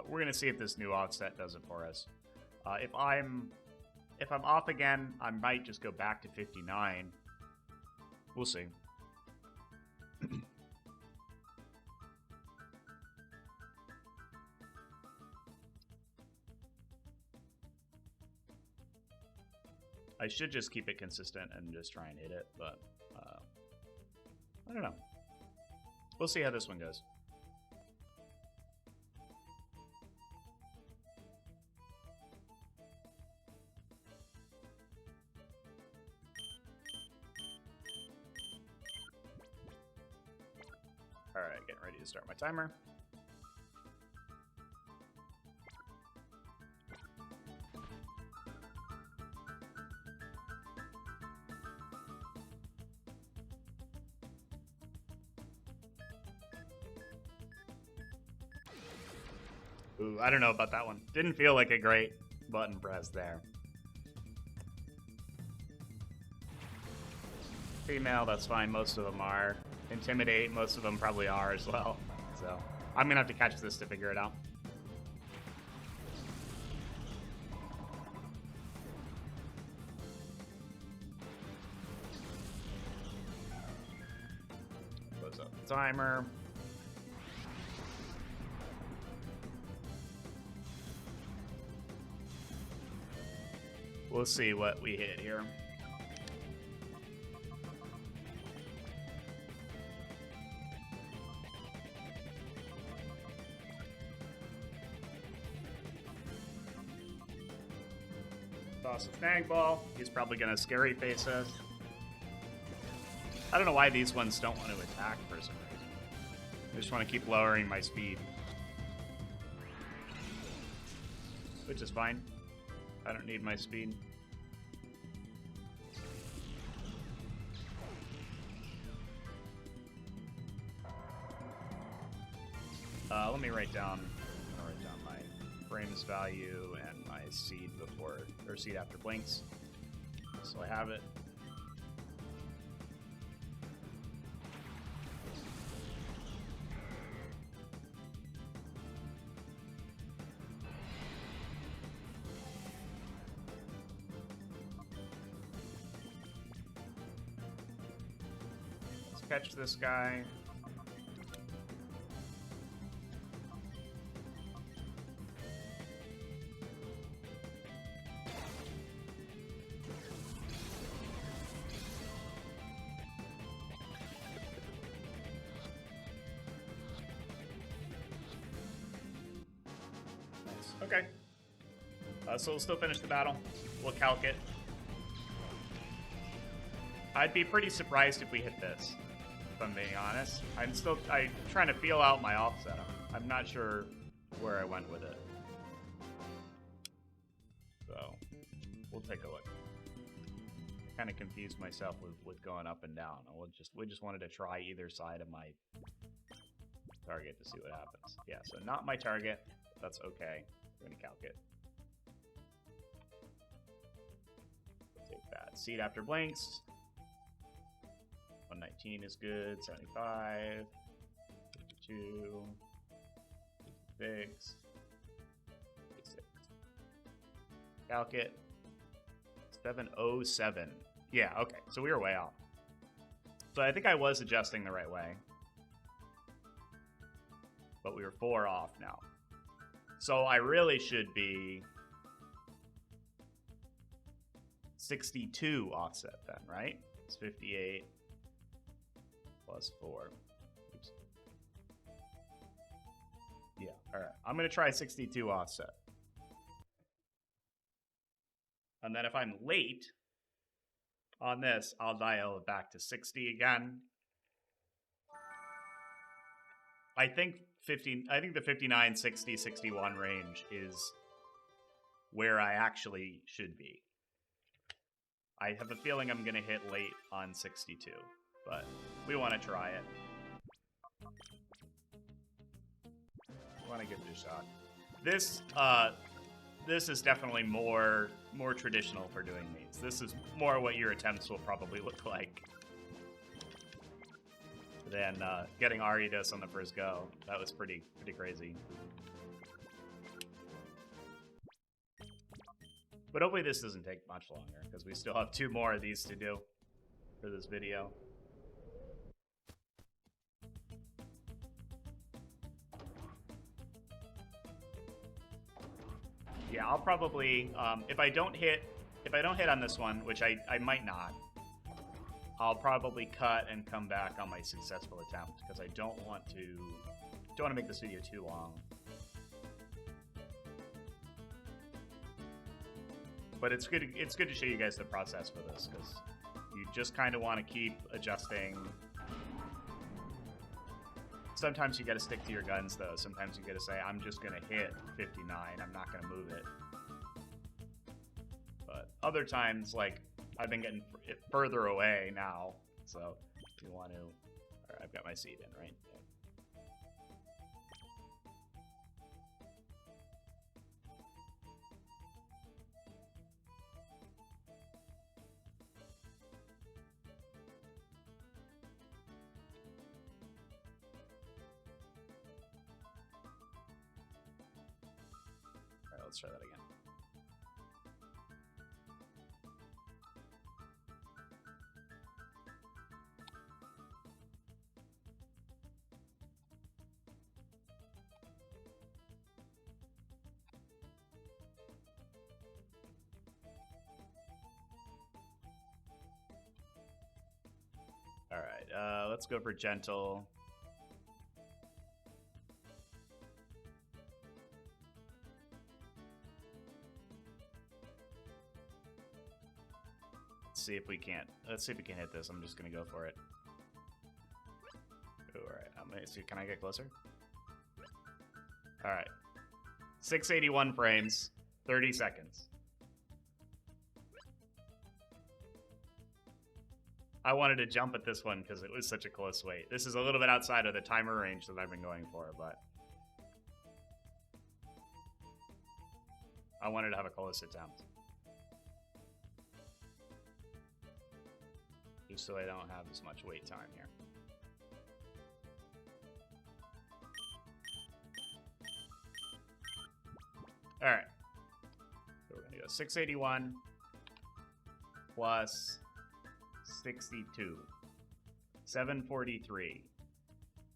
We're gonna see if this new offset does it for us. If I'm off again, I might just go back to 59. We'll see. I should just keep it consistent and just try and hit it, but I don't know. We'll see how this one goes. All right, getting ready to start my timer. Ooh, I don't know about that one. Didn't feel like a great button press there. Female, that's fine. Most of them are. Intimidate, most of them probably are as well. So I'm gonna have to catch this to figure it out. Close up the timer. We'll see what we hit here. Toss a snag ball. He's probably gonna scary face us. I don't know why these ones don't want to attack for some reason. I just want to keep lowering my speed. Which is fine. I don't need my speed. Let me write down. I'm gonna write down my frames value and my seed before or seed after blinks, so I have it. Let's catch this guy. Okay. So we'll still finish the battle. We'll calc it. I'd be pretty surprised if we hit this, if I'm being honest. I'm trying to feel out my offset. I'm not sure where I went with it. So, we'll take a look. Kind of confused myself with going up and down. We just wanted to try either side of my target to see what happens. Yeah, so not my target. That's okay. We're going to calc it. Take that. Seed after blinks. 119 is good. 75. 52. 56. 56. Calc it. 707. Yeah, okay. So we were way off. So I think I was adjusting the right way. But we were 4 off now. So I really should be 62 offset then, right? It's 58 plus 4. Oops. Yeah, all right. I'm going to try 62 offset. And then if I'm late on this, I'll dial it back to 60 again. I think the 59, 60, 61 range is where I actually should be. I have a feeling I'm going to hit late on 62, but we want to try it. We want to give it a shot. This is definitely more traditional for doing these. This is more what your attempts will probably look like. than getting Ariados on the first go. That was pretty crazy. But hopefully this doesn't take much longer, because we still have 2 more of these to do for this video. Yeah, I'll probably if I don't hit on this one, which I might not, I'll probably cut and come back on my successful attempt, because I don't want to make this video too long. But it's good to show you guys the process for this, because you just kind of want to keep adjusting. Sometimes you got to stick to your guns, though. Sometimes you got to say, I'm just going to hit 59. I'm not going to move it. But other times, like, I've been getting further away now. So if you want to... All right, I've got my seed in, right? Let's try that again. All right, let's go for gentle. Let's see if we can hit this. I'm just gonna go for it. All right, I'm gonna see. Can I get closer? All right, 681 frames, 30 seconds. I wanted to jump at this one because it was such a close wait. This is a little bit outside of the timer range that I've been going for, but I wanted to have a close attempt. Just so I don't have as much wait time here. All right. So we're going to go 681 plus 62. 743.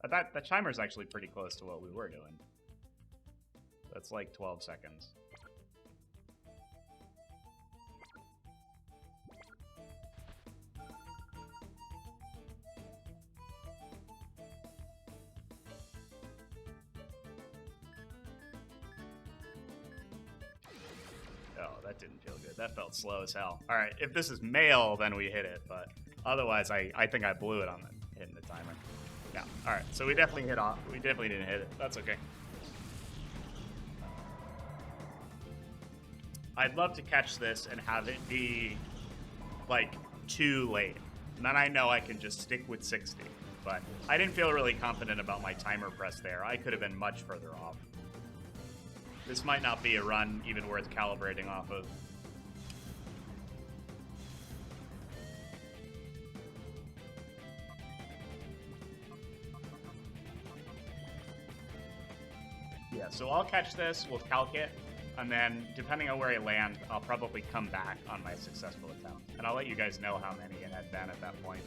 That timer's actually pretty close to what we were doing. That's like 12 seconds. That didn't feel good. That felt slow as hell. All right, if this is male, then we hit it, but otherwise, I think I blew it on hitting the timer. Yeah. All right, so we definitely hit off. We definitely didn't hit it. That's okay. I'd love to catch this and have it be like too late, and then I know I can just stick with 60. But I didn't feel really confident about my timer press there. I could have been much further off. This might not be a run even worth calibrating off of. Yeah, so I'll catch this, we'll calc it, and then depending on where I land, I'll probably come back on my successful attempt. And I'll let you guys know how many it had been at that point.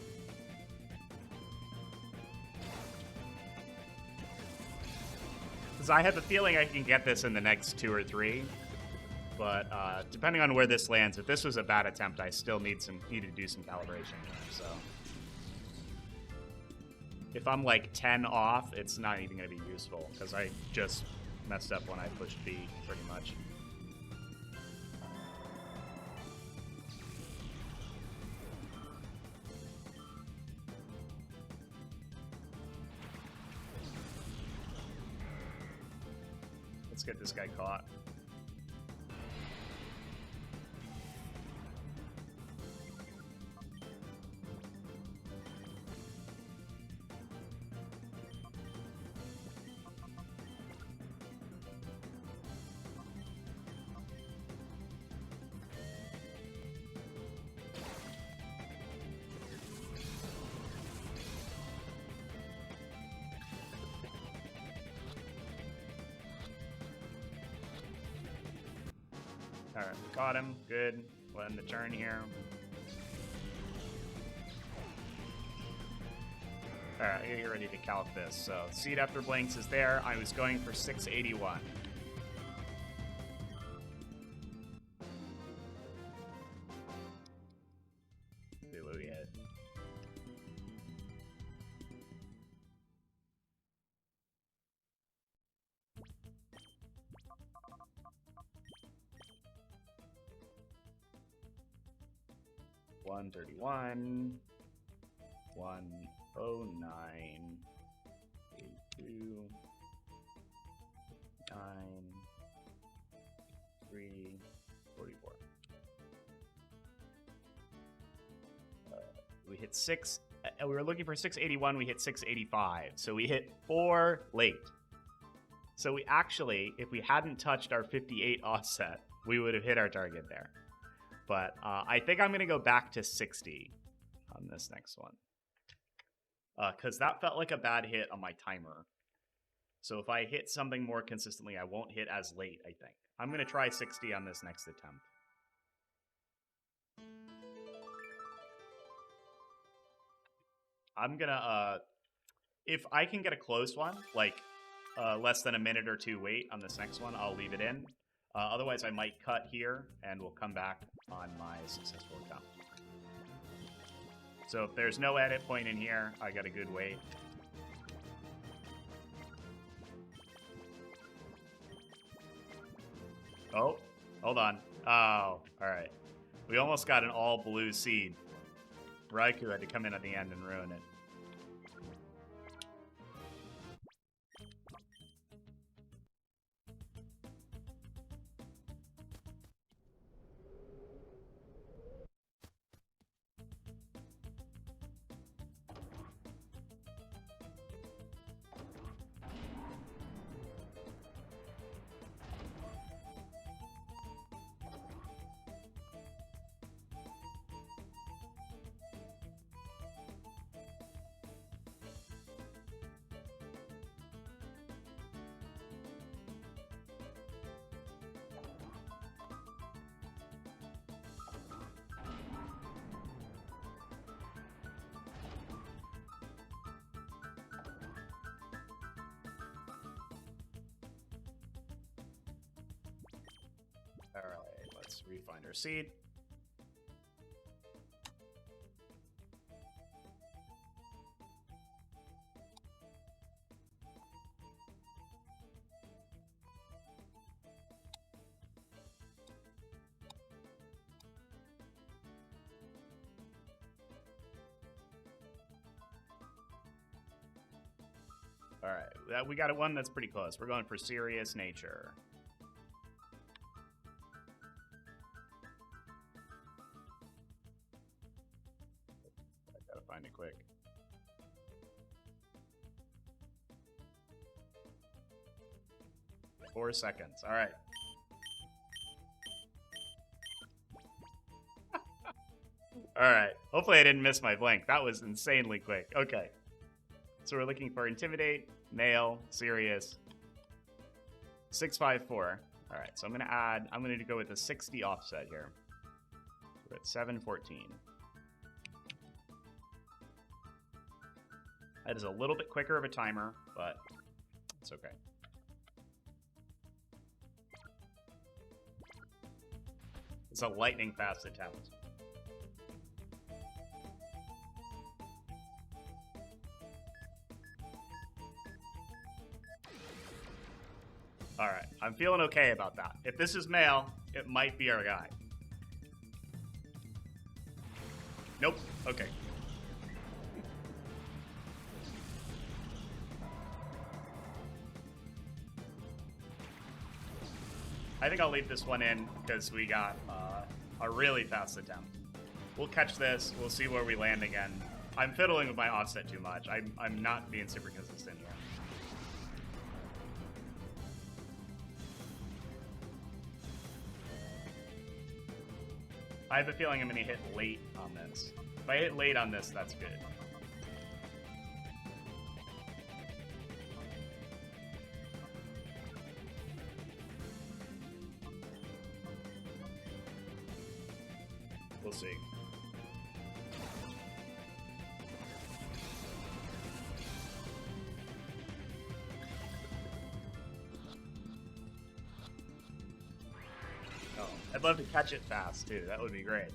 Because I have a feeling I can get this in the next 2 or 3, but depending on where this lands, if this was a bad attempt, I still need to do some calibration. So if I'm like 10 off, it's not even going to be useful because I just messed up when I pushed B pretty much. Let's get this guy caught. Alright, got him. Good. We'll end the turn here. Alright, I get ready to calc this. So, seed after blanks is there. I was going for 681. See what we had. $131, 109, 82, 9, 3, 44. We hit 6. We were looking for 681. We hit 685. So we hit 4 late. So we actually, if we hadn't touched our 58 offset, we would have hit our target there. But I think I'm going to go back to 60 on this next one. Because that felt like a bad hit on my timer. So if I hit something more consistently, I won't hit as late, I think. I'm going to try 60 on this next attempt. I'm going to, if I can get a close one, like less than a minute or two wait on this next one, I'll leave it in. Otherwise, I might cut here, and we'll come back on my successful attempt. So if there's no edit point in here, I got a good wait. Oh, hold on. Oh, all right. We almost got an all blue seed. Raichu had to come in at the end and ruin it. All right, let's refind our seed. All right, we got one that's pretty close. We're going for serious nature. Find it quick. Four seconds. All right. All right. Hopefully I didn't miss my blank. That was insanely quick. Okay. So we're looking for intimidate, male, serious. 654. All right. So I'm going to add, I'm going to go with a 60 offset here. We're at 714. That is a little bit quicker of a timer, but it's okay. It's a lightning fast attempt. All right, I'm feeling okay about that. If this is male, it might be our guy. Nope, okay. I think I'll leave this one in because we got a really fast attempt. We'll catch this. We'll see where we land again. I'm fiddling with my offset too much. I'm not being super consistent here. I have a feeling I'm going to hit late on this. If I hit late on this, that's good. We'll see. Oh, I'd love to catch it fast, too. That would be great.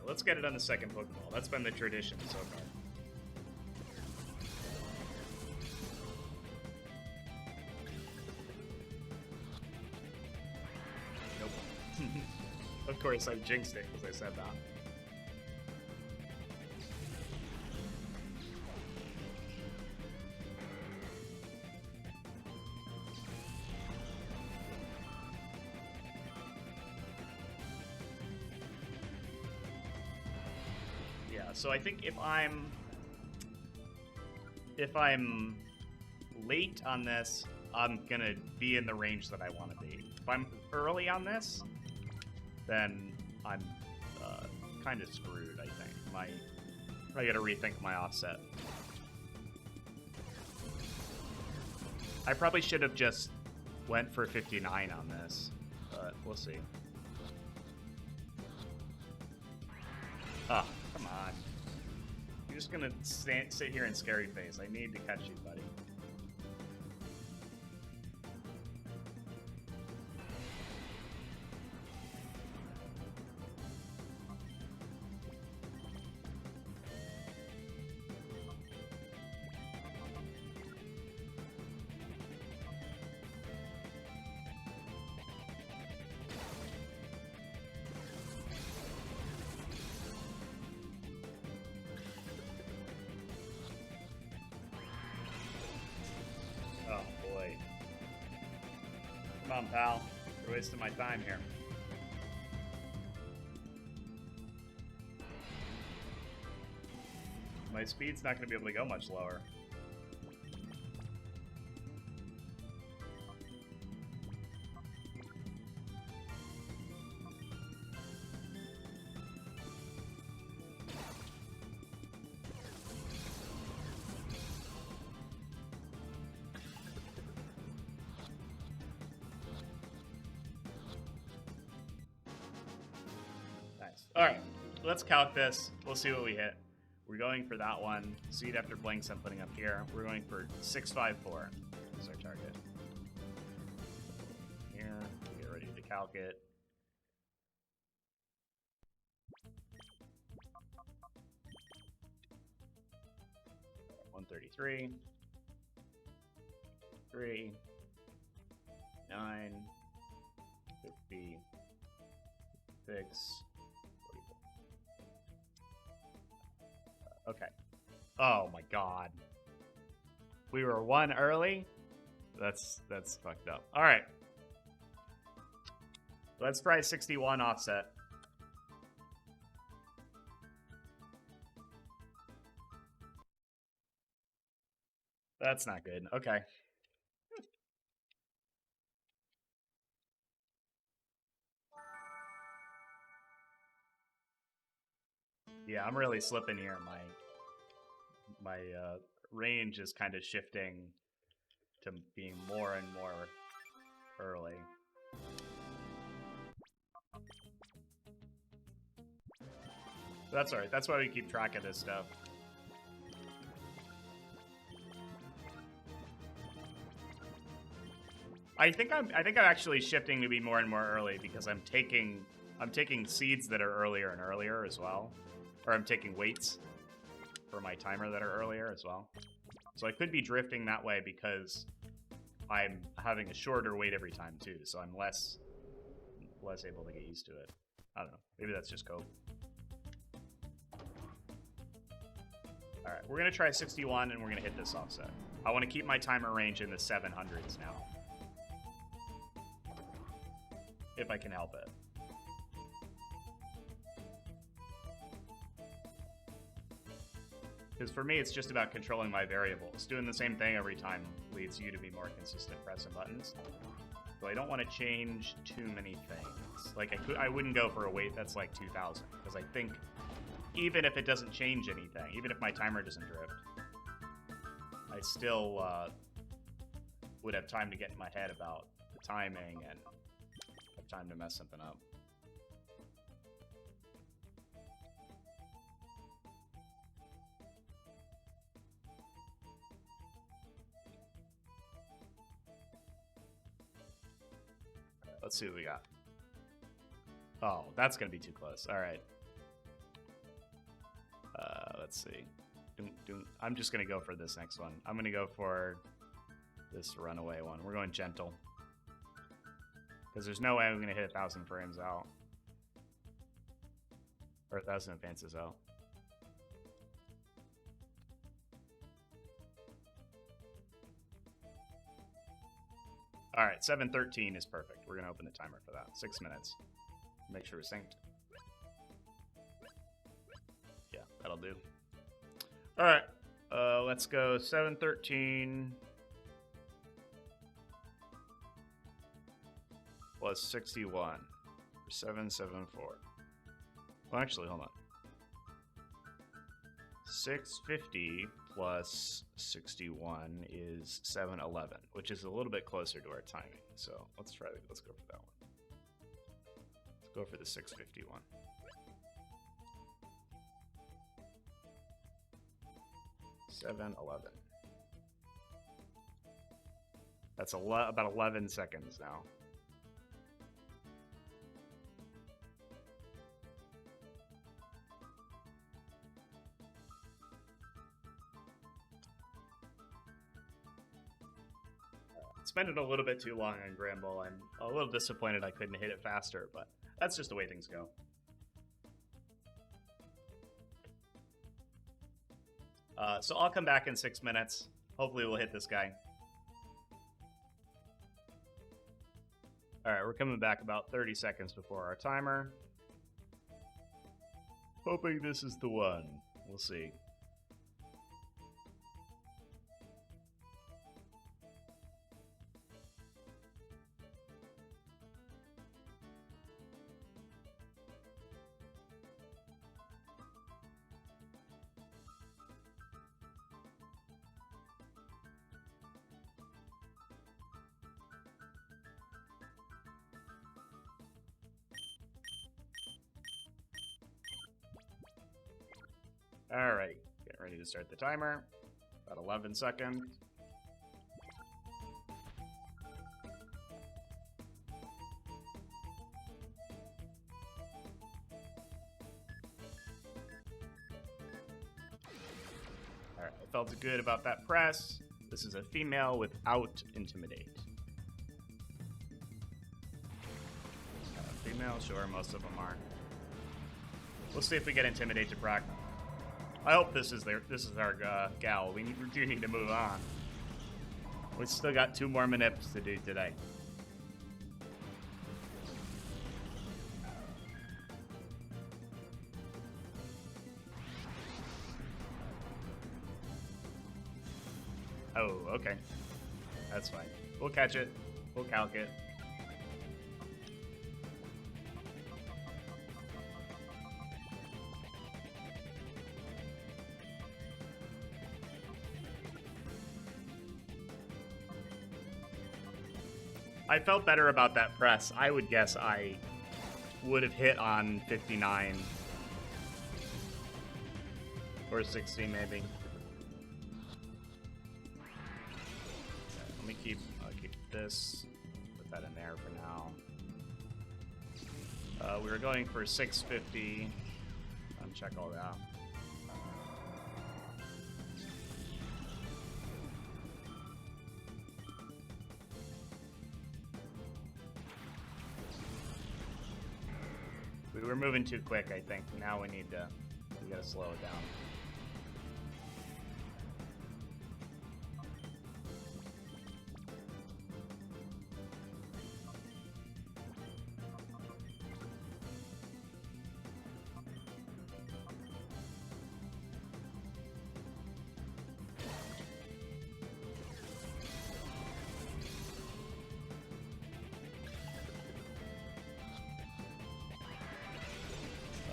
Let's get it on the second Pokeball. That's been the tradition so far. Nope. Of course, I jinxed it because I said that. So I think if I'm late on this, I'm gonna be in the range that I want to be. If I'm early on this, then I'm kind of screwed, I think. I gotta rethink my offset. I probably should have just went for 59 on this, but we'll see. Ah, come on. You're just gonna sit here in scary face. I need to catch you, buddy. Come on, pal. You're wasting my time here. My speed's not going to be able to go much lower. Alright, let's calc this. We'll see what we hit. We're going for that one. Seed after blanks I'm putting up here. We're going for 654. That's our target. Here, get ready to calc it. $133. 3. 9. 50. 6. Okay. Oh my god. We were one early? That's fucked up. Alright. Let's try 61 offset. That's not good. Okay. Yeah, I'm really slipping here. My range is kind of shifting to being more and more early. That's alright. That's why we keep track of this stuff. I think I'm actually shifting to be more and more early because I'm taking seeds that are earlier and earlier as well. Or I'm taking weights for my timer that are earlier as well. So I could be drifting that way because I'm having a shorter wait every time too, so I'm less able to get used to it. I don't know. Maybe that's just code. Alright, we're going to try 61 and we're going to hit this offset. I want to keep my timer range in the 700s now. if I can help it. Because for me, it's just about controlling my variables. Doing the same thing every time leads you to be more consistent pressing buttons. So I don't want to change too many things. Like, I wouldn't go for a weight that's like 2,000, because I think even if it doesn't change anything, even if my timer doesn't drift, I still would have time to get in my head about the timing and have time to mess something up. Let's see what we got. Oh, that's going to be too close. All right. Let's see. I'm just going to go for this next one. I'm going to go for this runaway one. We're going gentle. Because there's no way I'm going to hit 1,000 frames out. Or 1,000 advances out. Alright, 7:13 is perfect. We're going to open the timer for that. 6 minutes. Make sure we're synced. Yeah, that'll do. Alright, let's go 7:13 plus 61 for 774. Well, actually, hold on. 650 plus 61 is 711, which is a little bit closer to our timing. So let's go for that one. Let's go for the 651. $7.11. That's about 11 seconds now. Spent it a little bit too long on Granbull. I'm a little disappointed I couldn't hit it faster, but that's just the way things go. So I'll come back in 6 minutes. Hopefully we'll hit this guy. Alright, we're coming back about 30 seconds before our timer. Hoping this is the one. We'll see. Alright, get ready to start the timer. About 11 seconds. Alright, I felt good about that press. This is a female without Intimidate. Female, sure, most of them are. We'll see if we get Intimidate to proc. I hope this is our gal. We do need to move on. We still got 2 more manips to do today. Oh, okay. That's fine. We'll catch it. We'll calc it. I felt better about that press. I would guess I would have hit on 59 or 60 maybe. Let me keep this, put that in there for now. We were going for 650. Check all that. We were moving too quick, I think. Now we gotta slow it down.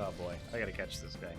Oh boy, I gotta catch this guy.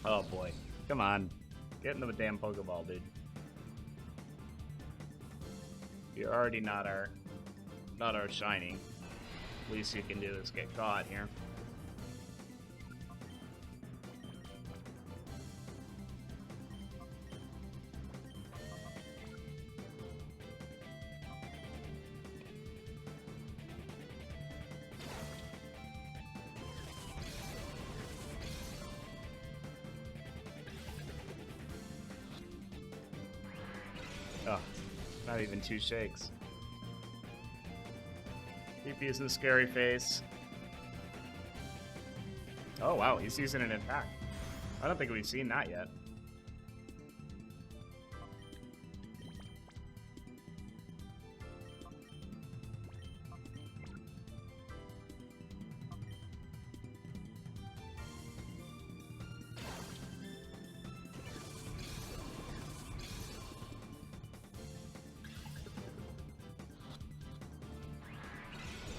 Oh boy. Come on. Get into the damn Pokeball, dude. You're already not our shiny. Least you can do is get caught here. Oh, not even 2 shakes. Keep using the scary face. Oh wow, he's using an attack. I don't think we've seen that yet.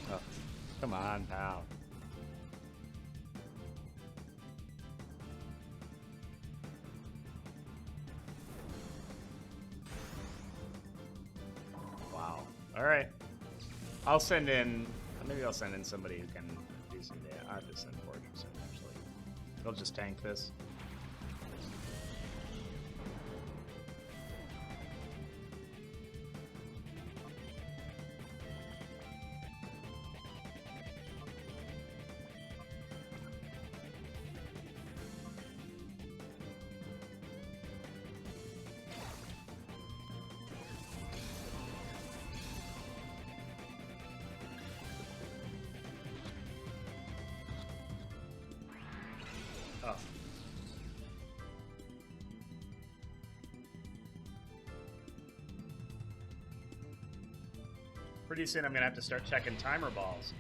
Oh, come on, pal. Wow. Alright. I'll send in... Maybe I'll send in somebody who can do some damage. I have to send Forretress in, actually. They'll just tank this. Oh. Pretty soon I'm gonna have to start checking timer balls.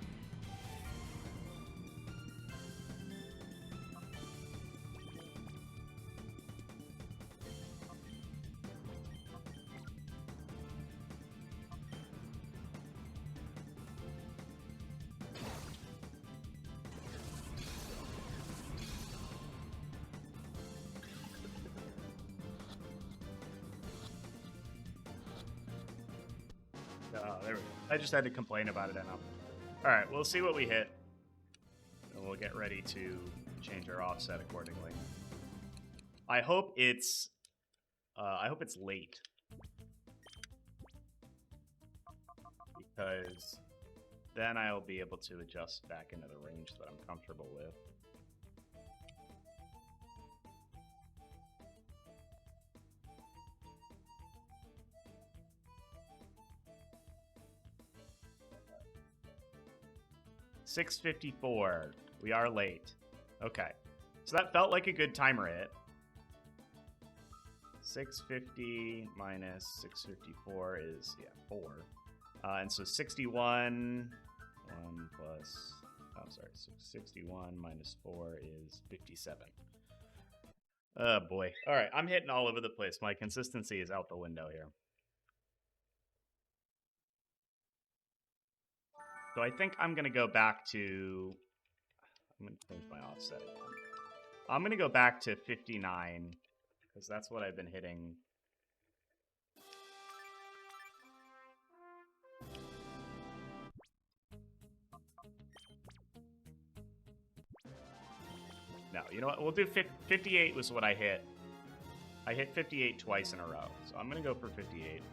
Oh, there we go. I just had to complain about it enough. Alright, we'll see what we hit. And we'll get ready to change our offset accordingly. I hope it's late. Because then I'll be able to adjust back into the range that I'm comfortable with. $6:54. We are late. Okay. So that felt like a good timer hit. 650 minus 654 is, yeah, 4. And so 61, 1 plus, oh, sorry, 61 minus 4 is 57. Oh, boy. All right, I'm hitting all over the place. My consistency is out the window here. So I think I'm going to go back to... I'm going to change my offset again. I'm going to go back to 59, because that's what I've been hitting. No, you know what? We'll do 58 was what I hit. I hit 58 twice in a row, so I'm going to go for 58.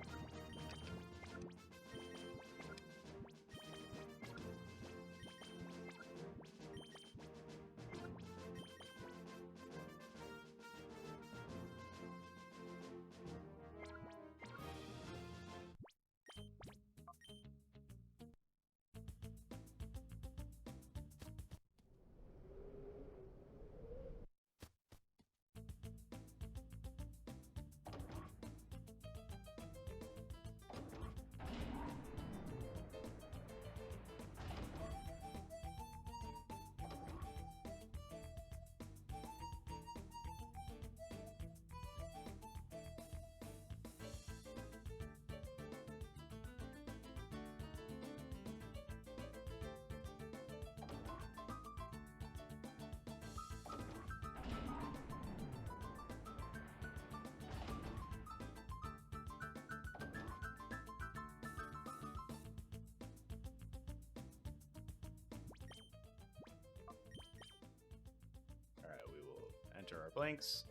after our blinks.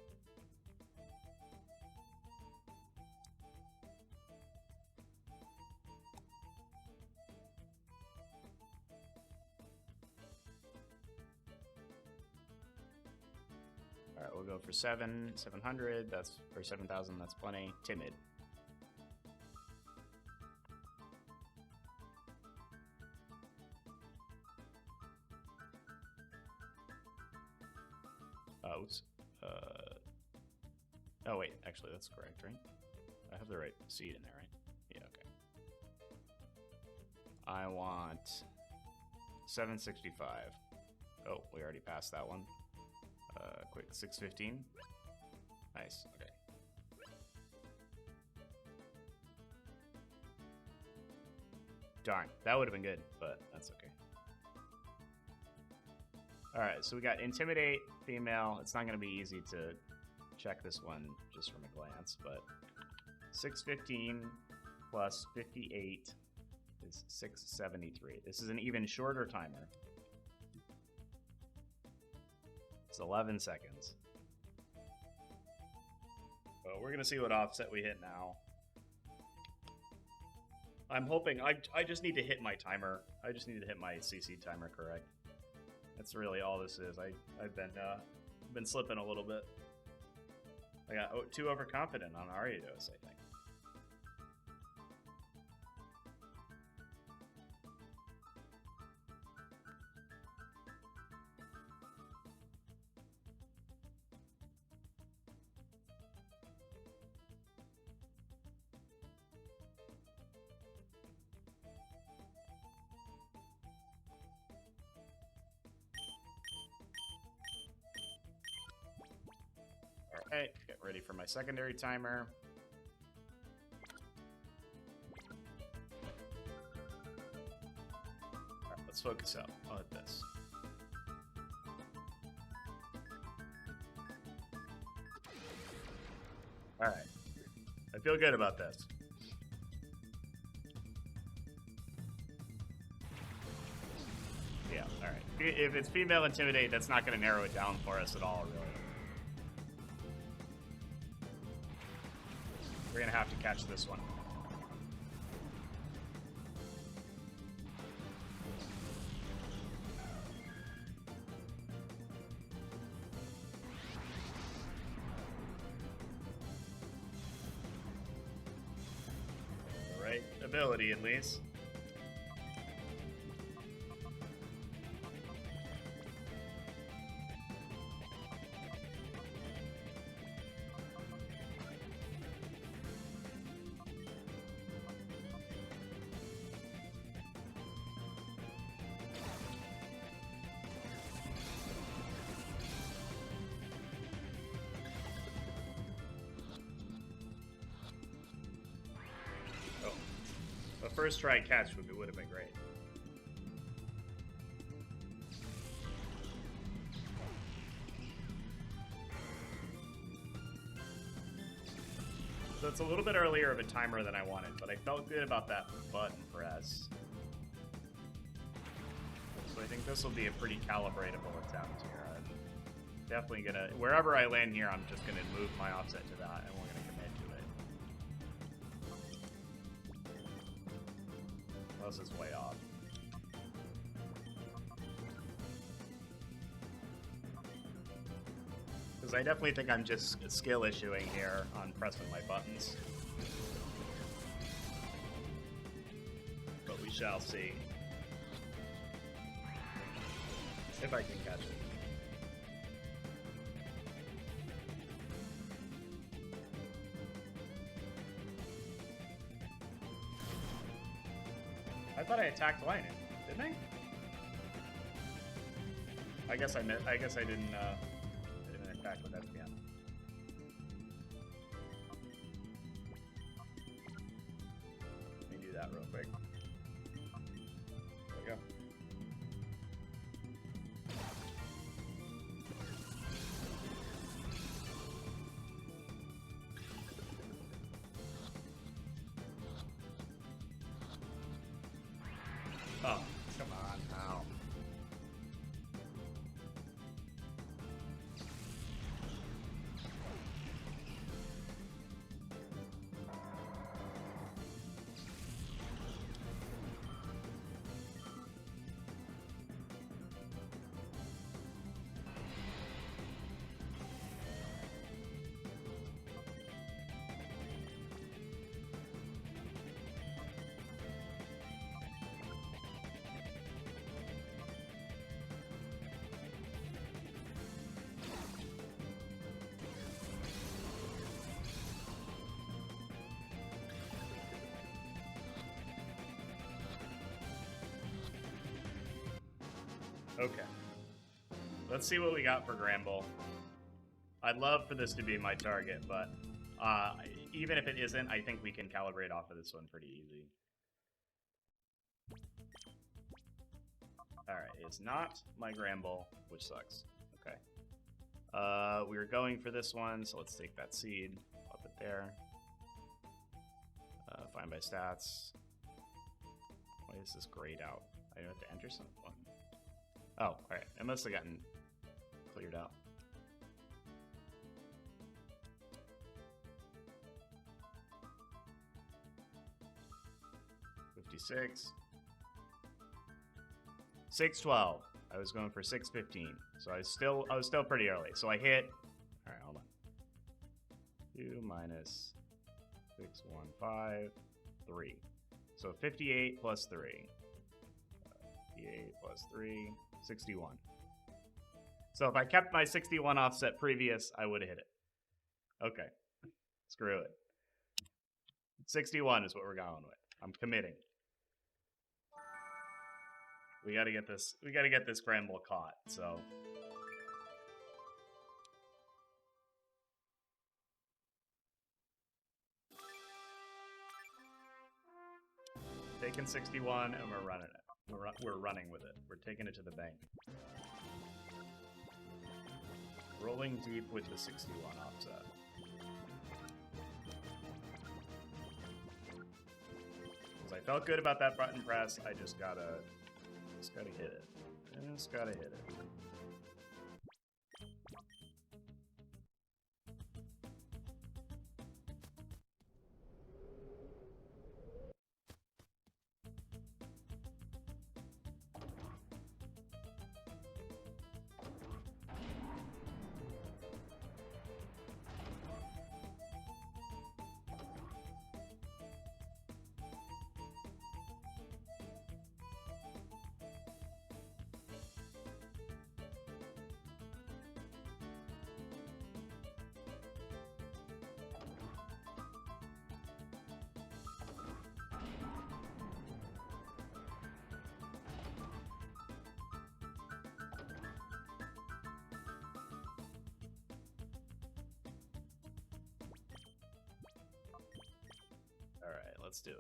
All right, we'll go for 700. That's for 7,000. That's plenty. Timid. Oh wait, actually that's correct, right? I have the right seed in there, right? Yeah, okay. I want 765. Oh, we already passed that one. Quick, 615. Nice, okay. Darn, that would have been good, but that's okay. Alright, so we got Intimidate, female. It's not going to be easy to check this one just from a glance, but 615 plus 58 is 673. This is an even shorter timer. It's 11 seconds. Well, we're going to see what offset we hit now. I'm hoping... I just need to hit my timer. I just need to hit my CC timer correct. That's really all this is. I've been slipping a little bit. I got too overconfident on Ariados, I think. Alright, get ready for my secondary timer. Alright, let's focus out. I'll hit this. Alright. I feel good about this. Yeah, alright. If it's female Intimidate, that's not going to narrow it down for us at all, really. We're going to have to catch this one. The right ability, at least. A first try catch would have been great. So it's a little bit earlier of a timer than I wanted, but I felt good about that button press. So I think this will be a pretty calibratable attempt here. I'm definitely gonna, wherever I land here, I'm just gonna move my offset to that, and we're gonna commit to it. This is way off. Because I definitely think I'm just skill issuing here on pressing my buttons. But we shall see if I can catch it. I thought I attacked Lightning, didn't I? I guess I didn't attack with FPM. Let me do that real quick. There we go. Oh, come on now. Okay. Let's see what we got for Granbull. I'd love for this to be my target, but even if it isn't, I think we can calibrate off of this one pretty easy. Alright, it's not my Granbull, which sucks. Okay. We were going for this one, so let's take that seed, pop it there. Find by stats. Why is this grayed out? I have to enter something. Oh, alright. It must have gotten cleared out. $56. 612. I was going for 615. So I was still pretty early. So I hit. Alright, hold on. 2 minus 615, 3. So 58 plus 3. 58 plus 3, 61. So if I kept my 61 offset previous, I would have hit it. Okay. Screw it. 61 is what we're going with. I'm committing. We gotta get this Granbull caught, so. Taking 61 and we're running it. We're running with it. We're taking it to the bank. Rolling deep with the 61 offset. Because I felt good about that button press, I just gotta hit it. Just gotta hit it. Alright, let's do it.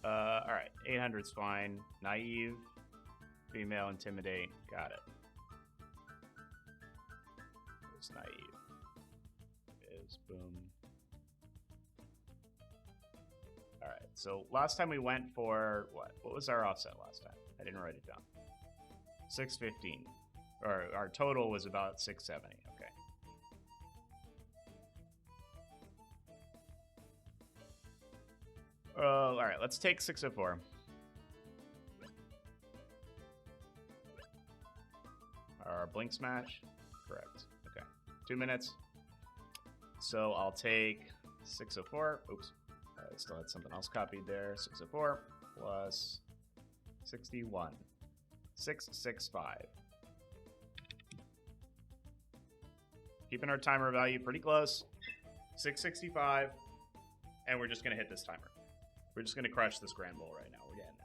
Alright, 800's fine. Naive, female, intimidate, got it. Naive is boom. Alright, so last time we went for what was our offset last time? I didn't write it down. 615. Or our total was about 670. Okay. Alright, let's take 604. Our blink smash. Correct. 2 minutes. So I'll take 604. Oops. I still had something else copied there. 604 plus 61. 665. Keeping our timer value pretty close. 665. And we're just going to hit this timer. We're just going to crush this Granbull right now. We're getting it.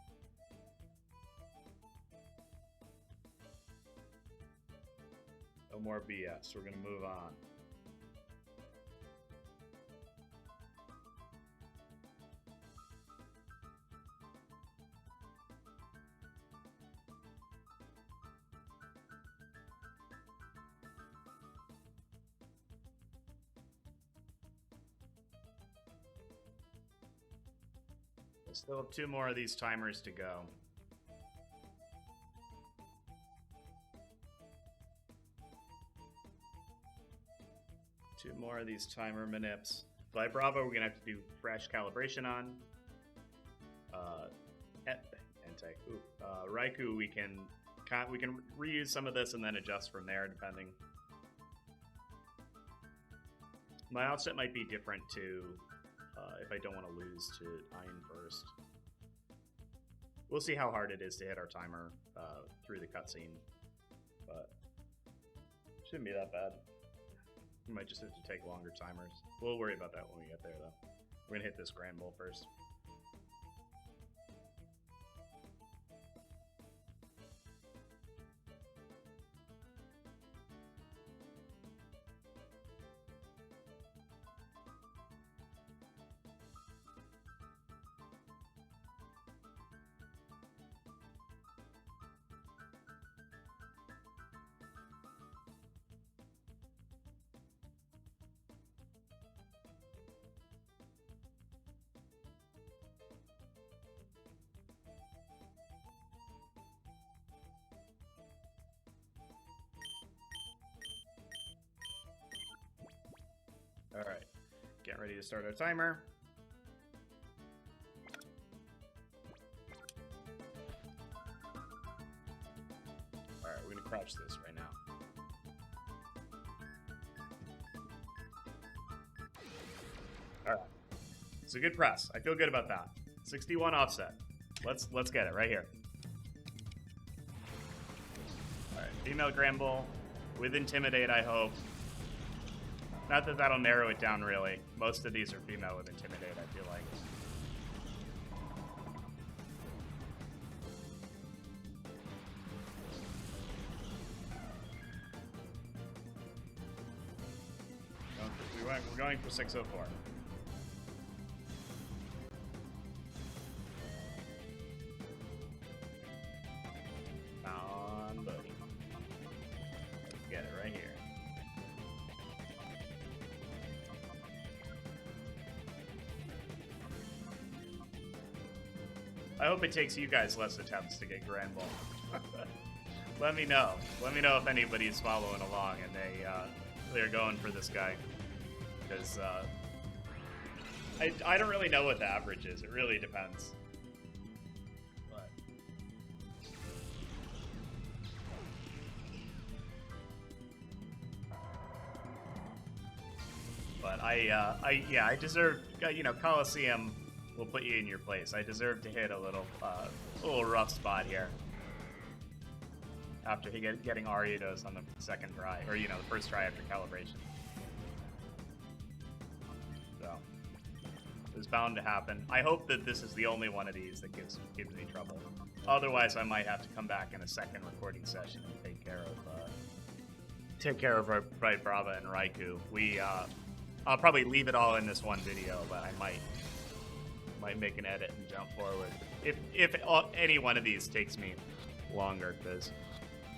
No more BS. We're going to move on. We still have 2 more of these timers to go. Two more of these timer manips. Vibrava, we're gonna have to do fresh calibration on. Raichu, we can reuse some of this and then adjust from there, depending. My offset might be different to if I don't want to lose to Iron first. We'll see how hard it is to hit our timer through the cutscene, but shouldn't be that bad. We might just have to take longer timers. We'll worry about that when we get there, though. We're gonna hit this Granbull first. Alright, getting ready to start our timer. Alright, we're gonna crouch this right now. Alright, it's a good press. I feel good about that. 61 offset. Let's get it right here. Alright, female Granbull with Intimidate, I hope. Not that that'll narrow it down, really. Most of these are female with Intimidate, I feel like. We're going for 604. On, buddy. Let's get it right here. I hope it takes you guys less attempts to get Granbull. Let me know. Let me know if anybody's following along and they're going for this guy. Because I don't really know what the average is. It really depends. But I deserve, you know, Coliseum will put you in your place. I deserve to hit a little rough spot here. After getting Ariados on the second try, or you know, the first try after calibration. So it's bound to happen. I hope that this is the only one of these that gives me trouble. Otherwise, I might have to come back in a second recording session and take care of Vibrava and Raichu. I'll probably leave it all in this one video, but I might make an edit and jump forward if any one of these takes me longer, because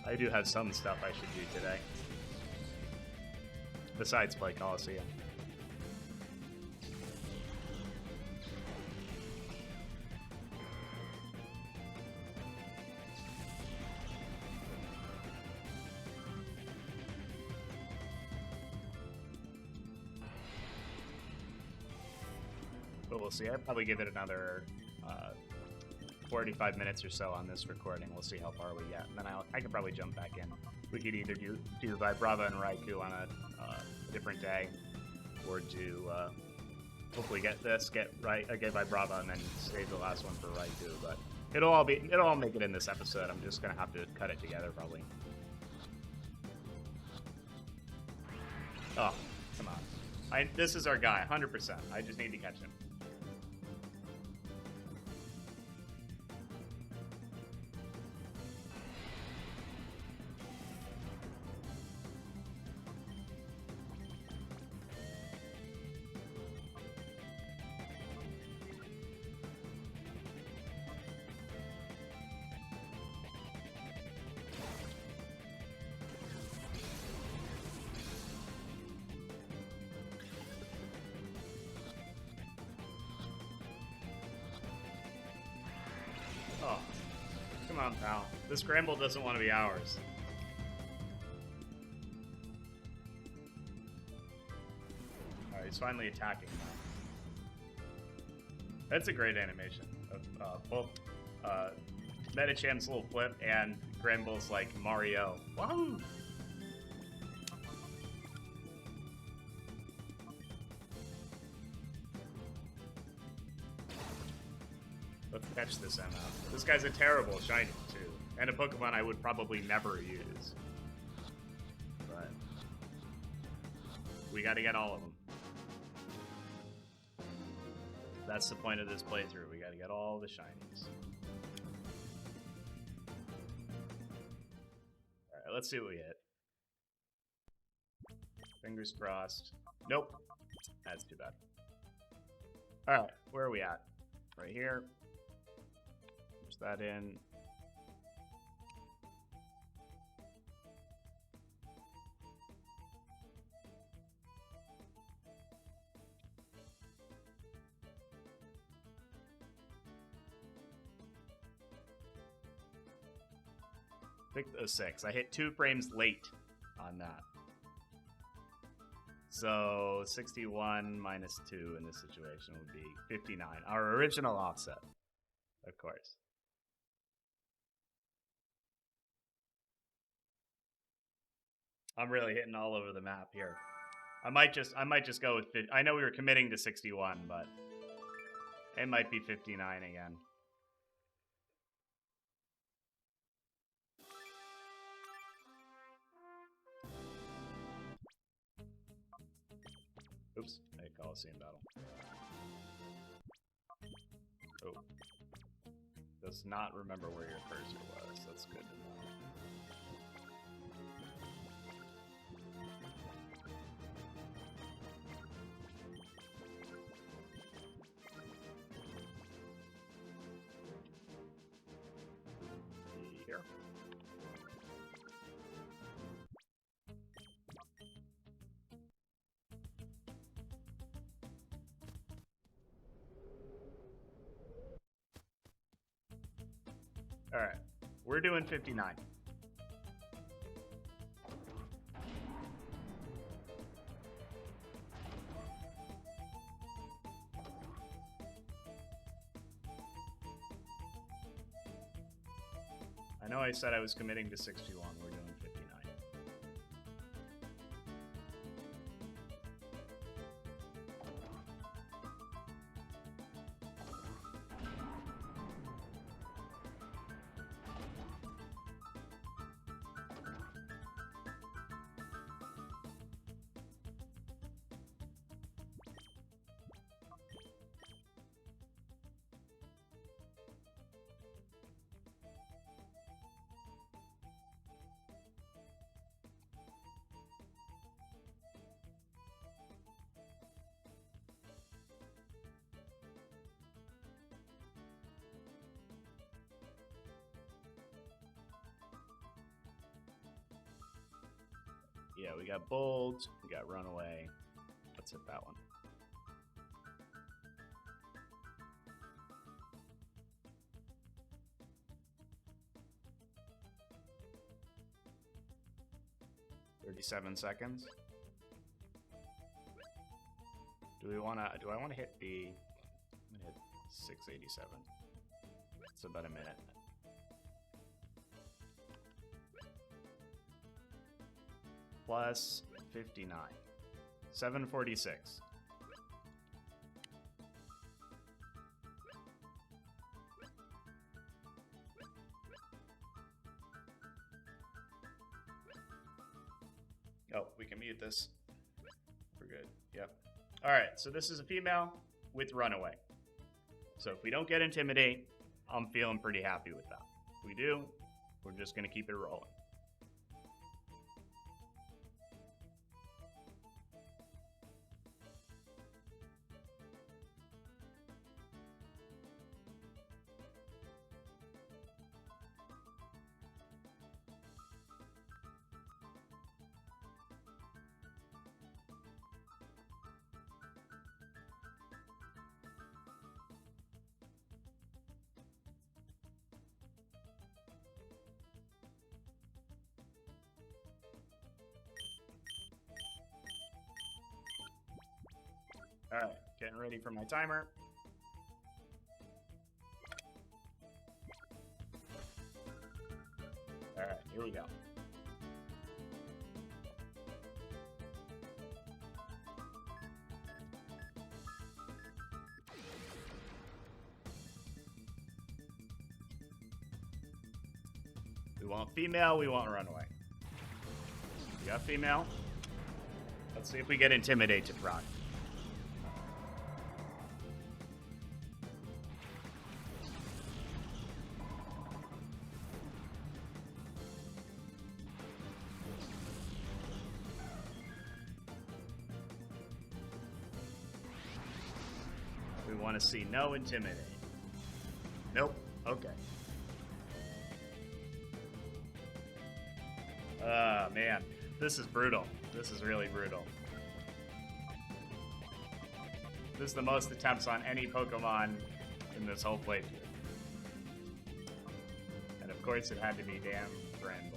I do have some stuff I should do today besides play Coliseum. But we'll see. I'd probably give it another 45 minutes or so on this recording. We'll see how far we get. And then I could probably jump back in. We could either do Vibrava and Raichu on a different day, or do hopefully get Vibrava and then save the last one for Raichu. But it'll all make it in this episode. I'm just gonna have to cut it together probably. Oh, come on. This is our guy, 100%. I just need to catch him. Oh, come on, pal. This Granbull doesn't want to be ours. Alright, he's finally attacking now. That's a great animation of both Metacham's little flip and Granbull's like Mario. Wahoo! Let's catch this MF. This guy's a terrible shiny, too. And a Pokemon I would probably never use. But we gotta get all of them. That's the point of this playthrough. We gotta get all the shinies. Alright, let's see what we hit. Fingers crossed. Nope. That's too bad. Alright, where are we at? Right here. Push that in. Pick a 6. I hit 2 frames late on that. So 61 minus 2 in this situation would be 59. Our original offset, of course. I'm really hitting all over the map here. I might just go with 50. I know we were committing to 61, but it might be 59 again. Oops, I hit Coliseum battle. Oh. Does not remember where your cursor was. That's good to know. Here. Alright, we're doing 59. I know I said I was committing to 61, we're doing 59. Yeah, we got Bold, we got Runaway. Let's hit that one. $37 seconds. Do I want to hit the... I'm going to hit 687. It's about a minute. Plus 59. 746. Oh, we can mute this. We're good. Yep. Alright, so this is a female with Runaway. So if we don't get Intimidate, I'm feeling pretty happy with that. If we do, we're just going to keep it rolling. Alright, getting ready for my timer. Alright, here we go. We want female, we want runaway. We got female. Let's see if we get Intimidate to proc. We want to see no Intimidate. Nope. Okay. Man. This is brutal. This is really brutal. This is the most attempts on any Pokemon in this whole playthrough. And of course it had to be damn Granbull.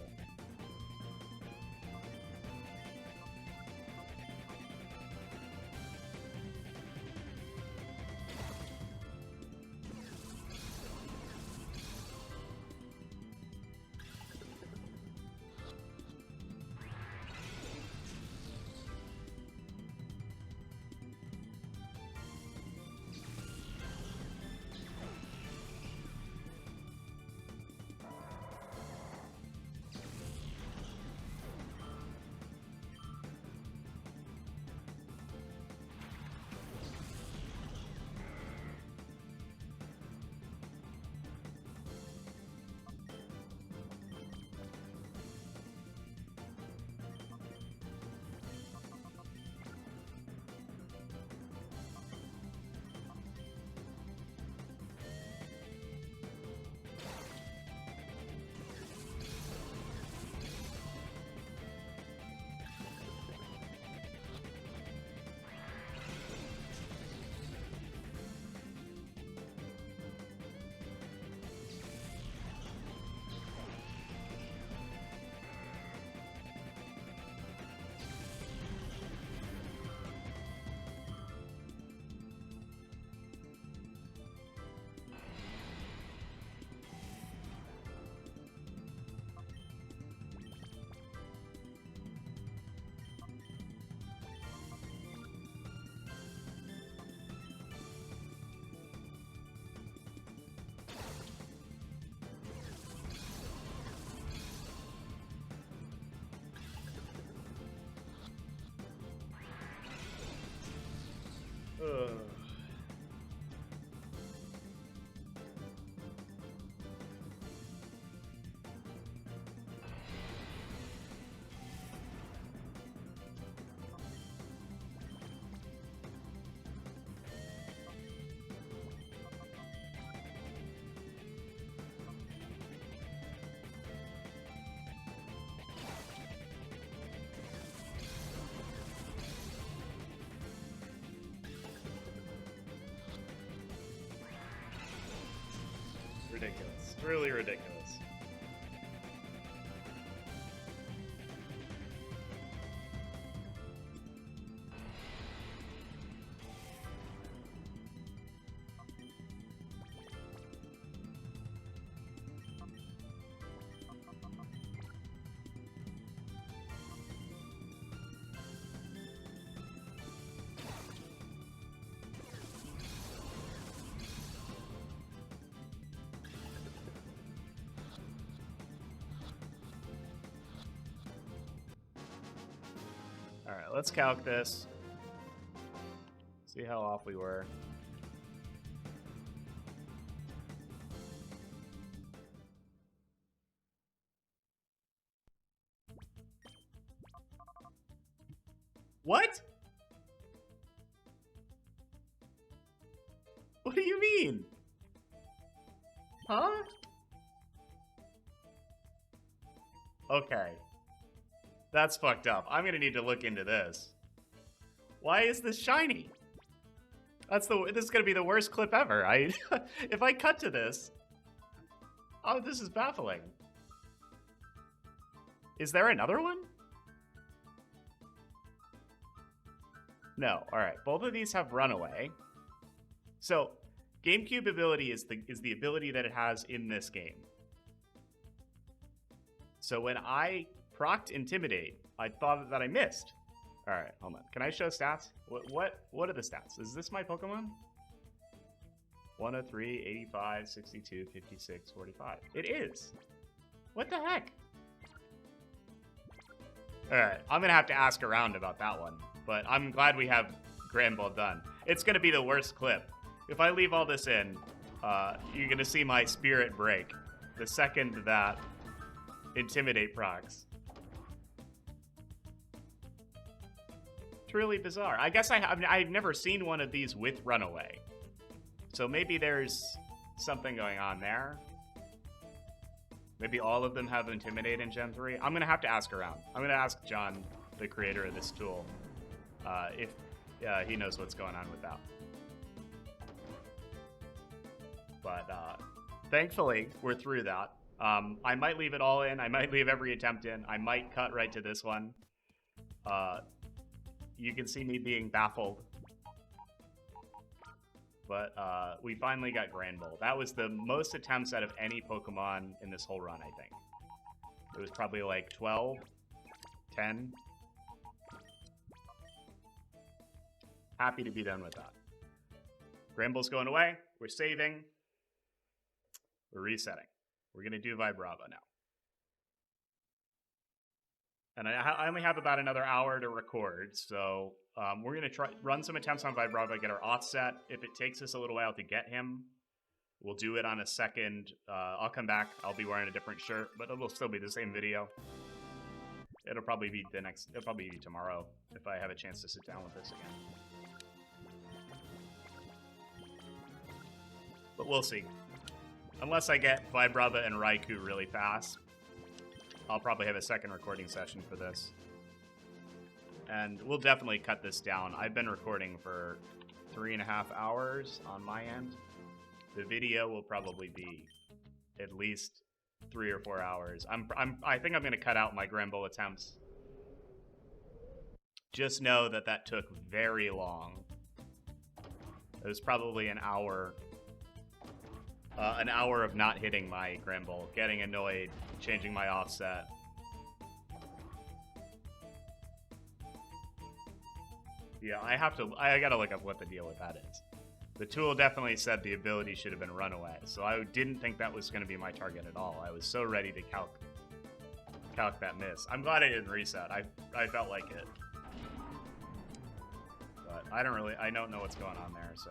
Ridiculous. Really ridiculous. Alright, let's calc this. See how off we were. What? What do you mean? Huh? Okay. That's fucked up. I'm gonna need to look into this. Why is this shiny? This is gonna be the worst clip ever. If I cut to this, oh, this is baffling. Is there another one? No. All right. Both of these have Runaway. So, GameCube ability is the ability that it has in this game. So when I procced Intimidate, I thought that I missed. All right, hold on. Can I show stats? What are the stats? Is this my Pokemon? 103, 85, 62, 56, 45. It is. What the heck? Alright, I'm gonna have to ask around about that one. But I'm glad we have Granbull done. It's gonna be the worst clip. If I leave all this in, you're gonna see my spirit break the second that Intimidate procs. It's really bizarre. I guess I've never seen one of these with Runaway. So maybe there's something going on there. Maybe all of them have Intimidate in Gen 3. I'm going to have to ask around. I'm going to ask John, the creator of this tool, if he knows what's going on with that. But thankfully, we're through that. I might leave it all in. I might leave every attempt in. I might cut right to this one. You can see me being baffled. But we finally got Granbull. That was the most attempts out of any Pokemon in this whole run, I think. It was probably like 12, 10. Happy to be done with that. Granbull's going away. We're saving. We're resetting. We're going to do Vibrava now. And I only have about another hour to record, so we're going to run some attempts on Vibrava, get our auth set. If it takes us a little while to get him, we'll do it on a second. I'll come back. I'll be wearing a different shirt, but it'll still be the same video. It'll probably be it'll probably be tomorrow if I have a chance to sit down with this again. But we'll see. Unless I get Vibrava and Raichu really fast, I'll probably have a second recording session for this. And we'll definitely cut this down. I've been recording for 3.5 hours on my end. The video will probably be at least 3 or 4 hours. I think I'm going to cut out my Granbull attempts. Just know that that took very long. It was probably an hour of not hitting my Granbull, getting annoyed, changing my offset. Yeah, I gotta look up what the deal with that is. The tool definitely said the ability should have been Runaway, so I didn't think that was going to be my target at all. I was so ready to calc that miss. I'm glad I didn't reset. I felt like it. But I don't know what's going on there, so.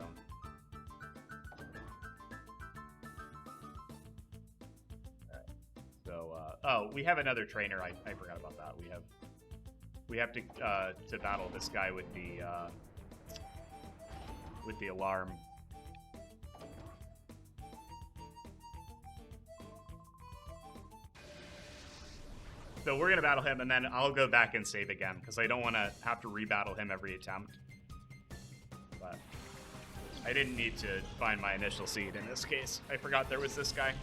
Alright. So, oh, we have another trainer. I forgot about that. We have to battle this guy with the alarm. So we're gonna battle him, and then I'll go back and save again because I don't want to have to rebattle him every attempt. But I didn't need to find my initial seed in this case. I forgot there was this guy.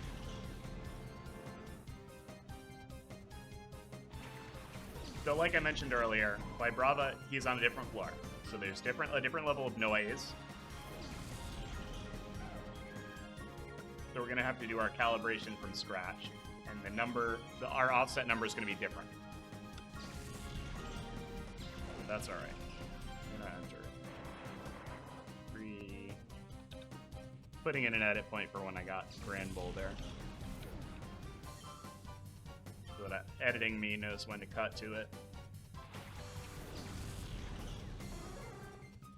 So like I mentioned earlier, Vibrava, he's on a different floor. So there's a different level of noise. So we're going to have to do our calibration from scratch. And our offset number is going to be different. That's alright. I'm going to enter 3. Putting in an edit point for when I got Granbull there. So that editing me knows when to cut to it.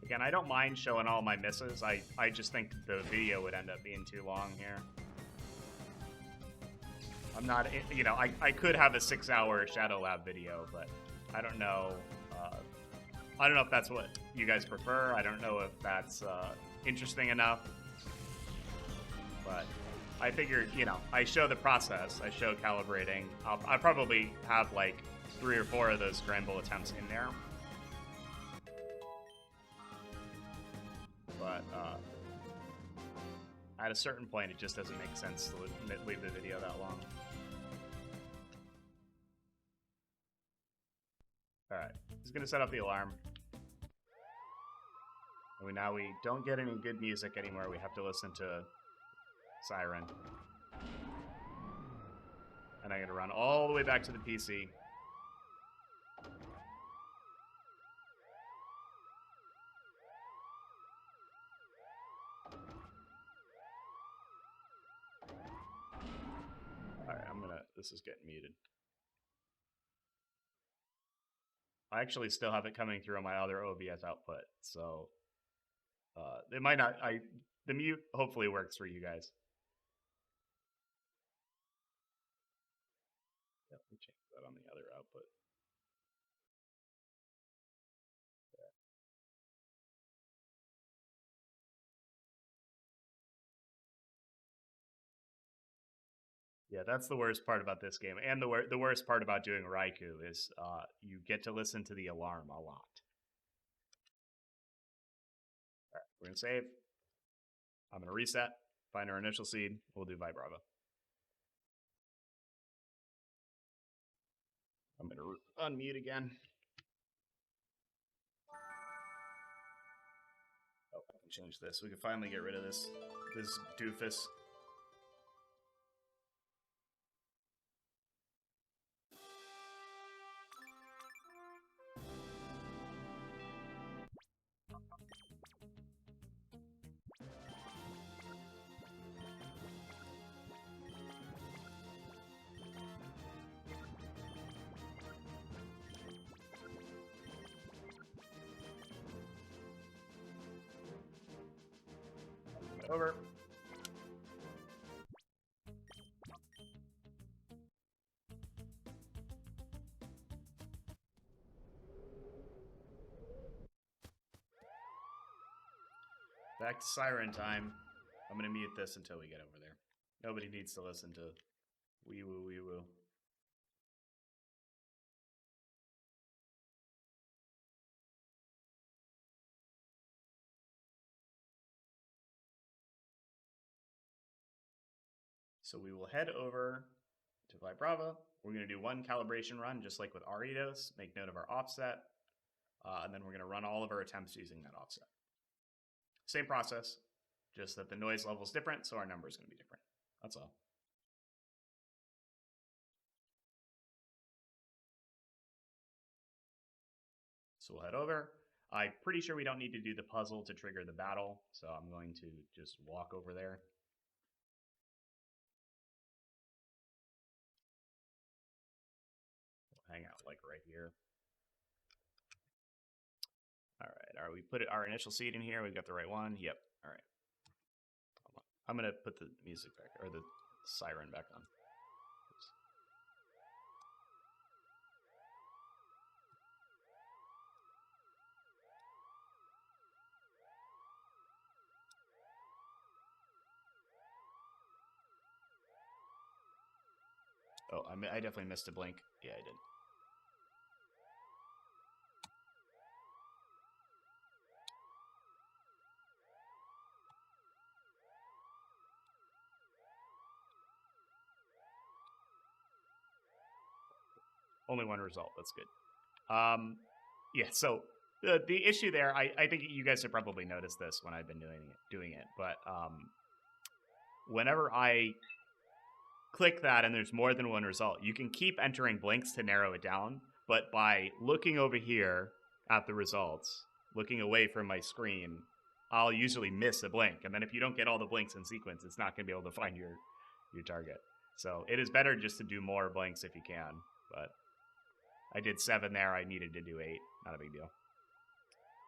Again, I don't mind showing all my misses. I just think the video would end up being too long here. I'm not, you know, I could have a 6-hour Shadow Lab video, but I don't know. I don't know if that's what you guys prefer. I don't know if that's interesting enough. But I figured, you know, I show the process. I show calibrating. I'll probably have like 3 or 4 of those Granbull attempts in there. But at a certain point, it just doesn't make sense to leave the video that long. Alright, he's going to set up the alarm. And now we don't get any good music anymore. We have to listen to Siren. And I'm going to run all the way back to the PC. Alright, this is getting muted. I actually still have it coming through on my other OBS output, so it might not. The mute hopefully works for you guys. Yep, we change that on the other output. Yeah, that's the worst part about this game, and the worst part about doing Raichu is you get to listen to the alarm a lot. All right, we're gonna save. I'm gonna reset. Find our initial seed. We'll do Vibrava. I'm gonna unmute again. Oh, I can change this. We can finally get rid of this doofus. Over. Back to siren time. I'm gonna mute this until we get over there. Nobody needs to listen to wee woo wee woo. So we will head over to Vibrava. We're going to do one calibration run, just like with Ariados. Make note of our offset. And then we're going to run all of our attempts using that offset. Same process, just that the noise level is different, so our number is going to be different. That's all. So we'll head over. I'm pretty sure we don't need to do the puzzle to trigger the battle, so I'm going to just walk over there. We'll hang out like right here. All right, we put our initial seed in here. We've got the right one. Yep. All right. I'm going to put the music back, or the siren back on. Oops. Oh, I definitely missed a blink. Yeah, I did. Only one result. That's good. Yeah, so the issue there, I think you guys have probably noticed this when I've been doing it, but whenever I click that and there's more than one result, you can keep entering blinks to narrow it down, but by looking over here at the results, looking away from my screen, I'll usually miss a blink, and then if you don't get all the blinks in sequence, it's not going to be able to find your target. So it is better just to do more blinks if you can, but I did 7 there. I needed to do 8. Not a big deal.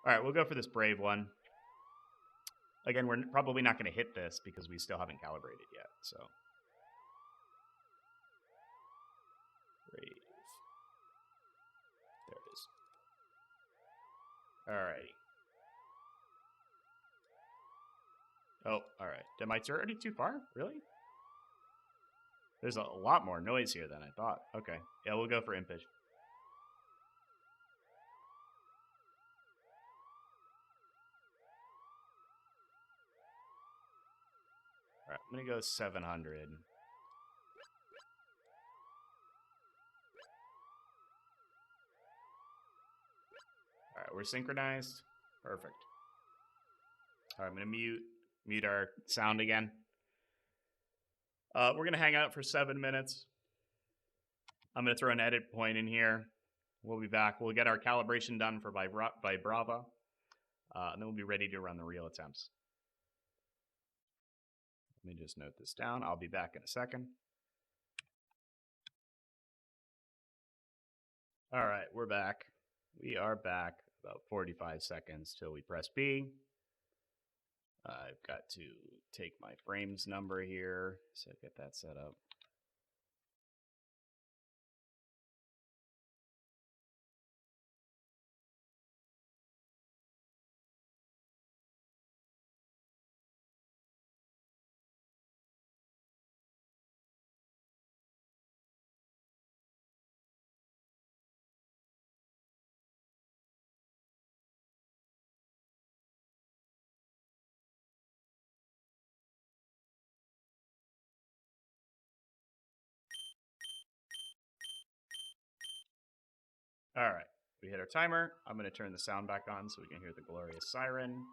All right, we'll go for this Brave one. Again, we're probably not going to hit this because we still haven't calibrated yet. So, Brave. There it is. All right. Oh, all right. Am I already too far? Really? There's a lot more noise here than I thought. Okay. Yeah, we'll go for Impish. All right, I'm going to go 700. All right, we're synchronized. Perfect. All right, I'm going to mute our sound again. We're going to hang out for 7 minutes. I'm going to throw an edit point in here. We'll be back. We'll get our calibration done for Vibrava. And then we'll be ready to run the real attempts. Let me just note this down. I'll be back in a second. All right, we're back. We are back. About 45 seconds till we press B. I've got to take my frames number here, so get that set up. All right, we hit our timer. I'm going to turn the sound back on so we can hear the glorious siren.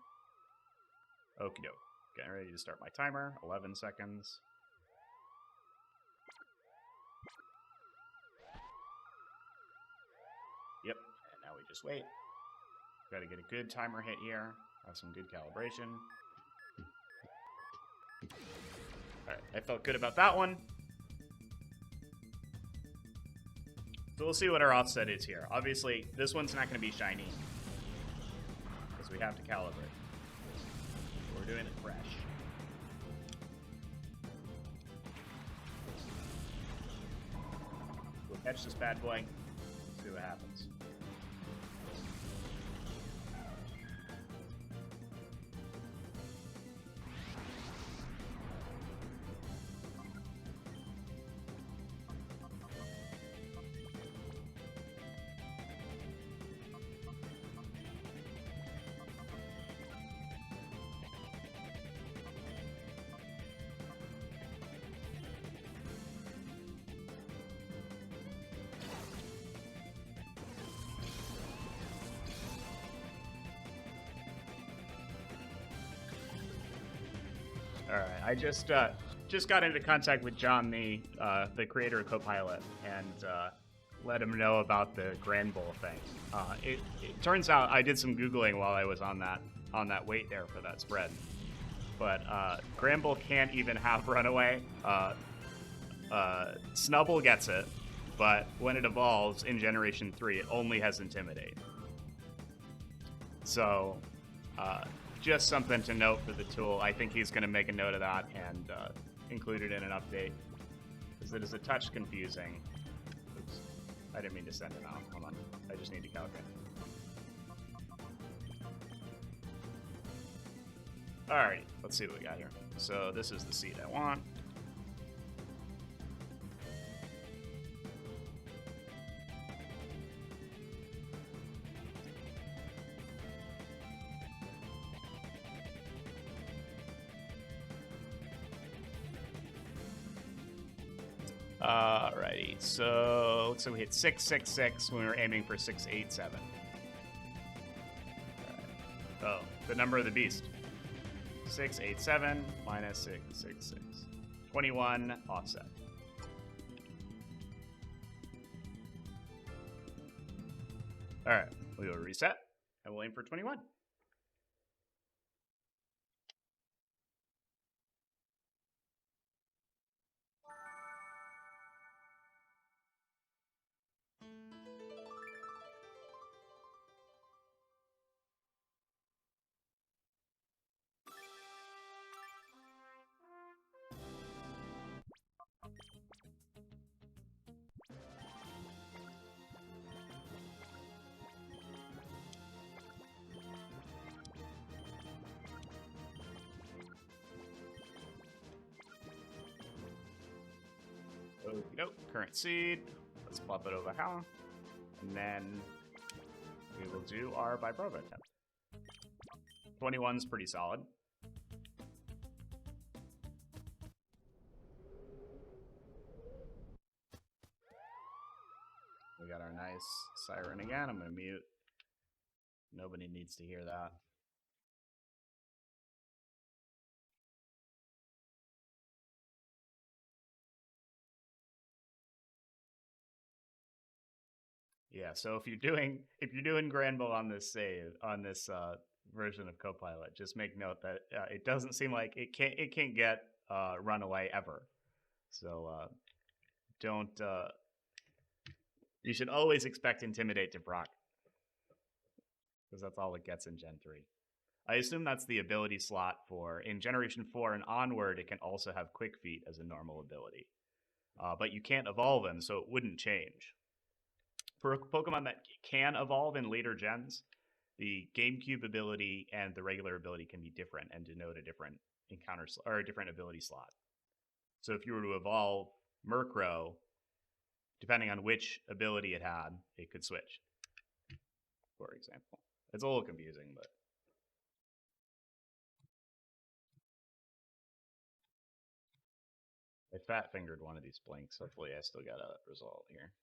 Okie doke. Getting ready to start my timer. 11 seconds. Yep, and now we just wait. Got to get a good timer hit here. Have some good calibration. All right, I felt good about that one. So we'll see what our offset is here. Obviously, this one's not going to be shiny, because we have to calibrate. We're doing it fresh. We'll catch this bad boy, see what happens. All right, I just got into contact with John, the creator of Copilot, and let him know about the Granbull thing. It turns out I did some Googling while I was on that wait there for that spread, but Granbull can't even have Runaway. Snubbull gets it, but when it evolves in Generation 3, it only has Intimidate. So. Just something to note for the tool. I think he's going to make a note of that and include it in an update, because it is a touch confusing. Oops, I didn't mean to send it out. Hold on, I just need to calculate. Alright, let's see what we got here. So this is the seed I want. Alrighty, so looks like we hit 666 when we were aiming for 687. Oh, the number of the beast. 687 minus 666. 21 offset. Alright, we will reset and we'll aim for 21. Nope, current seed. Let's plop it over here. And then we will do our Vibrava attempt. 21's pretty solid. We got our nice siren again. I'm going to mute. Nobody needs to hear that. Yeah, so if you're doing Granbull on this version of Copilot, just make note that it doesn't seem like it can't get Runaway ever. So don't You should always expect Intimidate to proc, because that's all it gets in Gen 3. I assume that's the ability slot for, in Generation 4 and onward, it can also have Quick Feet as a normal ability. But you can't evolve him, so it wouldn't change. For a Pokemon that can evolve in later gens, the GameCube ability and the regular ability can be different and denote a different encounter or a different ability slot. So if you were to evolve Murkrow, depending on which ability it had, it could switch, for example. It's a little confusing, but... I fat-fingered one of these blinks. Hopefully I still got a result here.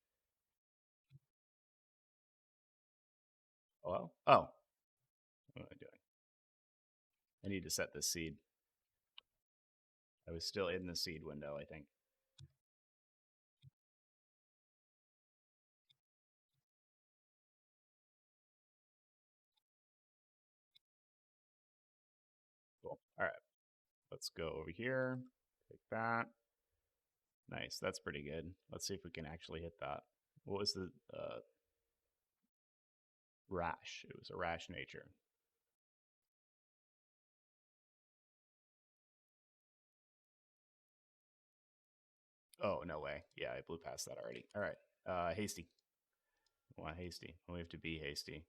Hello? Oh. What am I doing? I need to set this seed. I was still in the seed window, I think. Cool. All right. Let's go over here. Take that. Nice. That's pretty good. Let's see if we can actually hit that. What was the rash? It was a rash nature. Oh, no way. Yeah, I blew past that already. All right. Hasty. I want hasty. We have to be hasty.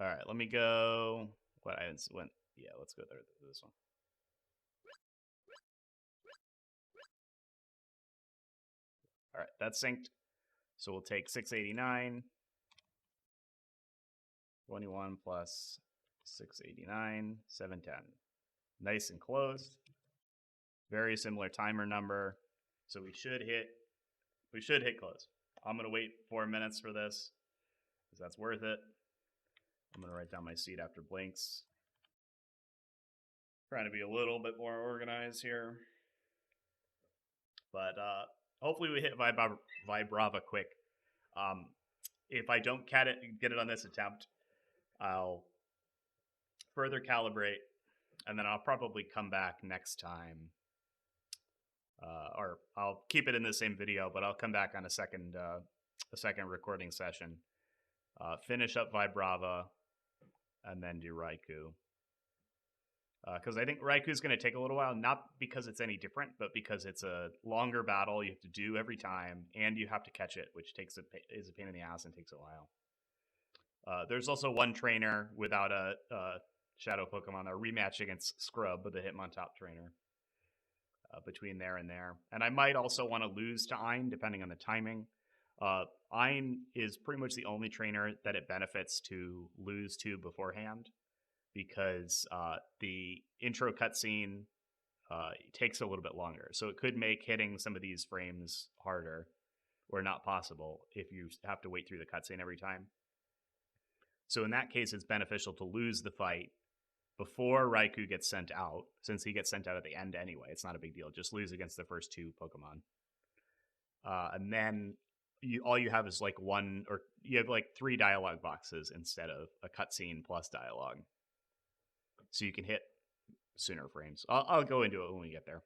All right, let me go. What I went? Yeah, let's go there. This one. All right, that's synced. So we'll take 689. 21 plus 689, 710. Nice and closed. Very similar timer number. So we should hit close. I'm gonna wait 4 minutes for this, because that's worth it. I'm gonna write down my seed after blinks. Trying to be a little bit more organized here. But hopefully we hit Vibrava quick. If I don't get it on this attempt, I'll further calibrate, and then I'll probably come back next time. Or I'll keep it in the same video, but I'll come back on a second recording session. Finish up Vibrava, and then do Raichu. Because I think Raichu is going to take a little while, not because it's any different, but because it's a longer battle you have to do every time, and you have to catch it, which is a pain in the ass and takes a while. There's also one trainer without a Shadow Pokemon, a rematch against Scrub with a Hitmontop trainer between there and there. And I might also want to lose to Ein, depending on the timing. Ein is pretty much the only trainer that it benefits to lose to beforehand, because the intro cutscene takes a little bit longer. So it could make hitting some of these frames harder or not possible if you have to wait through the cutscene every time. So in that case, it's beneficial to lose the fight before Raichu gets sent out, since he gets sent out at the end anyway. It's not a big deal. Just lose against the first two Pokemon. And then all you have is like you have like 3 dialogue boxes instead of a cutscene plus dialogue. So you can hit sooner frames. I'll go into it when we get there.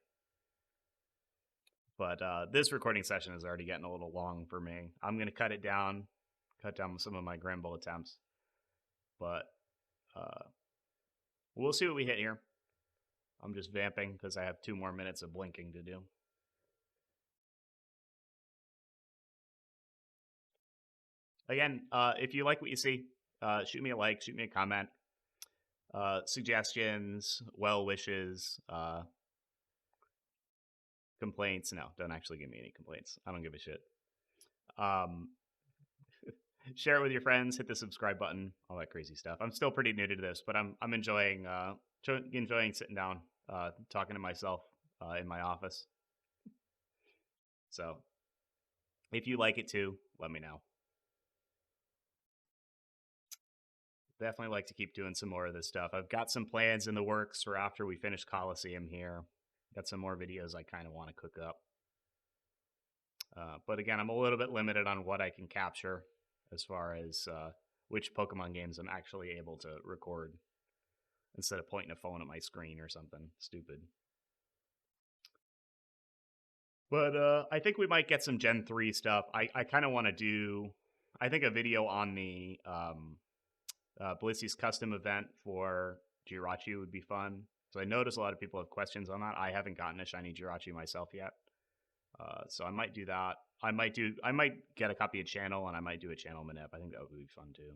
But this recording session is already getting a little long for me. I'm going to cut down some of my Granbull attempts. But we'll see what we hit here. I'm just vamping because I have 2 more minutes of blinking to do. Again, if you like what you see, shoot me a like, shoot me a comment. Suggestions, well wishes, complaints. No, don't actually give me any complaints. I don't give a shit. Share it with your friends, hit the subscribe button, all that crazy stuff. I'm still pretty new to this, but I'm enjoying sitting down, talking to myself in my office. So if you like it too, let me know. Definitely like to keep doing some more of this stuff. I've got some plans in the works for after we finish Coliseum here. Got some more videos I kind of want to cook up. But again, I'm a little bit limited on what I can capture as far as which Pokemon games I'm actually able to record instead of pointing a phone at my screen or something stupid. But I think we might get some Gen 3 stuff. I kind of want to do, I think, a video on the Blissey's custom event for Jirachi would be fun. So I notice a lot of people have questions on that. I haven't gotten a shiny Jirachi myself yet. So I might do that. I might get a copy of Channel, and I might do a Channel manip. I think that would be fun too.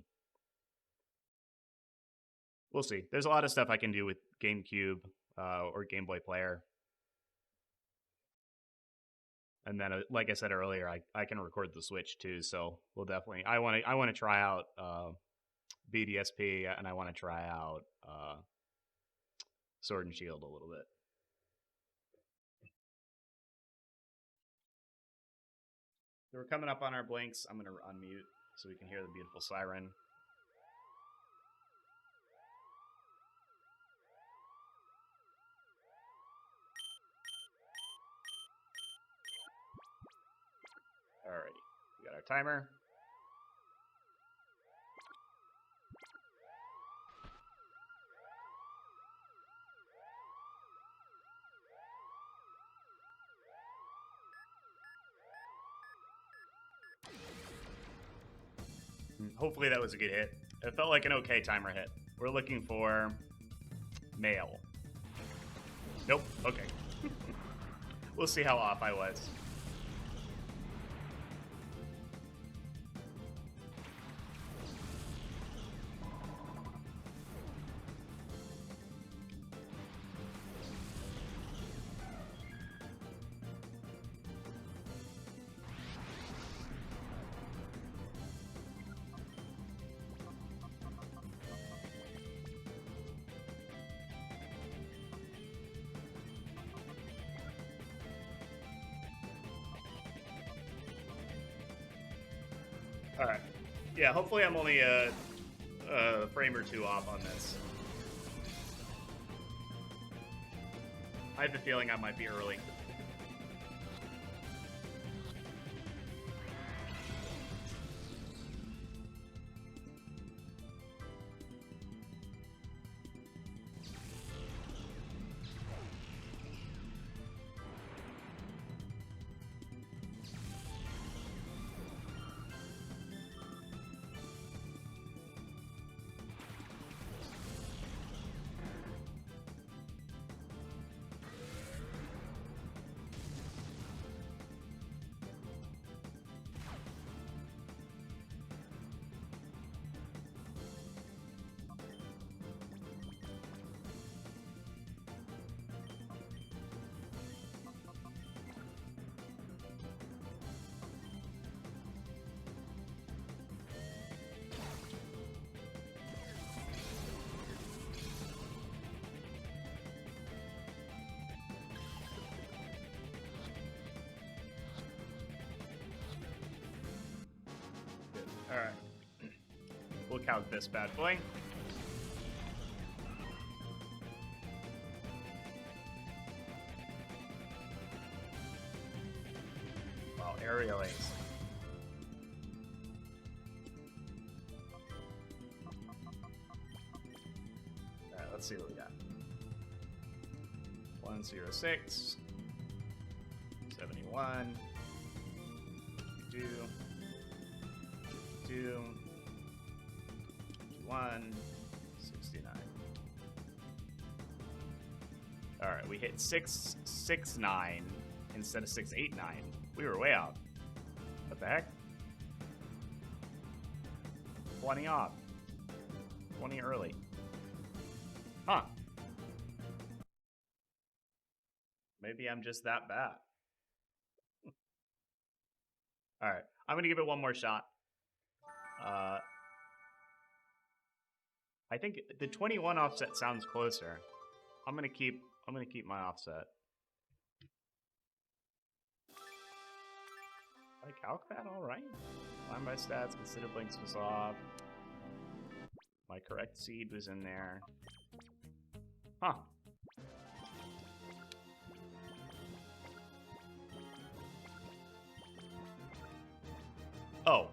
We'll see. There's a lot of stuff I can do with GameCube or Game Boy Player. And then, like I said earlier, I can record the Switch too. So we'll definitely. I want to try out BDSP, and I want to try out Sword and Shield a little bit. So we're coming up on our blinks. I'm going to unmute so we can hear the beautiful siren. Alrighty, we got our timer. Hopefully that was a good hit. It felt like an okay timer hit. We're looking for male. Nope, okay. We'll see how off I was. Alright. Yeah, hopefully I'm only a frame or two off on this. I have the feeling I might be early. Alright. We'll count this bad boy. Wow, aerial ace. Alright, let's see what we got. 106, 71, 2, 1, 69. Alright, we hit 669 instead of 689. We were way off. What the heck? 20 off. 20 early. Huh. Maybe I'm just that bad. Alright, I'm gonna give it one more shot. I think the 21 offset sounds closer. I'm gonna keep my offset. I calc that all right. Find my stats. Consider blinks was off. My correct seed was in there. Huh. Oh.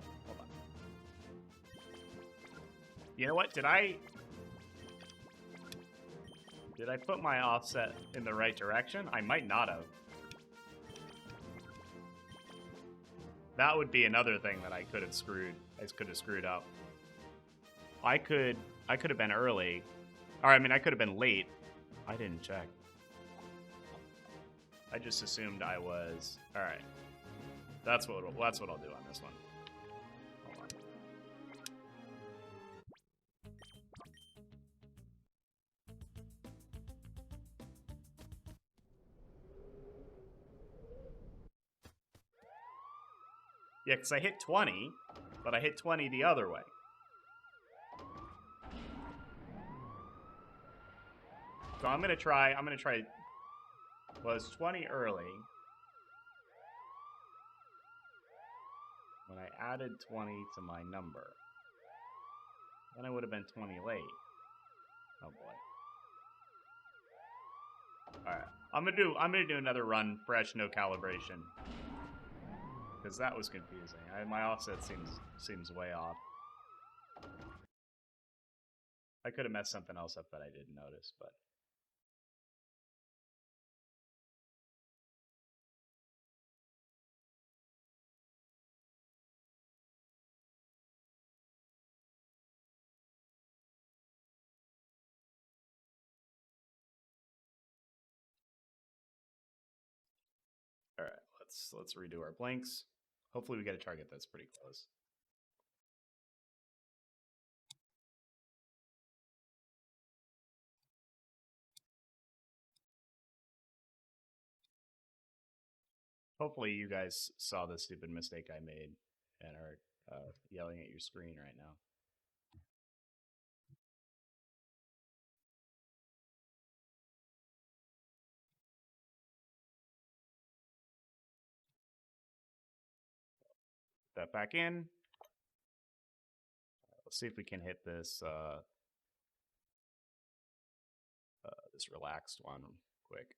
You know what? Did I put my offset in the right direction? I might not have. That would be another thing that I could have screwed. I could have screwed up. I could have been early, or I mean, I could have been late. I didn't check. I just assumed I was. All right. That's what I'll do on this one. Hold on. Yeah, because I hit 20, but I hit 20 the other way. So I'm gonna try. Was 20 early. When I added 20 to my number, then I would have been 20 late. Oh boy. All right, I'm gonna do another run, fresh, no calibration, because that was confusing. My offset seems way off. I could have messed something else up that I didn't notice, but. All right, let's redo our blanks. Hopefully we get a target that's pretty close. Hopefully you guys saw the stupid mistake I made and are yelling at your screen right now. That back in. Let's see if we can hit this this relaxed one quick.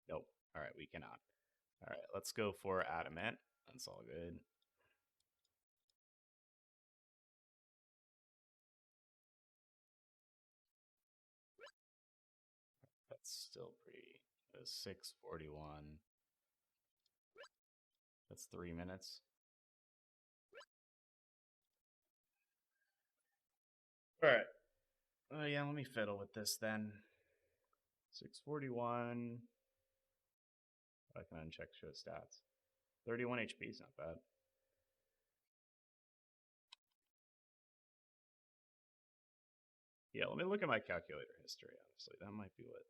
Nope. All right, we cannot. All right, let's go for adamant. That's all good. That's still pretty. 6:41. That's 3 minutes. All right. Yeah, let me fiddle with this then. 6:41. I can uncheck show stats. 31 HP is not bad. Yeah, let me look at my calculator history, honestly. That might be what.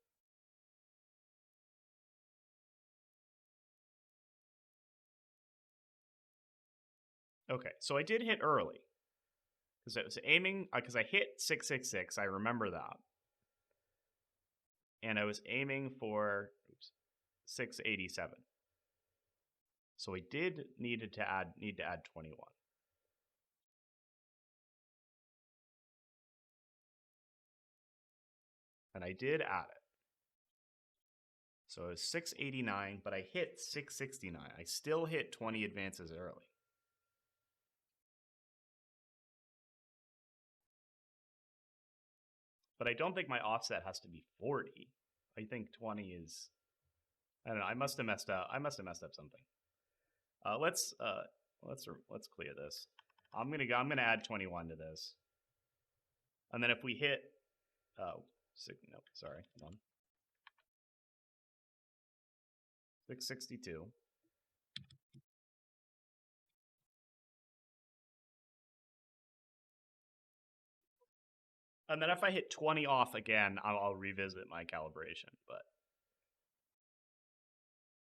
Okay, so I did hit early. Because I was aiming, because I hit 666, I remember that. And I was aiming for 687. So I did need to add 21. And I did add it. So it was 689, but I hit 669. I still hit 20 advances early. But I don't think my offset has to be 40. I think 20 is. I don't know. I must have messed up. I must have messed up something. Let's clear this. I'm gonna add 21 to this, and then if we hit, no, sorry, hold on, 662. And then if I hit 20 off again, I'll revisit my calibration, but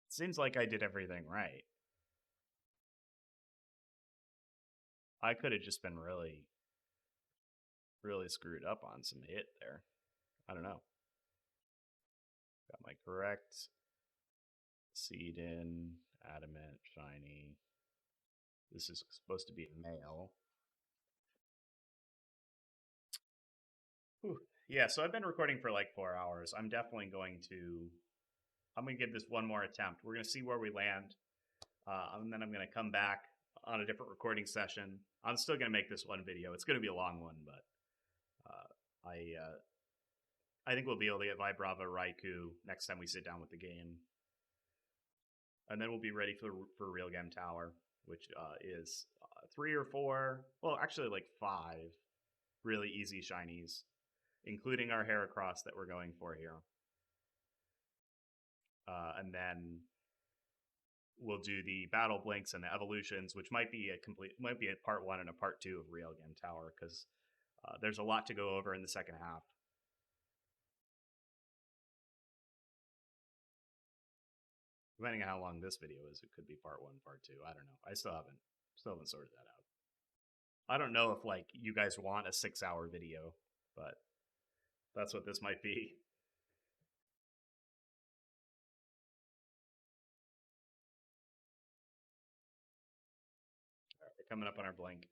it seems like I did everything right. I could have just been really screwed up on some hit there. I don't know. Got my correct seed in, adamant, shiny. This is supposed to be a male. Whew. Yeah, so I've been recording for like 4 hours. I'm definitely going to give this one more attempt. We're going to see where we land. And then I'm going to come back on a different recording session. I'm still going to make this one video. It's going to be a long one, but I think we'll be able to get Vibrava Raichu next time we sit down with the game. And then we'll be ready for Real Game Tower, which is 3 or 4, well, actually like 5 really easy shinies, including our Heracross that we're going for here. And then we'll do the Battle Blinks and the Evolutions, which might be a part 1 and a part 2 of Real Game Tower, because there's a lot to go over in the second half. Depending on how long this video is, it could be part 1, part 2. I don't know. I still haven't sorted that out. I don't know if like you guys want a 6-hour video, but that's what this might be. All right, we're coming up on our blink.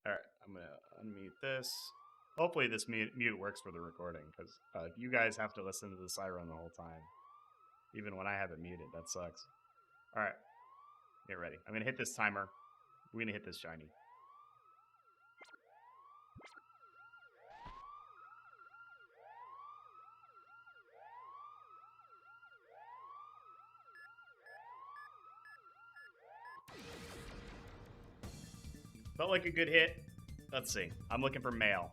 All right, I'm gonna unmute this. Hopefully this mute works for the recording, because if you guys have to listen to the siren the whole time, even when I have it muted, that sucks. All right, get ready. I'm gonna hit this timer. We're gonna hit this shiny. Felt like a good hit. Let's see. I'm looking for male.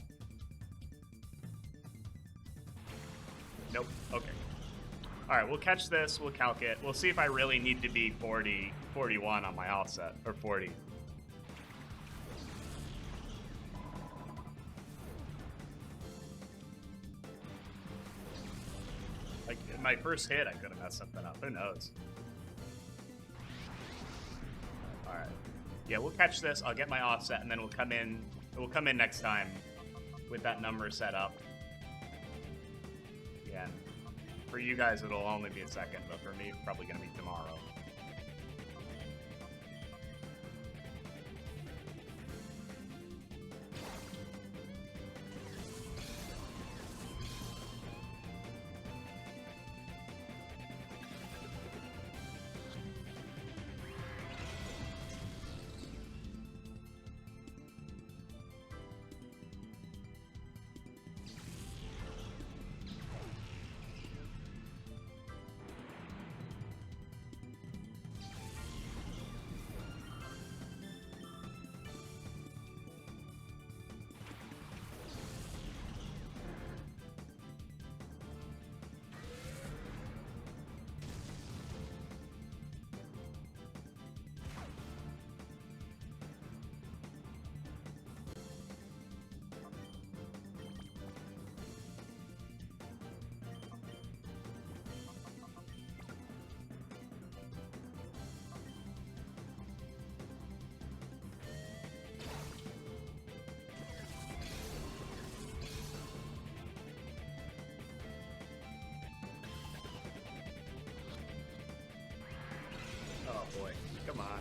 Nope. Okay. All right, we'll catch this. We'll calc it. We'll see if I really need to be 40, 41 on my offset, or 40. Like, in my first hit, I could have messed something up. Who knows? All right. Yeah, we'll catch this. I'll get my offset, and then we'll come in. We'll come in next time with that number set up. Yeah. For you guys, it'll only be a second, but for me, it's probably going to be tomorrow. Oh boy, come on.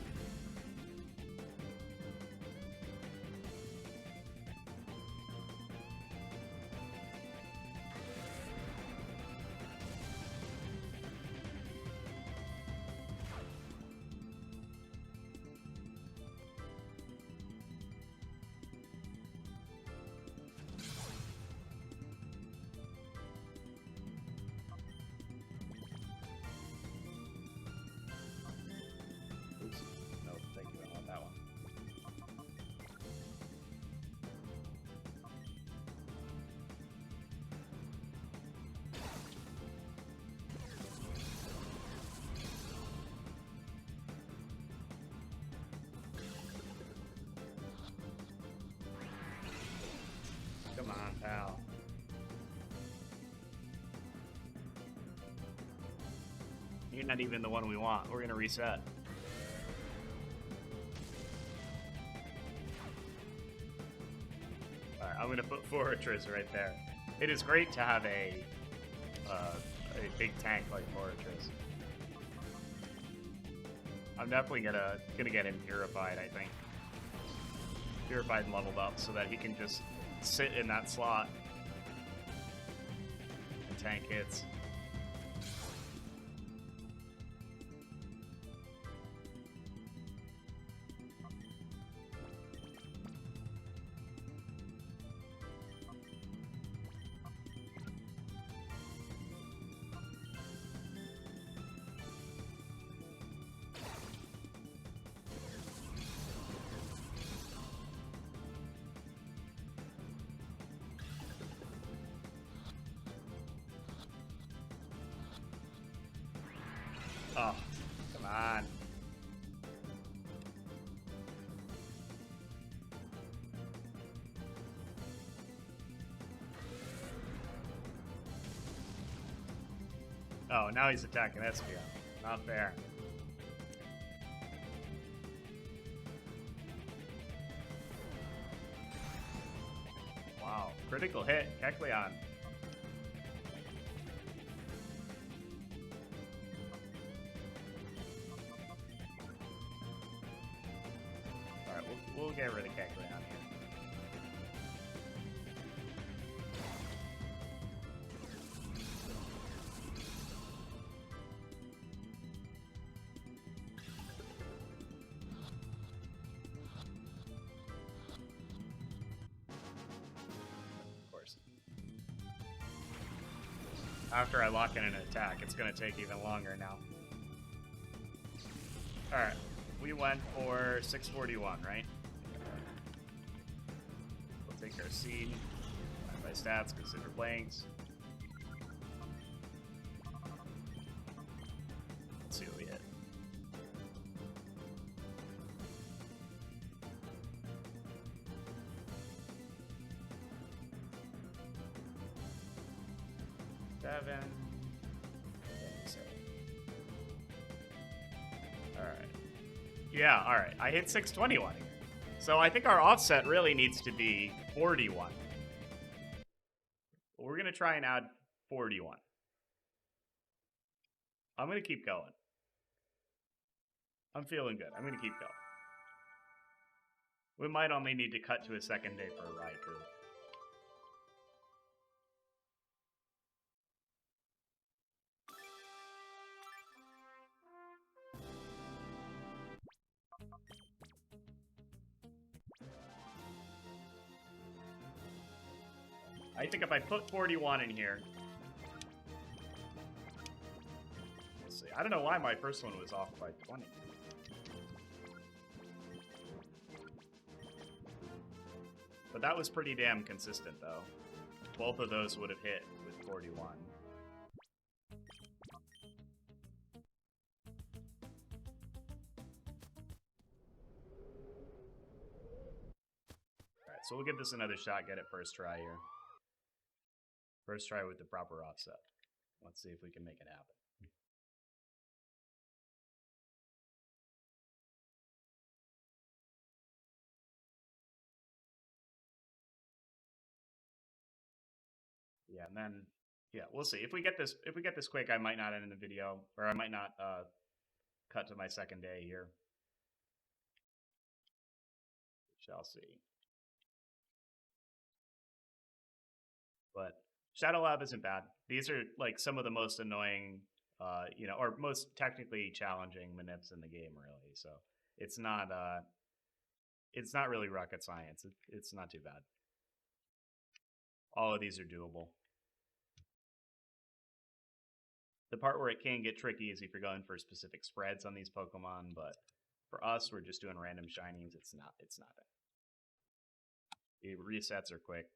No, thank you. I want that one. Come on, pal. You're not even the one we want. We're gonna reset. Alright, I'm gonna put Forretress right there. It is great to have a big tank like Forretress. I'm definitely gonna get him purified, I think. Purified and leveled up so that he can just sit in that slot and tank hits. Oh, come on. Oh, now he's attacking Espeon. Not fair. Wow, critical hit, Kecleon. Alright, we'll get rid of Kecleon here. After I lock in an attack, it's going to take even longer now. Alright, we went for 641, right? We'll take our seed. By stats, consider blanks. Let's see what we hit. Alright. Yeah, alright. I hit 621 here. So I think our offset really needs to be 41. We're going to try and add 41. I'm going to keep going. I'm feeling good. I'm going to keep going. We might only need to cut to a second day for a Raichu. I think if I put 41 in here... Let's see. I don't know why my first one was off by 20. But that was pretty damn consistent, though. Both of those would have hit with 41. Alright, so we'll give this another shot, get it first try here. First try with the proper offset. Let's see if we can make it happen. Yeah, and then yeah, we'll see. If we get this quick, I might not end the video, or I might not cut to my second day here. We shall see. But Shadow Lab isn't bad. These are like some of the most annoying, or most technically challenging manips in the game, really. So it's not really rocket science. It's not too bad. All of these are doable. The part where it can get tricky is if you're going for specific spreads on these Pokemon, but for us, we're just doing random shinies. It's not it. The resets are quick.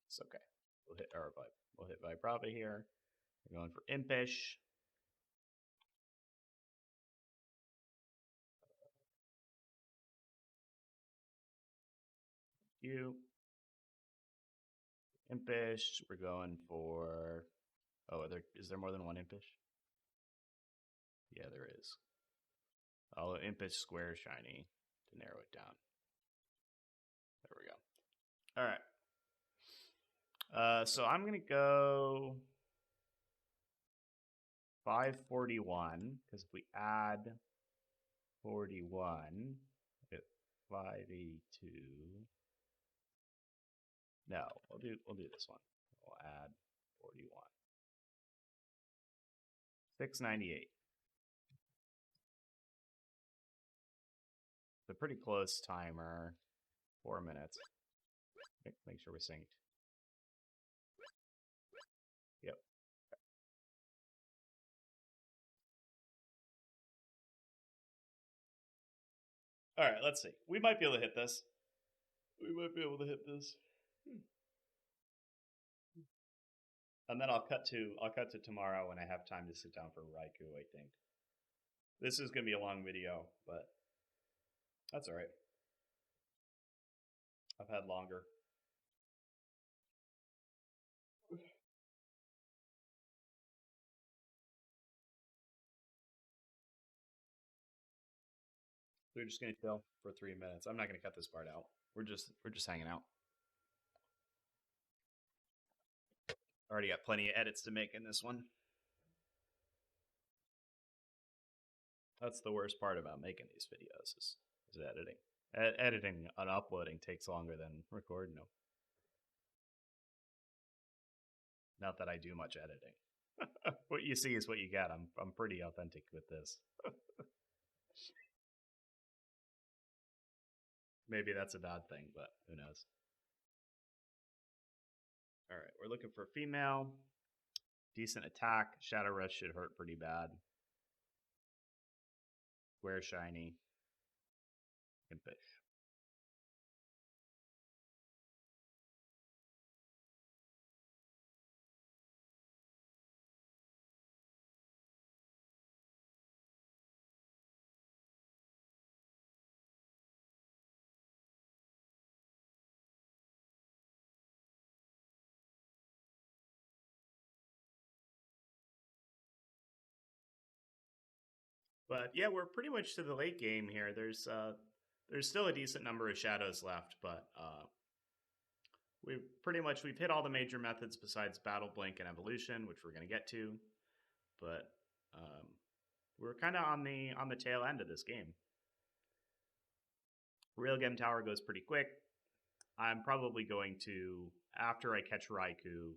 It's okay. We'll hit Vibrava here. We're going for Impish. You. Impish, we're going for... Oh, is there more than one Impish? Yeah, there is. Oh, Impish Square Shiny to narrow it down. There we go. Alright. So I'm going to go 541, because if we add 41, it's 582. No, we'll do this one. We'll add 41. 698. It's a pretty close timer. 4 minutes. Make sure we're synced. Yep. Alright, let's see. We might be able to hit this. And then I'll cut to tomorrow when I have time to sit down for Raichu, I think. This is gonna be a long video, but that's alright. I've had longer. We're just gonna chill for 3 minutes. I'm not gonna cut this part out. We're just hanging out. Already got plenty of edits to make in this one. That's the worst part about making these videos is editing. Editing and uploading takes longer than recording them. Not that I do much editing. What you see is what you get. I'm pretty authentic with this. Maybe that's a bad thing, but who knows. Alright, we're looking for female. Decent attack. Shadow Rush should hurt pretty bad. Square Shiny. Impish. But yeah, we're pretty much to the late game here. There's still a decent number of shadows left, but we've hit all the major methods besides Battle, Blink, and Evolution, which we're going to get to. But we're kind of on the tail end of this game. Railgun Tower goes pretty quick. I'm probably going to, after I catch Raichu,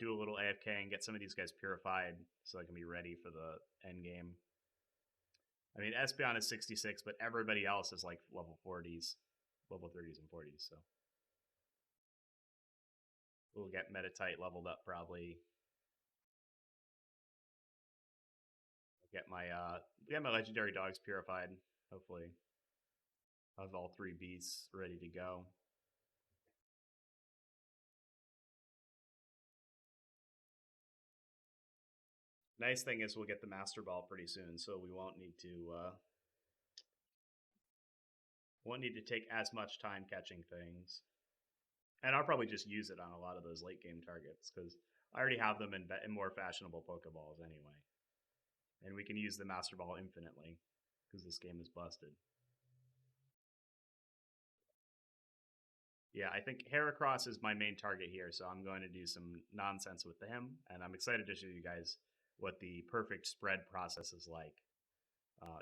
do a little AFK and get some of these guys purified so I can be ready for the end game. I mean, Espeon is 66, but everybody else is like level 40s, level 30s and 40s, so. We'll get Metatite leveled up probably. Get my legendary dogs purified, hopefully. I have all 3 beasts ready to go. Nice thing is we'll get the Master Ball pretty soon, so we won't need to take as much time catching things. And I'll probably just use it on a lot of those late game targets, because I already have them in more fashionable Pokeballs anyway. And we can use the Master Ball infinitely, because this game is busted. Yeah, I think Heracross is my main target here, so I'm going to do some nonsense with him, and I'm excited to show you guys what the perfect spread process is like.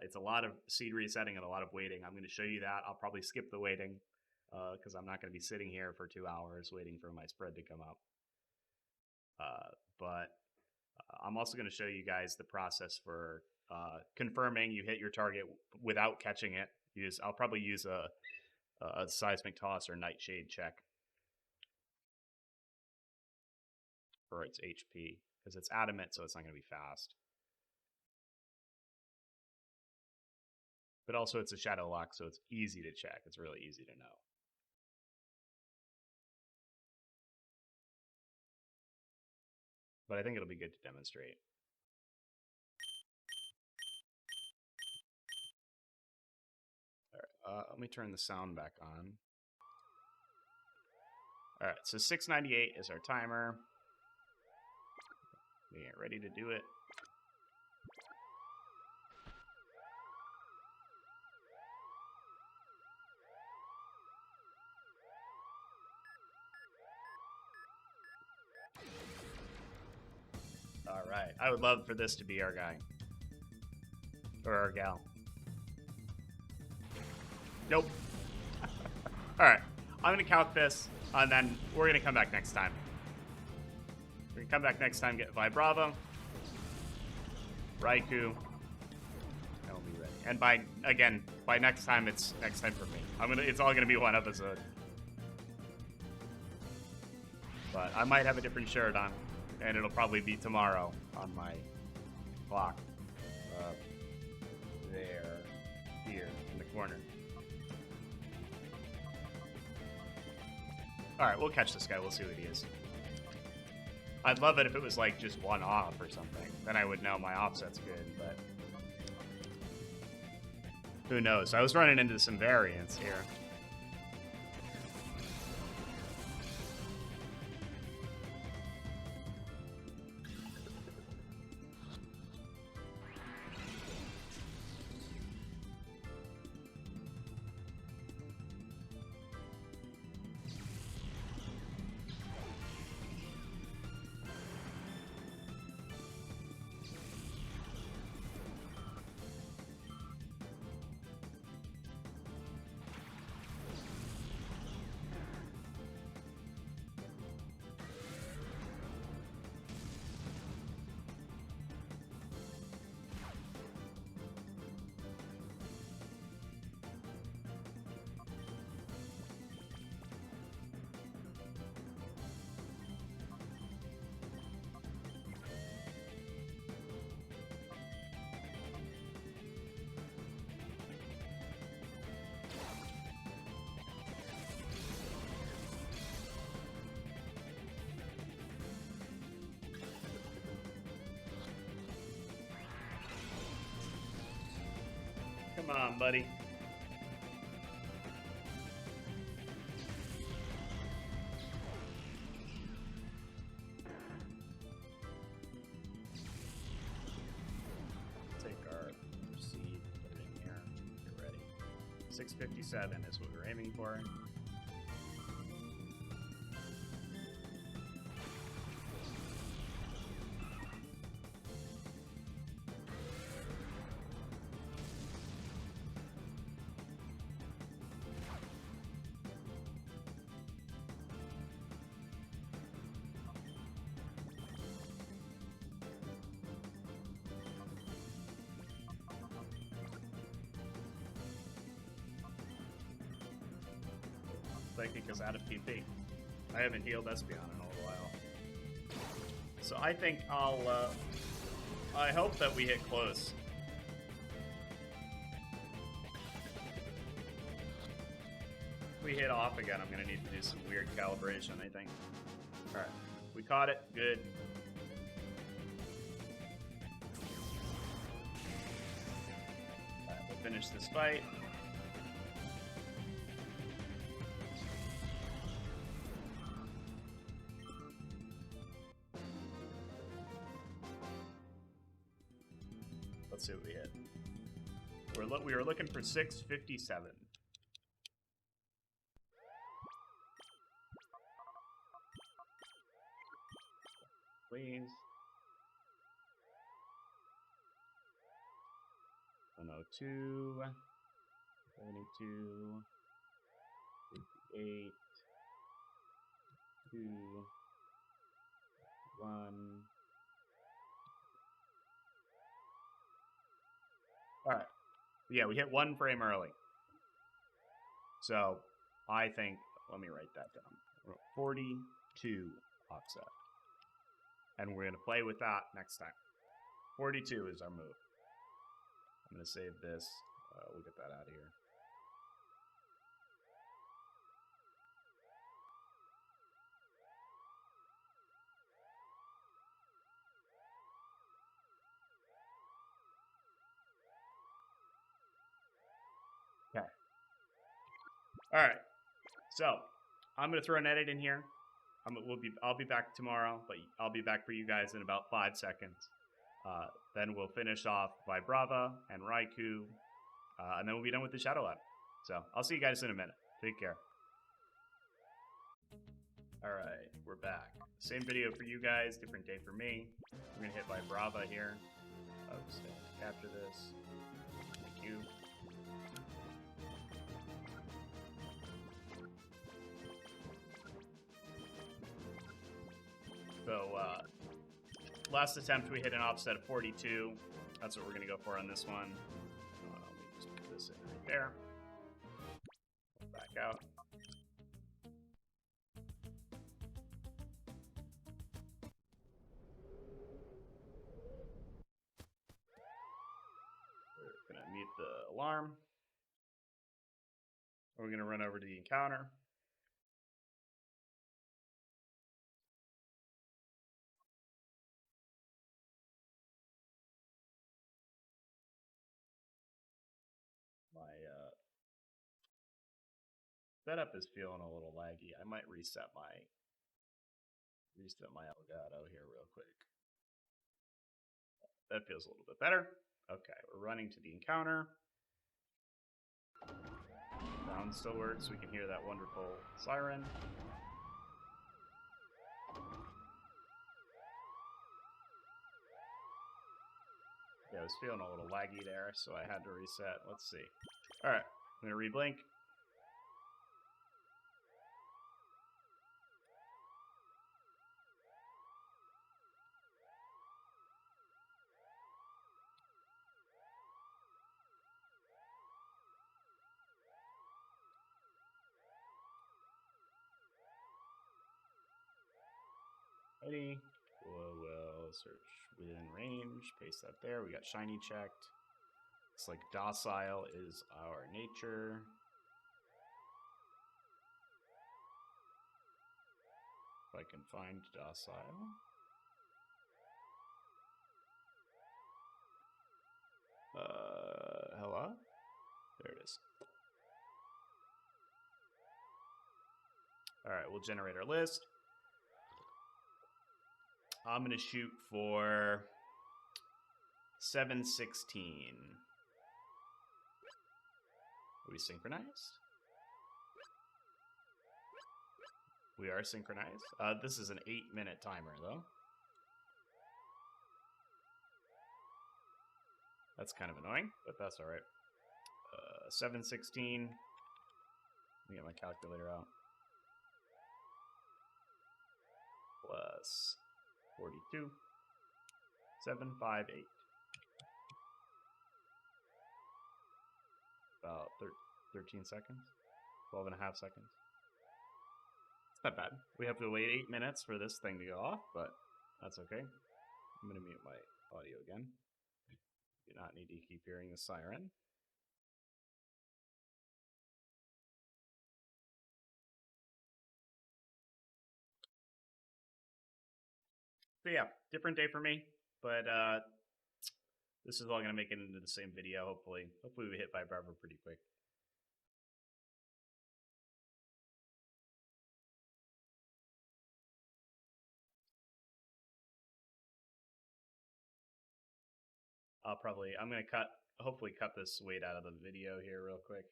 It's a lot of seed resetting and a lot of waiting. I'm going to show you that. I'll probably skip the waiting, because I'm not going to be sitting here for 2 hours waiting for my spread to come up. But I'm also going to show you guys the process for confirming you hit your target without catching it. I'll probably use a Seismic Toss or Nightshade check for its HP, because it's adamant, so it's not going to be fast. But also it's a Shadow Lock, so it's easy to check. It's really easy to know. But I think it'll be good to demonstrate. All right, let me turn the sound back on. All right, so 698 is our timer. We get ready to do it. All right, I would love for this to be our guy. Or our gal. Nope. All right, I'm going to calc this, and then we're going to come back next time. We're going to come back next time, get Vibrava, Raichu, and we'll be ready. And by next time, it's next time for me. It's all going to be one episode. But I might have a different shirt on, and it'll probably be tomorrow on my clock. Here, in the corner. Alright, we'll catch this guy. We'll see what he is. I'd love it if it was like just one off or something. Then I would know my offset's good, but who knows? I was running into some variants here. Come on, buddy. Take our seed, put it in here, get ready. 657 is what we're aiming for. Because out of PP. I haven't healed Espeon in a little while. So I think I hope that we hit close. If we hit off again, I'm going to need to do some weird calibration, I think. Alright, we caught it. Good. Alright, we'll finish this fight. Let's see what we hit. We were looking for 657. Please. 102. 72. 58. 2. 1. Alright. Yeah, we hit 1 frame early. So, I think, let me write that down. 42 offset. And we're going to play with that next time. 42 is our move. I'm going to save this. We'll get that out of here. Okay. All right. So, I'm gonna throw an edit in here. I'll be back tomorrow, but I'll be back for you guys in about 5 seconds. Then we'll finish off Vibrava and Raichu, and then we'll be done with the Shadow Lab. So I'll see you guys in a minute. Take care. Alright, we're back. Same video for you guys, different day for me. I'm gonna hit Vibrava here. I'll just capture this. Thank you. So, last attempt we hit an offset of 42. That's what we're gonna go for on this one. Let me just put this in right there. Back out. We're gonna mute the alarm. We're gonna run over to the encounter. My setup is feeling a little laggy. I might reset my Elgato here real quick. That feels a little bit better. Okay, we're running to the encounter. Sound still works. We can hear that wonderful siren. Yeah, I was feeling a little laggy there, so I had to reset. Let's see. Alright, I'm going to reblink. Ready? We'll search within range, paste that there. We got shiny checked. Looks like docile is our nature. If I can find docile. Hello? There it is. Alright, we'll generate our list. I'm going to shoot for 716. Are we synchronized? We are synchronized. This is an 8-minute timer, though. That's kind of annoying, but that's all right. 716. Let me get my calculator out. Plus 42. 758. About 13 seconds. 12 and a half seconds. It's not bad. We have to wait 8 minutes for this thing to go off, but that's okay. I'm going to mute my audio again. Do not need to keep hearing the siren. So yeah, different day for me, but this is all going to make it into the same video, hopefully. Hopefully we hit Vibrava pretty quick. I'm going to hopefully cut this weight out of the video here real quick.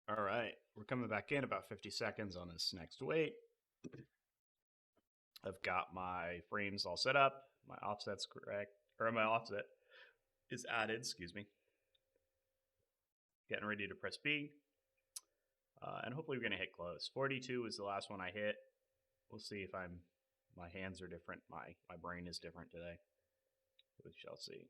All right, we're coming back in about 50 seconds on this next weight. I've got my frames all set up. My offset's correct, or my offset is added, excuse me. Getting ready to press B. And hopefully we're going to hit close. 42 is the last one I hit. We'll see if my hands are different. My brain is different today. We shall see.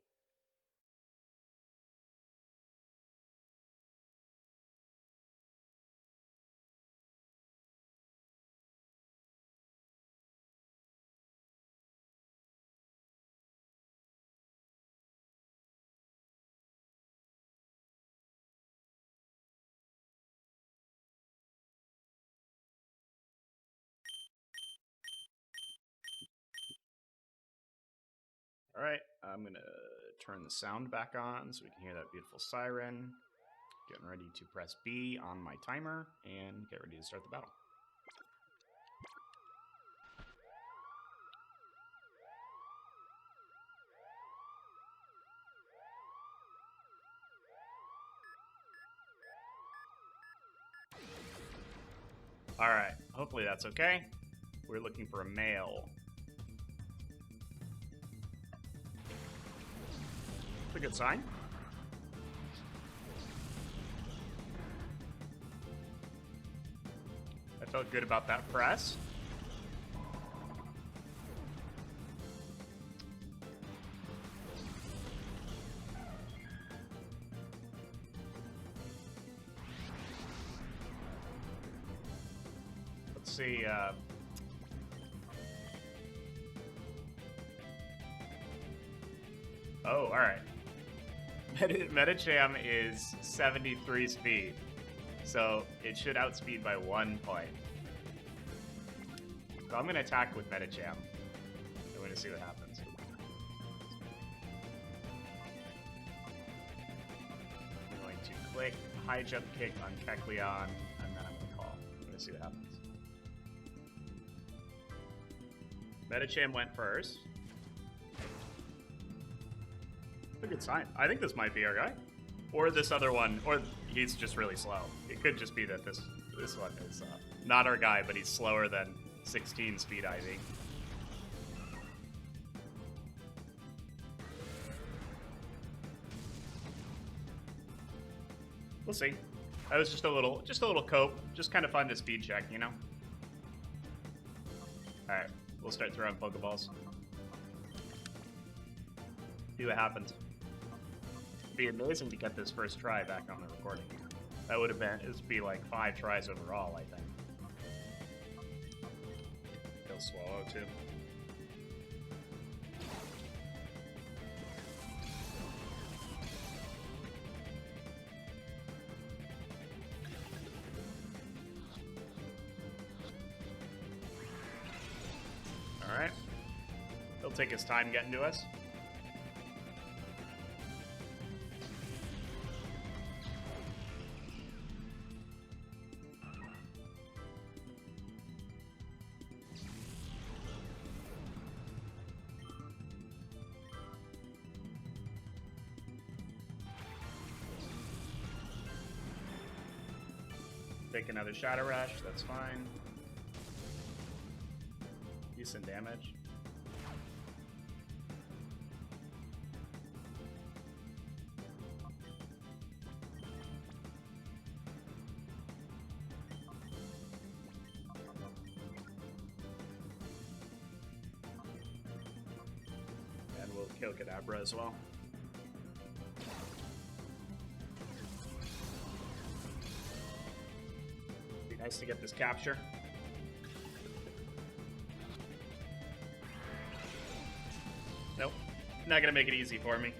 All right, I'm going to turn the sound back on so we can hear that beautiful siren. Getting ready to press B on my timer and get ready to start the battle. Alright, hopefully that's okay. We're looking for a male. That's a good sign. I felt good about that press. Let's see, oh, alright. Medicham is 73 speed, so it should outspeed by 1 point. So I'm going to attack with Medicham. I'm going to see what happens. I'm going to click high jump kick on Kecleon, and then I'm going to call. I'm going to see what happens. Medicham went first. A good sign. I think this might be our guy. Or this other one, or he's just really slow. It could just be that this one is not our guy, but he's slower than 16 speed Ivy. We'll see. That was just a little cope. Just kind of fun to speed check, you know? Alright, we'll start throwing Pokeballs. See what happens. It'd be amazing to get this first try back on the recording. That would have been, it would be like 5 tries overall, I think. He'll swallow too. Alright. He'll take his time getting to us. Take another Shadow Rush, that's fine. Decent damage. And we'll kill Kadabra as well. Nice to get this capture. Nope. Not gonna make it easy for me.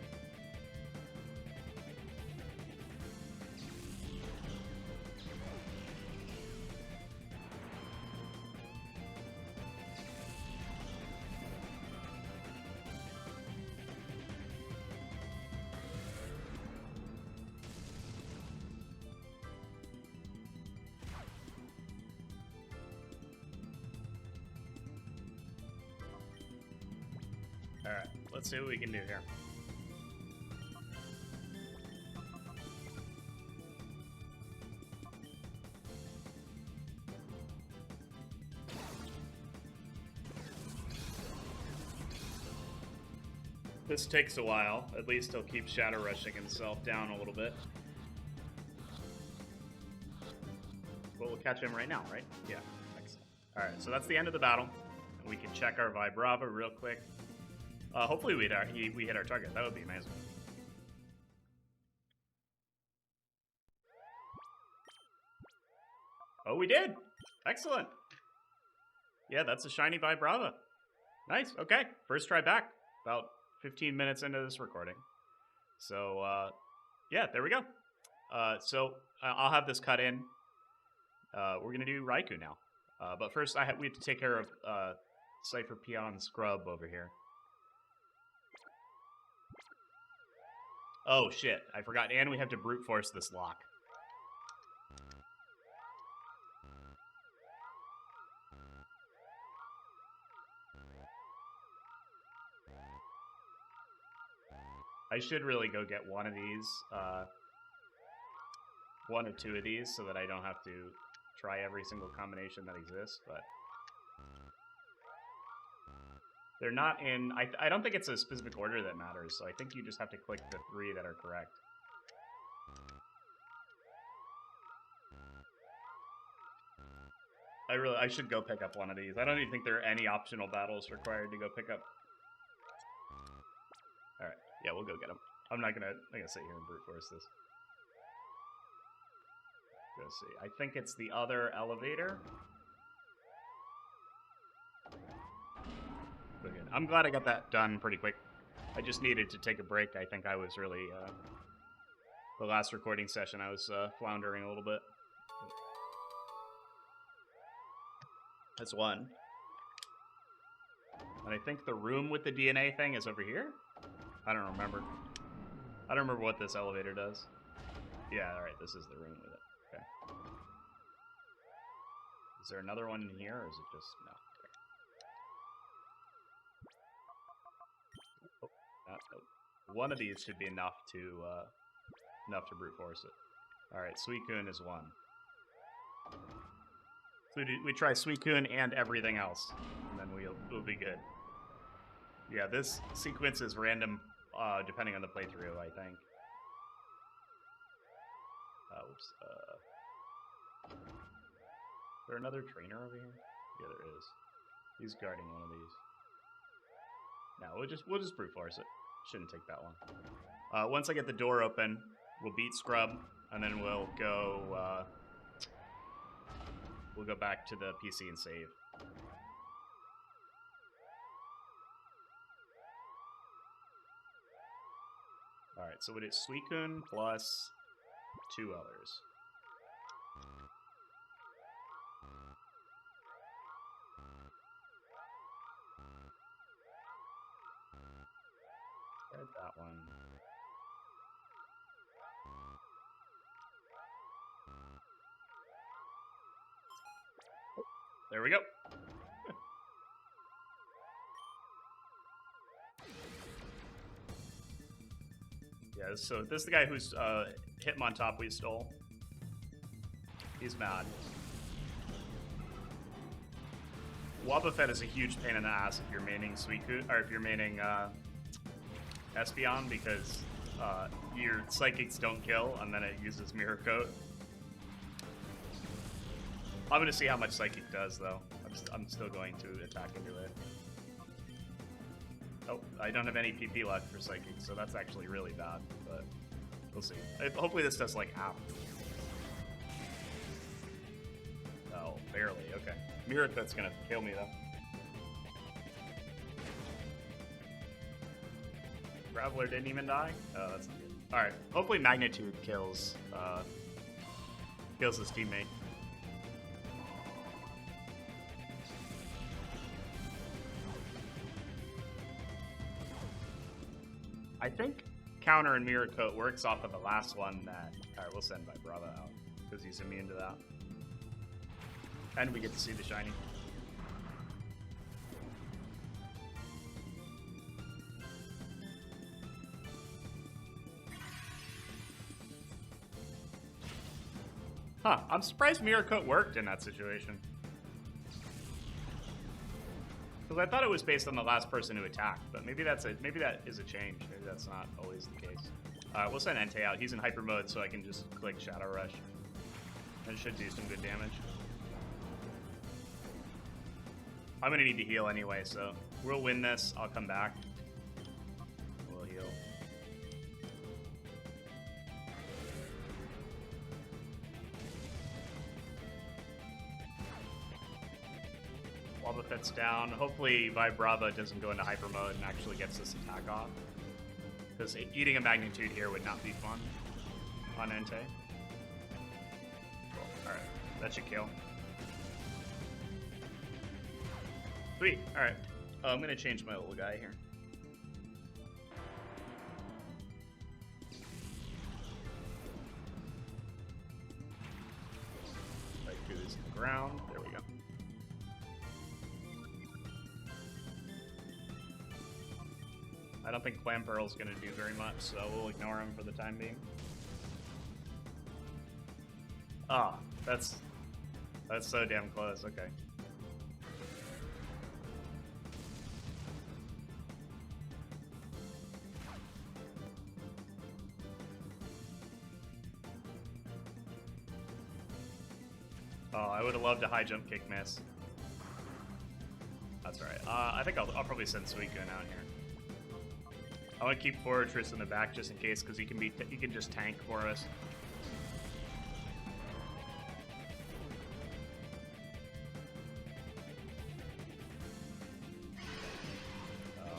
Alright, let's see what we can do here. This takes a while. At least he'll keep Shadow Rushing himself down a little bit. But we'll catch him right now, right? Yeah, excellent. Alright, so that's the end of the battle. We can check our Vibrava real quick. Hopefully we hit our target. That would be amazing. Oh, we did! Excellent! Yeah, that's a shiny Vibrava. Nice, okay. First try back. About 15 minutes into this recording. So, yeah, there we go. So, I'll have this cut in. We're going to do Raichu now. But first, we have to take care of Cypher Peon Scrub over here. Oh, shit. I forgot. And we have to brute force this lock. I should really go get one of these, one or two of these, so that I don't have to try every single combination that exists, but they're not in... I don't think it's a specific order that matters, so I think you just have to click the 3 that are correct. I should go pick up one of these. I don't even think there are any optional battles required to go pick up. Alright, yeah, we'll go get them. I'm not gonna sit here and brute force this. Go see. I think it's the other elevator. Okay. I'm glad I got that done pretty quick. I just needed to take a break. I think I was really, the last recording session, I was floundering a little bit. That's one. And I think the room with the DNA thing is over here? I don't remember. I don't remember what this elevator does. Yeah, alright, this is the room with it. Okay. Is there another one in here, or is it just... no. Okay. Oh, nope. One of these should be enough to brute force it. Alright, Suicune is one. So we try Suicune and everything else, and then we'll be good. Yeah, this sequence is random, depending on the playthrough, I think. Oops. Is there another trainer over here? Yeah, there is. He's guarding one of these. No, we'll just brute force it. Shouldn't take that long. Once I get the door open, we'll beat Scrub, and then we'll go back to the PC and save. Alright, so it is Suicune plus 2 others. Read that one. There we go. Yeah, so this is the guy who's Hitmontop we stole. He's mad. Wobbuffet is a huge pain in the ass if you're maining Suicune, or if you're maining Espeon, because your psychics don't kill, and then it uses Mirror Coat. I'm gonna see how much Psychic does, though. I'm still going to attack into it. Oh, I don't have any PP left for Psychic, so that's actually really bad, but we'll see. Hopefully this does, like, half. Oh, barely, okay. Mirror Coat's gonna kill me, though. Graveler didn't even die? Oh, that's not good. Alright, hopefully Magnitude kills his teammate. I think Counter and Mirror Coat works off of the last one that... Alright, we'll send Vibrava out, because he's immune to that. And we get to see the shiny. Huh, I'm surprised Mirror Coat worked in that situation. Because I thought it was based on the last person who attacked, but maybe that is a change. Maybe that's not always the case. We'll send Entei out. He's in hyper mode, so I can just click Shadow Rush. That should do some good damage. I'm gonna need to heal anyway, so we'll win this. I'll come back. We'll heal. Wobbuffet's down. Hopefully Vibrava doesn't go into hyper mode and actually gets this attack off. Because eating a Magnitude here would not be fun on Entei. Cool. Alright, that should kill. Sweet, alright. I'm going to change my little guy here. Raichu's in the ground. There we go. I don't think Clamperl's going to do very much, so we'll ignore him for the time being. Ah, that's so damn close. Okay. Oh, I would have loved a high jump kick miss. That's alright. I think I'll probably send Suicune out here. I want to keep Forretress in the back just in case, because he can just tank for us.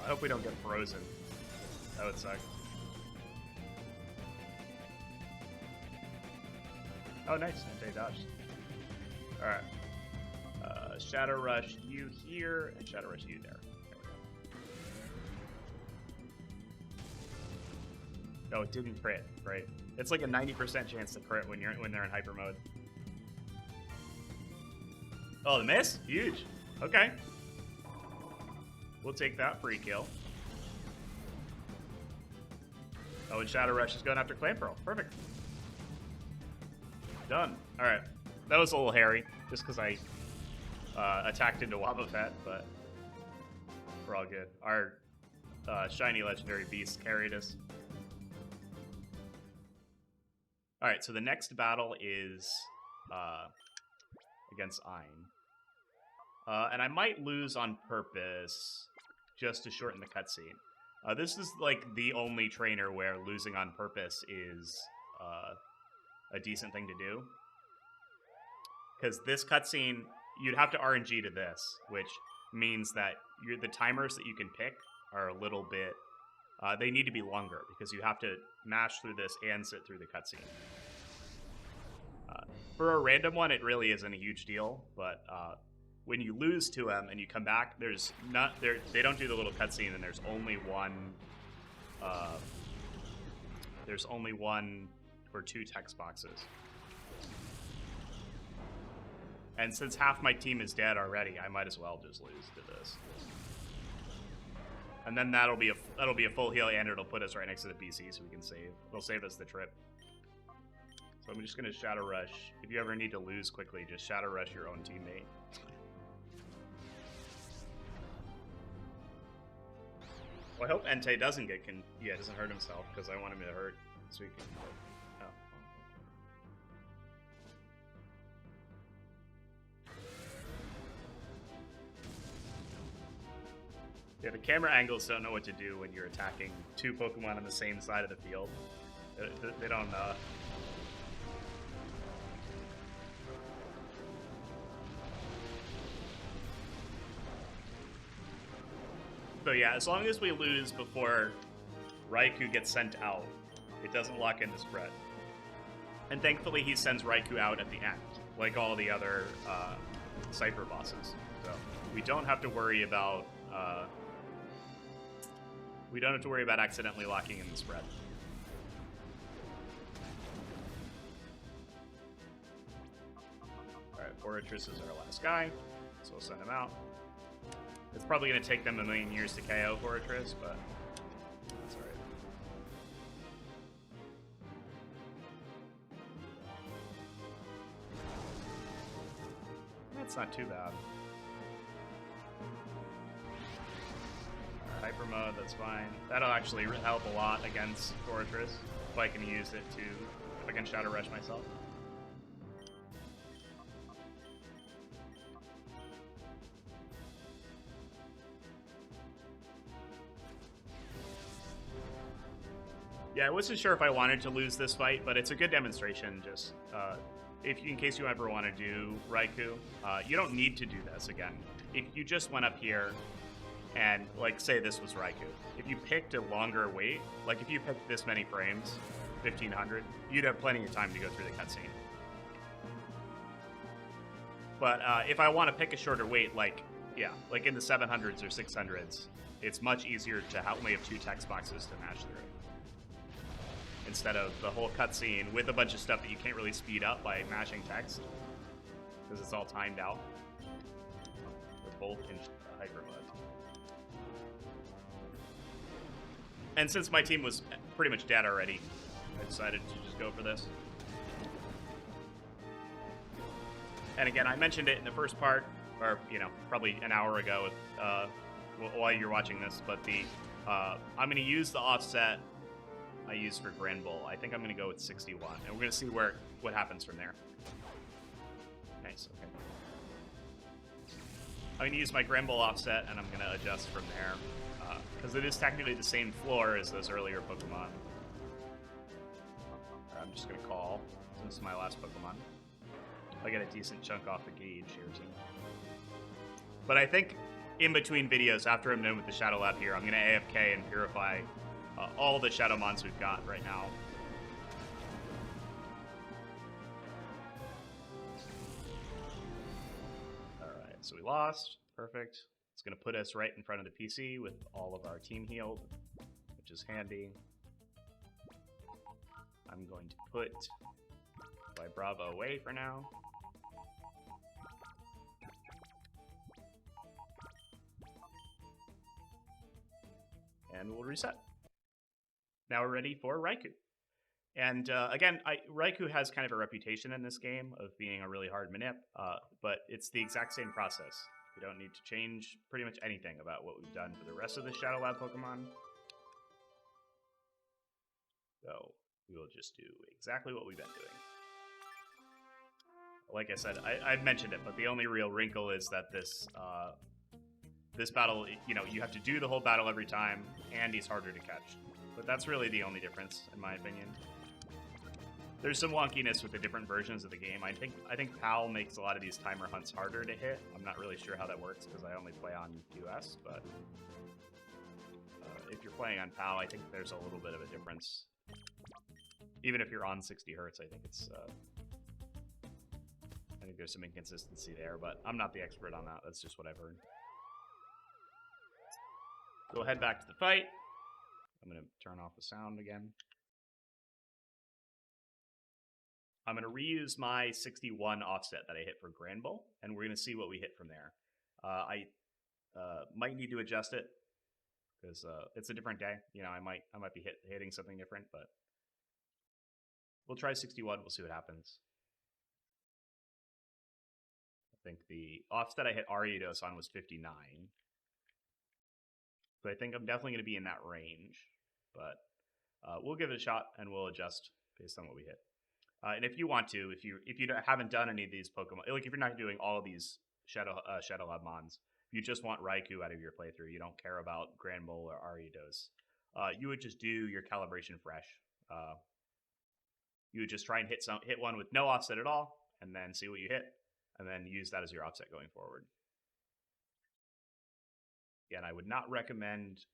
I hope we don't get frozen. That would suck. Oh, nice. Anti-dodge. Alright. Shadow Rush you here, and Shadow Rush you there. Oh, it didn't crit. Great. It's like a 90% chance to crit when they're in hyper mode. Oh, the miss? Huge. Okay. We'll take that free kill. Oh, and Shadow Rush is going after Clamperl. Perfect. Done. Alright. That was a little hairy, just because I attacked into Wobbuffet, but we're all good. Our shiny legendary beast carried us. Alright, so the next battle is against Ein. And I might lose on purpose just to shorten the cutscene. This is like the only trainer where losing on purpose is a decent thing to do. Because this cutscene, you'd have to RNG to this, which means that the timers that you can pick are a little bit... they need to be longer, because you have to mash through this and sit through the cutscene. For a random one, it really isn't a huge deal, but when you lose to them and you come back, they don't do the little cutscene, and there's only one or two text boxes. And since half my team is dead already, I might as well just lose to this. And then that'll be a full heal, and it'll put us right next to the PC, so we can save. It'll save us the trip. So I'm just gonna Shadow Rush. If you ever need to lose quickly, just Shadow Rush your own teammate. Well, I hope Entei doesn't doesn't hurt himself, because I want him to hurt, so he can. Oh. Yeah, the camera angles don't know what to do when you're attacking two Pokemon on the same side of the field. They don't. So yeah, as long as we lose before Raichu gets sent out, it doesn't lock in the spread. And thankfully he sends Raichu out at the end, like all the other Cypher bosses. So we don't have to worry about accidentally locking in the spread. Alright, Forretress is our last guy, so we'll send him out. It's probably going to take them a million years to KO Forretress, but that's alright. That's not too bad. Hyper mode, that's fine. That'll actually help a lot against Forretress, if I can use it if I can Shadow Rush myself. Yeah, I wasn't sure if I wanted to lose this fight, but it's a good demonstration. Just in case you ever want to do Raichu, you don't need to do this again. If you just went up here and, like, say this was Raichu, if you picked a longer wait, like if you picked this many frames, 1500, you'd have plenty of time to go through the cutscene. But if I want to pick a shorter wait, like in the 700s or 600s, it's much easier to only have two text boxes to mash through. Instead of the whole cutscene with a bunch of stuff that you can't really speed up by mashing text, because it's all timed out. They're both in hyper mode. And since my team was pretty much dead already, I decided to just go for this. And again, I mentioned it in the first part, or, you know, probably an hour ago while you're watching this, but I'm going to use the offset I used for Granbull. I think I'm going to go with 61, and we're going to see what happens from there. Nice, okay. I'm going to use my Granbull offset, and I'm going to adjust from there, because it is technically the same floor as those earlier Pokemon. I'm just going to call, since this is my last Pokemon. I get a decent chunk off the gauge here, too. But I think in between videos, after I'm done with the Shadow Lab here, I'm going to AFK and purify all the Shadow Mons we've got right now. Alright, so we lost. Perfect. It's going to put us right in front of the PC with all of our team healed, which is handy. I'm going to put Vibrava away for now. And we'll reset. Now we're ready for Raichu. And again, Raichu has kind of a reputation in this game of being a really hard manip, but it's the exact same process. You don't need to change pretty much anything about what we've done for the rest of the Shadow Lab Pokemon. So we will just do exactly what we've been doing. Like I said, I've mentioned it, but the only real wrinkle is that this battle, you know, you have to do the whole battle every time, and he's harder to catch. But that's really the only difference, in my opinion. There's some wonkiness with the different versions of the game. I think PAL makes a lot of these timer hunts harder to hit. I'm not really sure how that works, because I only play on US, but if you're playing on PAL, I think there's a little bit of a difference. Even if you're on 60 Hertz, I think there's some inconsistency there, but I'm not the expert on that. That's just what I've heard. We'll head back to the fight. I'm going to turn off the sound again. I'm going to reuse my 61 offset that I hit for Granbull, and we're going to see what we hit from there. I might need to adjust it, because it's a different day. You know, I might be hitting something different, but we'll try 61. We'll see what happens. I think the offset I hit Ariados on was 59. So I think I'm definitely going to be in that range, but we'll give it a shot and we'll adjust based on what we hit. And if you want to, if you haven't done any of these Pokemon, like if you're not doing all of these Shadow Lab Mons, if you just want Raichu out of your playthrough, you don't care about Granbull or Ariados, you would just do your calibration fresh. You would just try and hit one with no offset at all, and then see what you hit, and then use that as your offset going forward. Again, I would not recommend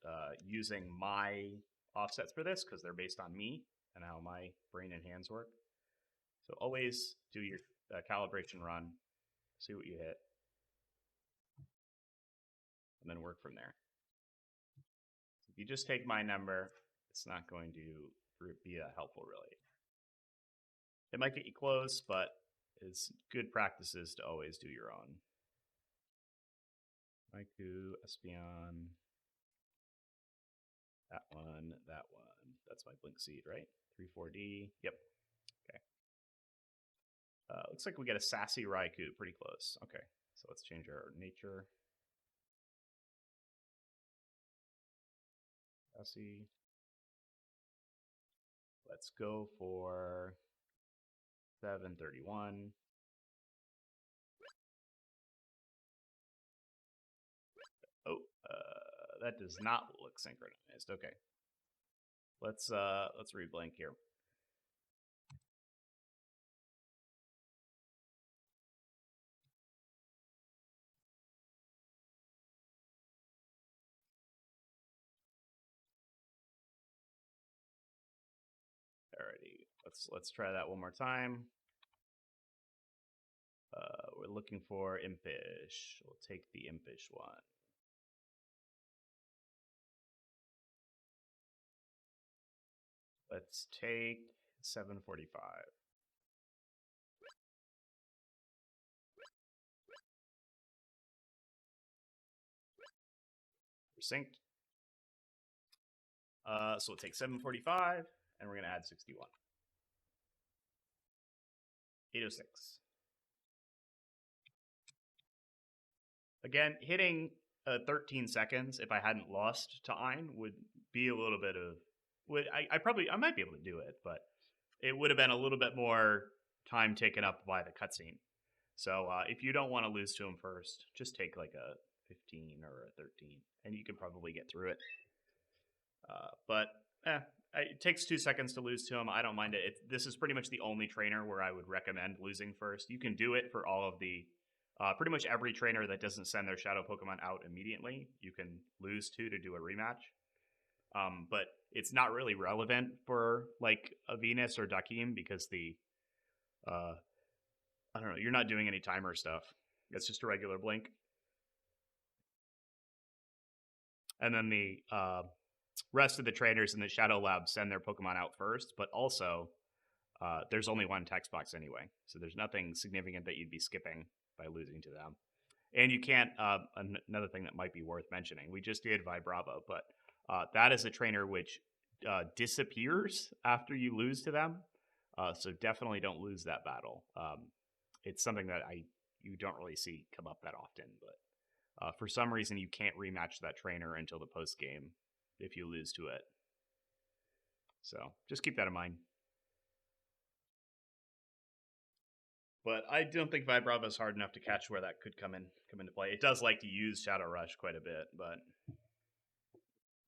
using my offsets for this, because they're based on me and how my brain and hands work. So always do your calibration run, see what you hit, and then work from there. So if you just take my number, it's not going to be that helpful, really. It might get you close, but it's good practices to always do your own. Raichu, Espeon, that one. That's my Blink Seed, right? 3-4D, yep. Okay. Looks like we get a Sassy Raichu, pretty close. Okay, so let's change our nature. Sassy. Let's go for 731. Oh, that does not look synchronized. Okay. Let's reblink here. Alrighty, let's try that one more time. We're looking for Impish. We'll take the Impish one. Let's take 745. We're synced. So we'll take 745, and we're going to add 61. 806. Again, hitting 13 seconds if I hadn't lost to Ein would be a little bit of... I might be able to do it, but it would have been a little bit more time taken up by the cutscene. So if you don't want to lose to him first, just take like a 15 or a 13, and you can probably get through it. It takes 2 seconds to lose to him. I don't mind it. This is pretty much the only trainer where I would recommend losing first. You can do it for all of the... pretty much every trainer that doesn't send their shadow Pokemon out immediately, you can lose to do a rematch. But it's not really relevant for like a Venus or Dakim because I don't know, you're not doing any timer stuff. It's just a regular blink. And then the rest of the trainers in the Shadow Lab send their Pokemon out first, but also there's only one text box anyway, so there's nothing significant that you'd be skipping by losing to them. And you can't, another thing that might be worth mentioning, we just did Vibrava, but that is a trainer which disappears after you lose to them, so definitely don't lose that battle. It's something that you don't really see come up that often, but for some reason you can't rematch that trainer until the post game if you lose to it. So just keep that in mind. But I don't think Vibrava is hard enough to catch where that could come into play. It does like to use Shadow Rush quite a bit, but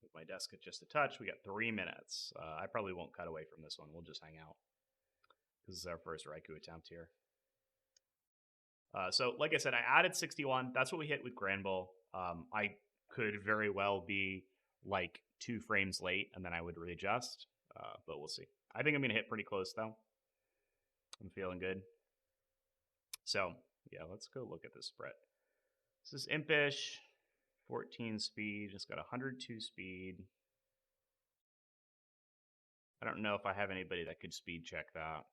with my desk at just a touch, we got 3 minutes. I probably won't cut away from this one. We'll just hang out. This is our first Raichu attempt here. So, like I said, I added 61. That's what we hit with Granbull. I could very well be like 2 frames late, and then I would readjust. But we'll see. I think I'm going to hit pretty close, though. I'm feeling good. So, yeah, let's go look at this spread. This is Impish, 14 speed, just got 102 speed. I don't know if I have anybody that could speed check that.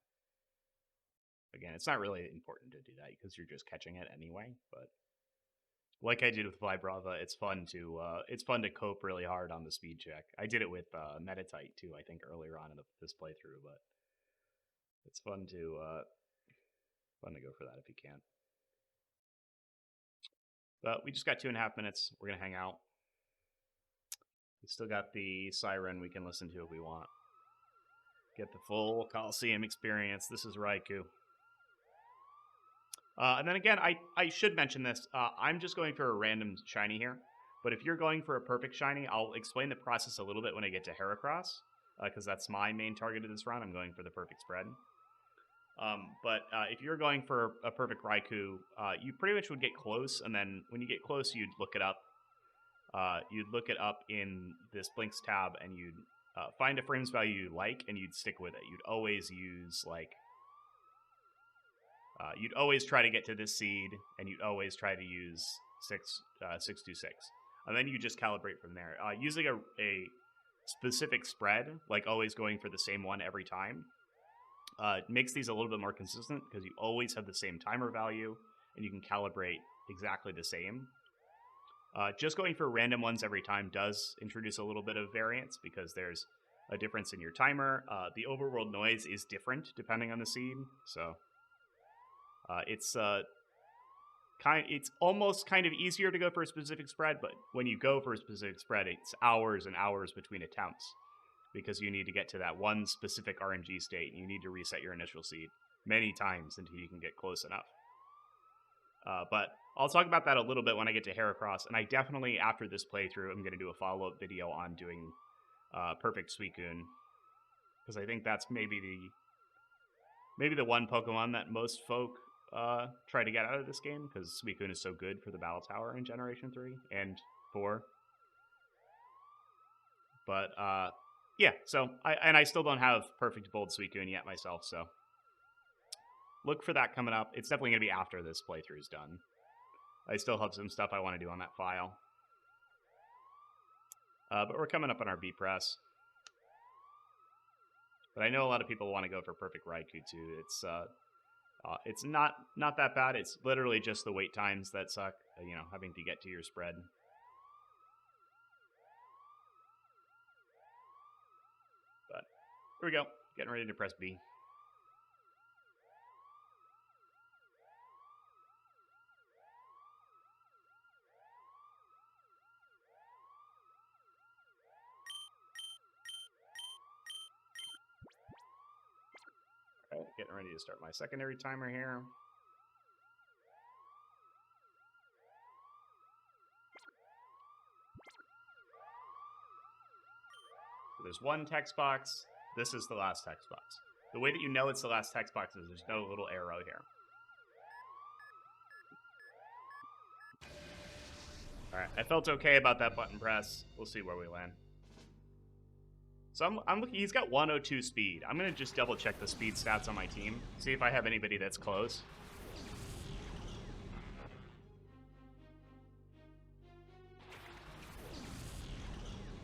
Again, it's not really important to do that because you're just catching it anyway, but like I did with Vibrava, it's fun to cope really hard on the speed check. I did it with Metatite too, I think earlier on in this playthrough, but it's fun to go for that if you can. But we just got 2.5 minutes. We're gonna hang out. We still got the siren we can listen to if we want. Get the full Coliseum experience. This is Raichu. And then again, I should mention this. I'm just going for a random shiny here. But if you're going for a perfect shiny, I'll explain the process a little bit when I get to Heracross. Because that's my main target of this round. I'm going for the perfect spread. But if you're going for a perfect Raikou, you pretty much would get close. And then when you get close, you'd look it up. You'd look it up in this Blinks tab. And you'd find a frames value you like. And you'd stick with it. You'd always use like... you'd always try to get to this seed, and you'd always try to use 626. And then you just calibrate from there. Using a specific spread, like always going for the same one every time, makes these a little bit more consistent, because you always have the same timer value, and you can calibrate exactly the same. Just going for random ones every time does introduce a little bit of variance, because there's a difference in your timer. The overworld noise is different depending on the seed, so... it's almost kind of easier to go for a specific spread, but when you go for a specific spread, it's hours and hours between attempts because you need to get to that one specific RNG state, and you need to reset your initial seed many times until you can get close enough. But I'll talk about that a little bit when I get to Heracross, and I definitely, after this playthrough, I'm going to do a follow-up video on doing Perfect Suicune, because I think that's maybe the one Pokemon that most folk try to get out of this game, because Suicune is so good for the Battle Tower in Generation 3 and 4. But, yeah, so, I still don't have Perfect Bold Suicune yet myself, so look for that coming up. It's definitely going to be after this playthrough is done. I still have some stuff I want to do on that file. But we're coming up on our B-Press. But I know a lot of people want to go for Perfect Raikou, too. It's not that bad. It's literally just the wait times that suck, having to get to your spread. Here we go. Getting ready to press B. All right, getting ready to start my secondary timer here. So there's one text box. This is the last text box. The way that you know it's the last text box is there's no little arrow here. All right, I felt okay about that button press. We'll see where we land. So I'm looking. He's got 102 speed. I'm gonna just double check the speed stats on my team. See if I have anybody that's close.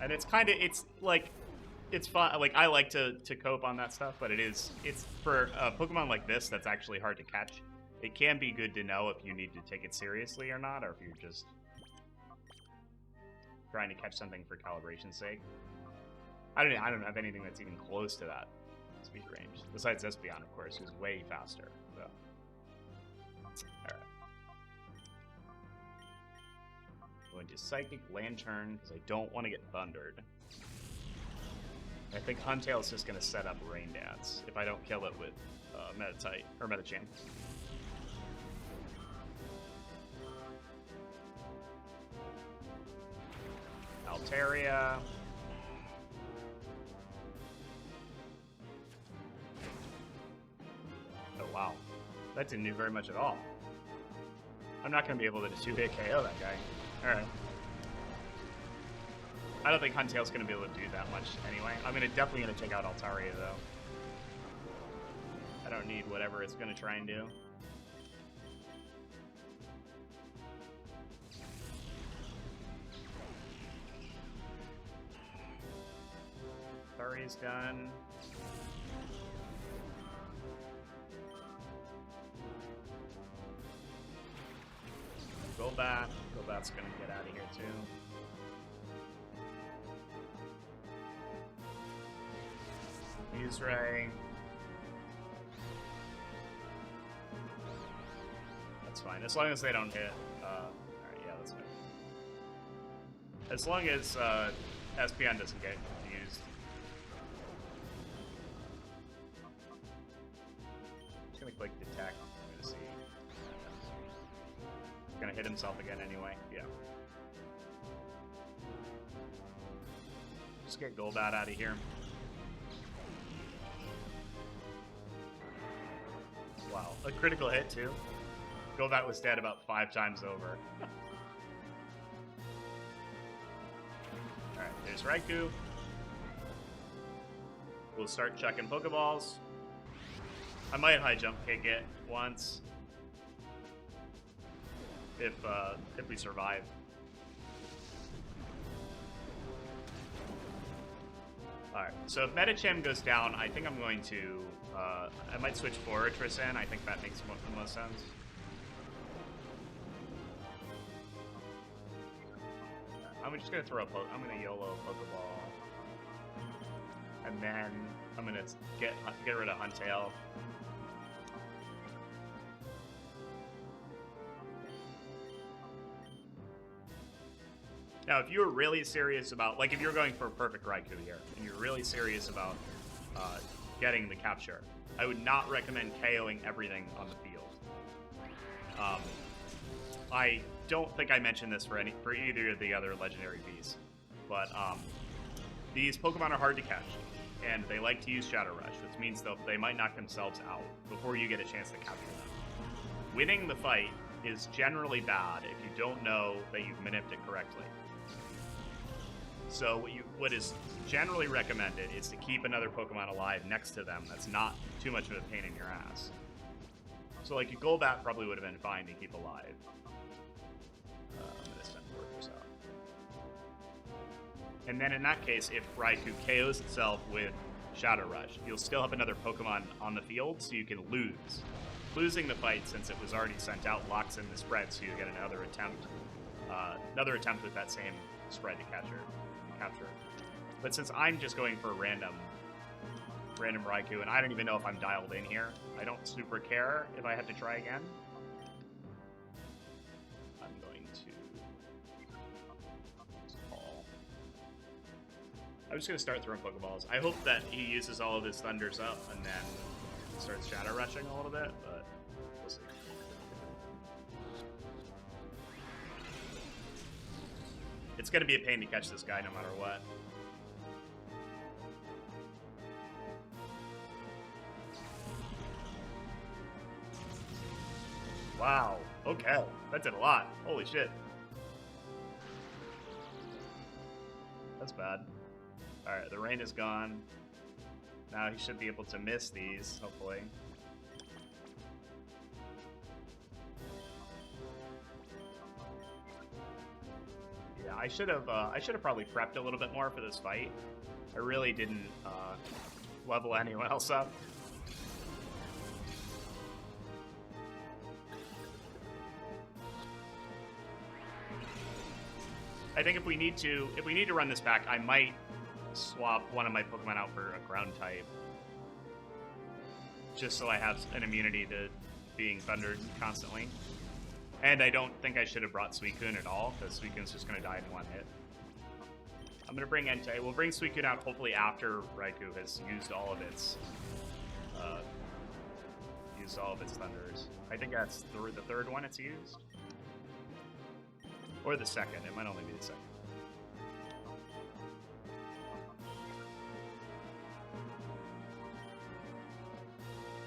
And it's kind of, it's like, it's fun. Like, I like to cope on that stuff, but it's for a Pokemon like this that's actually hard to catch. It can be good to know if you need to take it seriously or not, or if you're just trying to catch something for calibration's sake. I don't have anything that's even close to that speed range. Besides Espeon, of course, who's way faster. So. Alright. Going to Psychic Lantern, because I don't want to get thundered. I think Huntail is just going to set up Rain Dance if I don't kill it with Meditite, or Medicham. Altaria. Oh, wow. That didn't do very much at all. I'm not going to be able to 2-hit KO that guy. Alright. I don't think Huntail's going to be able to do that much anyway. I'm definitely going to take out Altaria, though. I don't need whatever it's going to try and do. Altaria's done. Golbat. Golbat's gonna get out of here too. Ray. That's fine. As long as they don't hit. Alright, yeah, that's fine. As long as Espeon doesn't get confused. I'm just gonna click detect. I'm gonna see. Gonna hit himself again anyway. Yeah. Just get Golbat out of here. Wow, a critical hit too. Golbat was dead about 5 times over. Alright, there's Raichu. We'll start chucking Pokeballs. I might high jump kick it once. If we survive. Alright, so if Medicham goes down, I think I'm going to, I might switch Forretress in. I think that makes the most sense. I'm just going to throw I'm going to YOLO Pokeball. And then I'm going to get rid of Huntail. Now, if you were really serious about, like if you're going for a perfect Raikou here, and you're really serious about getting the capture, I would not recommend KOing everything on the field. I don't think I mentioned this for either of the other legendary beasts, but these Pokemon are hard to catch, and they like to use Shadow Rush, which means they might knock themselves out before you get a chance to capture them. Winning the fight is generally bad if you don't know that you've manipped it correctly. So what is generally recommended is to keep another Pokemon alive next to them that's not too much of a pain in your ass. So like a Golbat probably would have been fine to keep alive. I'm going to send Forretress out. And then in that case, if Raikou KOs itself with Shadow Rush, you'll still have another Pokemon on the field, so you can lose. Losing the fight, since it was already sent out, locks in the spread, so you get another attempt with that same spread to capture. But since I'm just going for a random random Raichu, and I don't even know if I'm dialed in here. I don't super care if I have to try again. I'm going to call. I'm just going to start throwing Pokeballs. I hope that he uses all of his Thunders up and then starts Shadow Rushing a little bit, but we'll see. It's going to be a pain to catch this guy no matter what. Wow, okay. That did a lot. Holy shit. That's bad. Alright, the rain is gone. Now he should be able to miss these, hopefully. Yeah, I should have probably prepped a little bit more for this fight. I really didn't level anyone else up. I think if we need to run this back, I might swap one of my Pokemon out for a ground type, just so I have an immunity to being thundered constantly. And I don't think I should have brought Suicune at all, because Suicune's just going to die in one hit. I'm going to bring Entei. We'll bring Suicune out hopefully after Raichu has used all of its thunders. I think that's the third one it's used. Or the second. It might only be the second.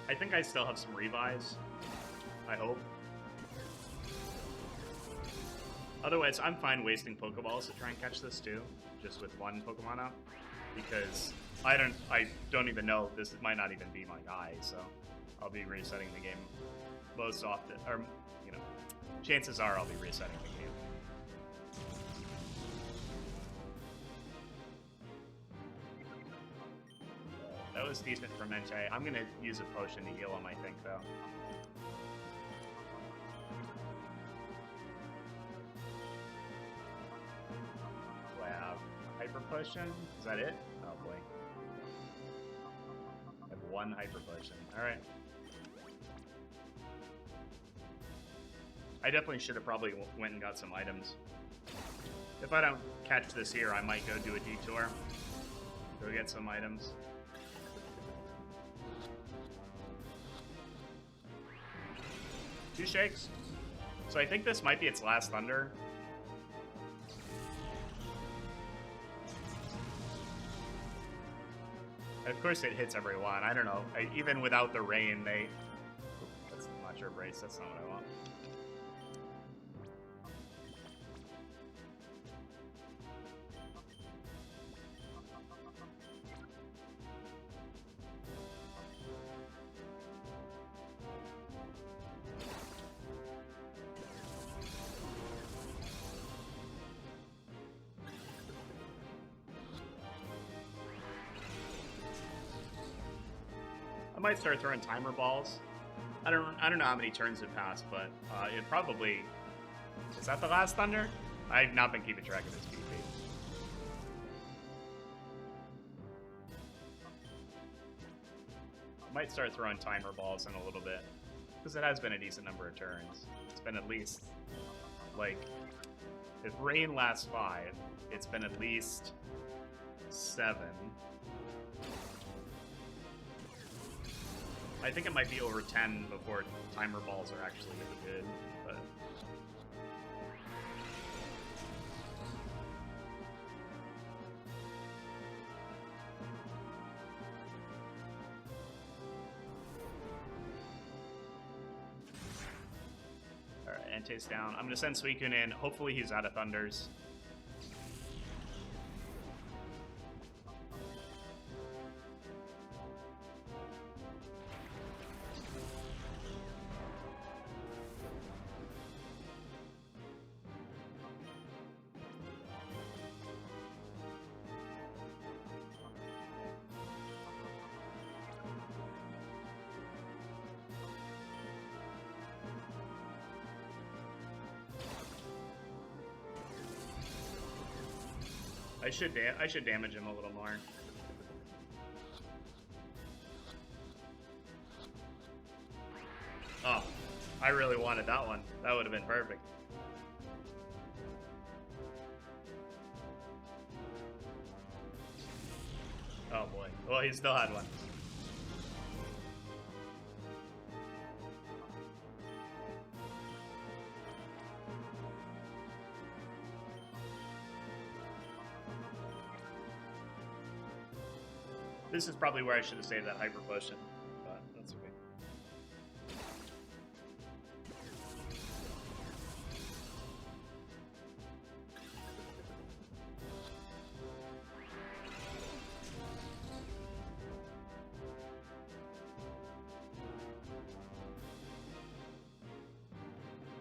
I think I still have some revives. I hope. Otherwise, I'm fine wasting Pokeballs to try and catch this too, just with one Pokemon up, because I don't even know, this might not even be my guy, so I'll be resetting the game most often, or, you know, chances are I'll be resetting the game. That was decent from Entei. I'm gonna use a potion to heal him, I think, though. Do I have Hyper Potion? Is that it? Oh boy. I have one Hyper Potion. Alright. I definitely should have probably went and got some items. If I don't catch this here, I might go do a detour. Go get some items. Two shakes. So I think this might be its last thunder. Of course it hits every one. I don't know. Even without the rain, they... That's not your brace. That's not what I want. I might start throwing timer balls. I don't know how many turns have passed, but it probably... Is that the last thunder? I've not been keeping track of this PP. I might start throwing timer balls in a little bit, because it has been a decent number of turns. It's been at least, like, if rain lasts 5, it's been at least 7. I think it might be over 10 before timer balls are actually really good, but... Alright, Entei's down. I'm gonna send Suicune in. Hopefully he's out of Thunders. I should damage him a little more. Oh, I really wanted that one. That would have been perfect. Oh boy. Well, he still had one. This is probably where I should have saved that hyper potion, but that's okay.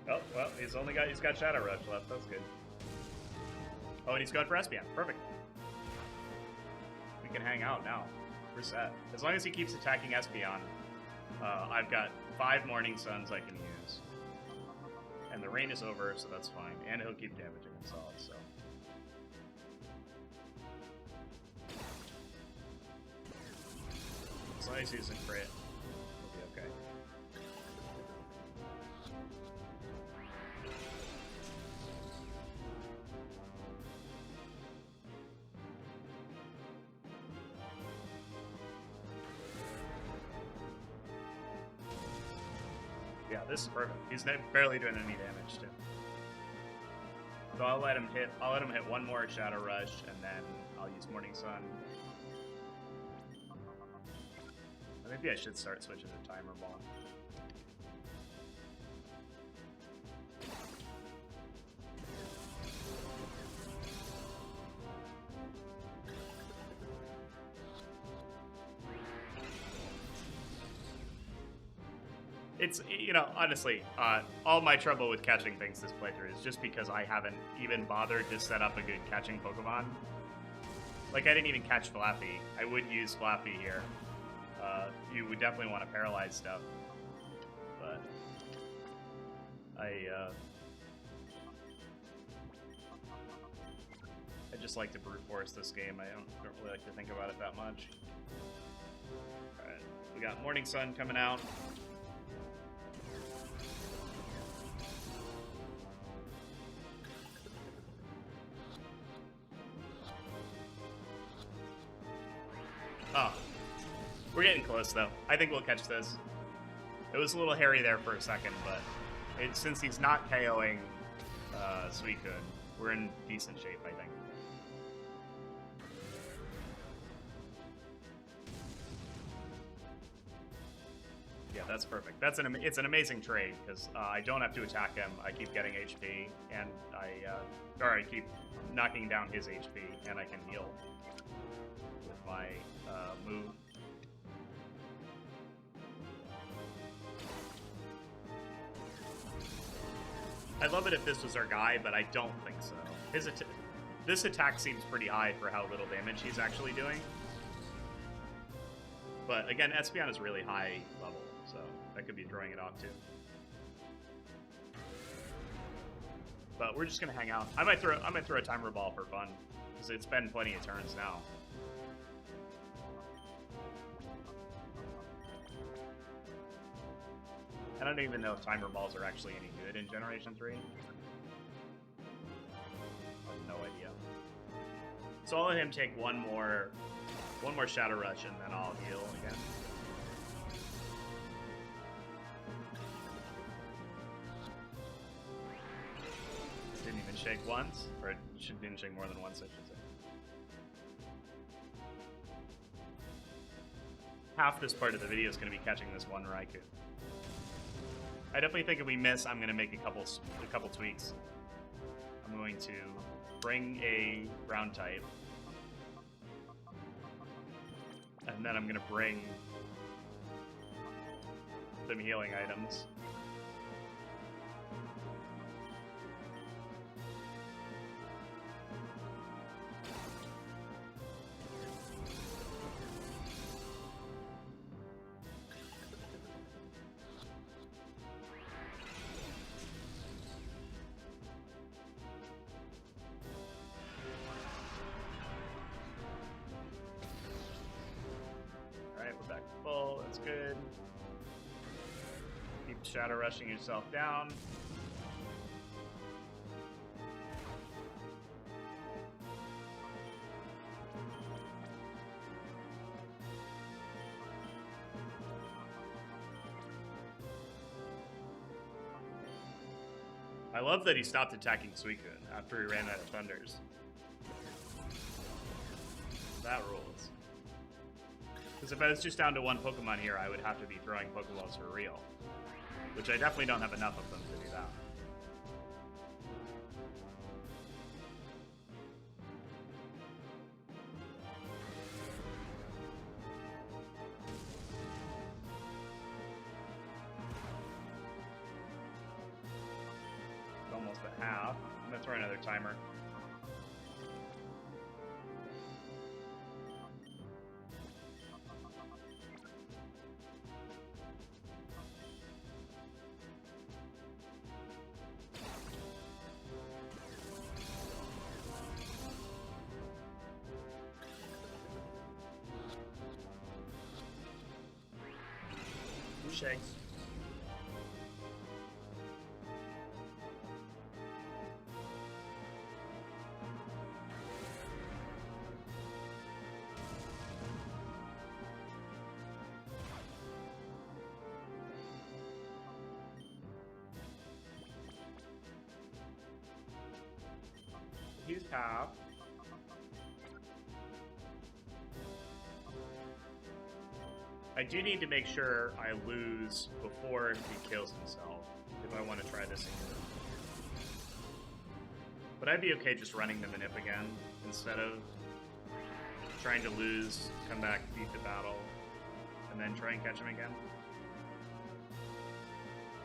Oh, well, he's got Shadow Rush left, that's good. Oh, and he's going for Espeon, perfect. We can hang out now. We're set. As long as he keeps attacking Espeon, I've got 5 Morning Suns I can use. And the rain is over, so that's fine. And he'll keep damaging himself, so. As long as he's a crit, he'll be okay. Yeah, this is perfect. He's barely doing any damage too. So I'll let him hit one more Shadow Rush, and then I'll use Morning Sun. Maybe I should start switching to Timer Ball. It's, you know, honestly, all my trouble with catching things this playthrough is just because I haven't even bothered to set up a good catching Pokemon. Like, I didn't even catch Flappy. I would use Flappy here. You would definitely want to paralyze stuff. But I just like to brute force this game. I don't really like to think about it that much. Alright, we got Morning Sun coming out. Oh, we're getting close though. I think we'll catch this. It was a little hairy there for a second, but since he's not KOing Suicune, we're in decent shape, I think. Yeah, that's perfect. It's an amazing trade because I don't have to attack him. I keep getting HP, and I keep knocking down his HP, and I can heal with my move. I'd love it if this was our guy, but I don't think so. This attack seems pretty high for how little damage he's actually doing. But again, Espeon is really high level, so that could be throwing it off too. But we're just gonna hang out. I might throw a Timer Ball for fun, because it's been plenty of turns now. I don't even know if Timer Balls are actually any good in Generation 3. I have no idea. So I'll let him take one more Shadow Rush, and then I'll heal again. Didn't even shake once, or it didn't shake more than once, I should say. Half this part of the video is going to be catching this one Raichu. I definitely think if we miss, I'm going to make a couple tweaks. I'm going to bring a ground type, and then I'm going to bring some healing items. shadow rushing yourself down. I love that he stopped attacking Suicune after he ran out of Thunders. That rules. Because if I was just down to one Pokemon here, I would have to be throwing Pokeballs for real. Which I definitely don't have enough of them to do that. Almost at half. I'm gonna throw another timer. Shakes. He's half. I do need to make sure I lose before he kills himself if I want to try this again. But I'd be okay just running the Manip again instead of trying to lose, come back, beat the battle, and then try and catch him again.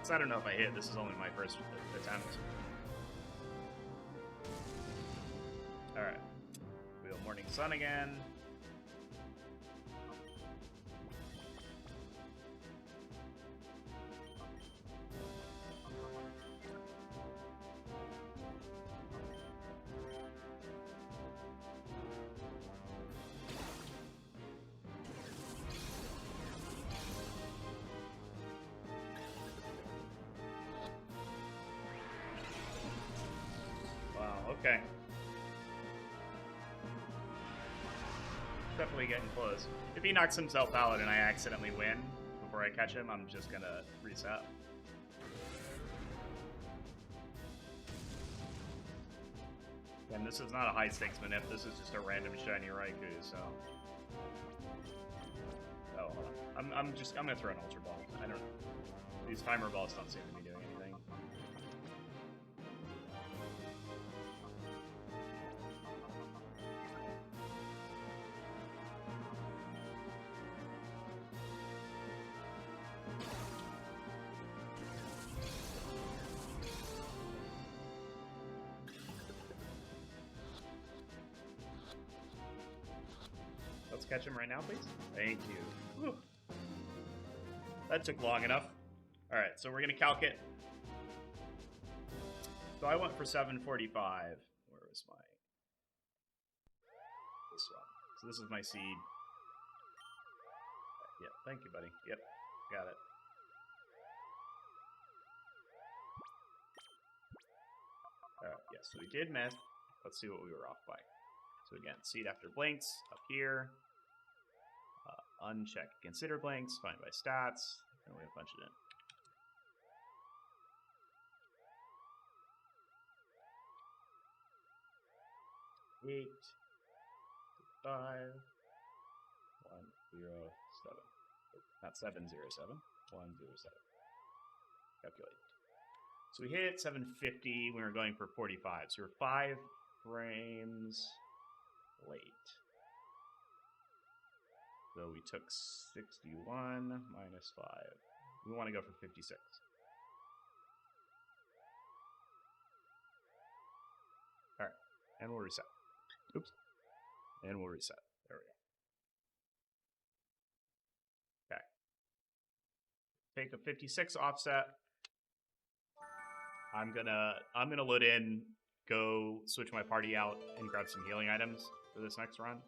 So I don't know if I hit. This is only my first attempt. Alright. Wheel Morning Sun again. Okay. Definitely getting close. If he knocks himself out and I accidentally win before I catch him, I'm just gonna reset. And this is not a high stakes manip, this is just a random shiny Raichu, so. Oh, hold on. I'm gonna throw an Ultra Ball. I don't. These timer balls don't seem to be doing anything. Let's catch him right now, please. Thank you. Whew. That took long enough. Alright, so we're gonna calc it. So I went for 745. Where was my... This one. So this is my seed. Yeah, thank you, buddy. Yep, got it. Alright, yeah, so we did miss. Let's see what we were off by. So again, seed after blinks, up here. Uncheck consider blanks, find by stats, and we'll punch it in. 8, 5, 1, 0, 7. Not 7, 0, 7. 1, 0, 7. Calculate. So we hit 750 when we were going for 45. So we're 5 frames late. So we took 61 minus 5. We want to go for 56. All right, and we'll reset. Oops. And we'll reset. There we go. Okay. Take a 56 offset. I'm gonna load in, go switch my party out, and grab some healing items for this next run.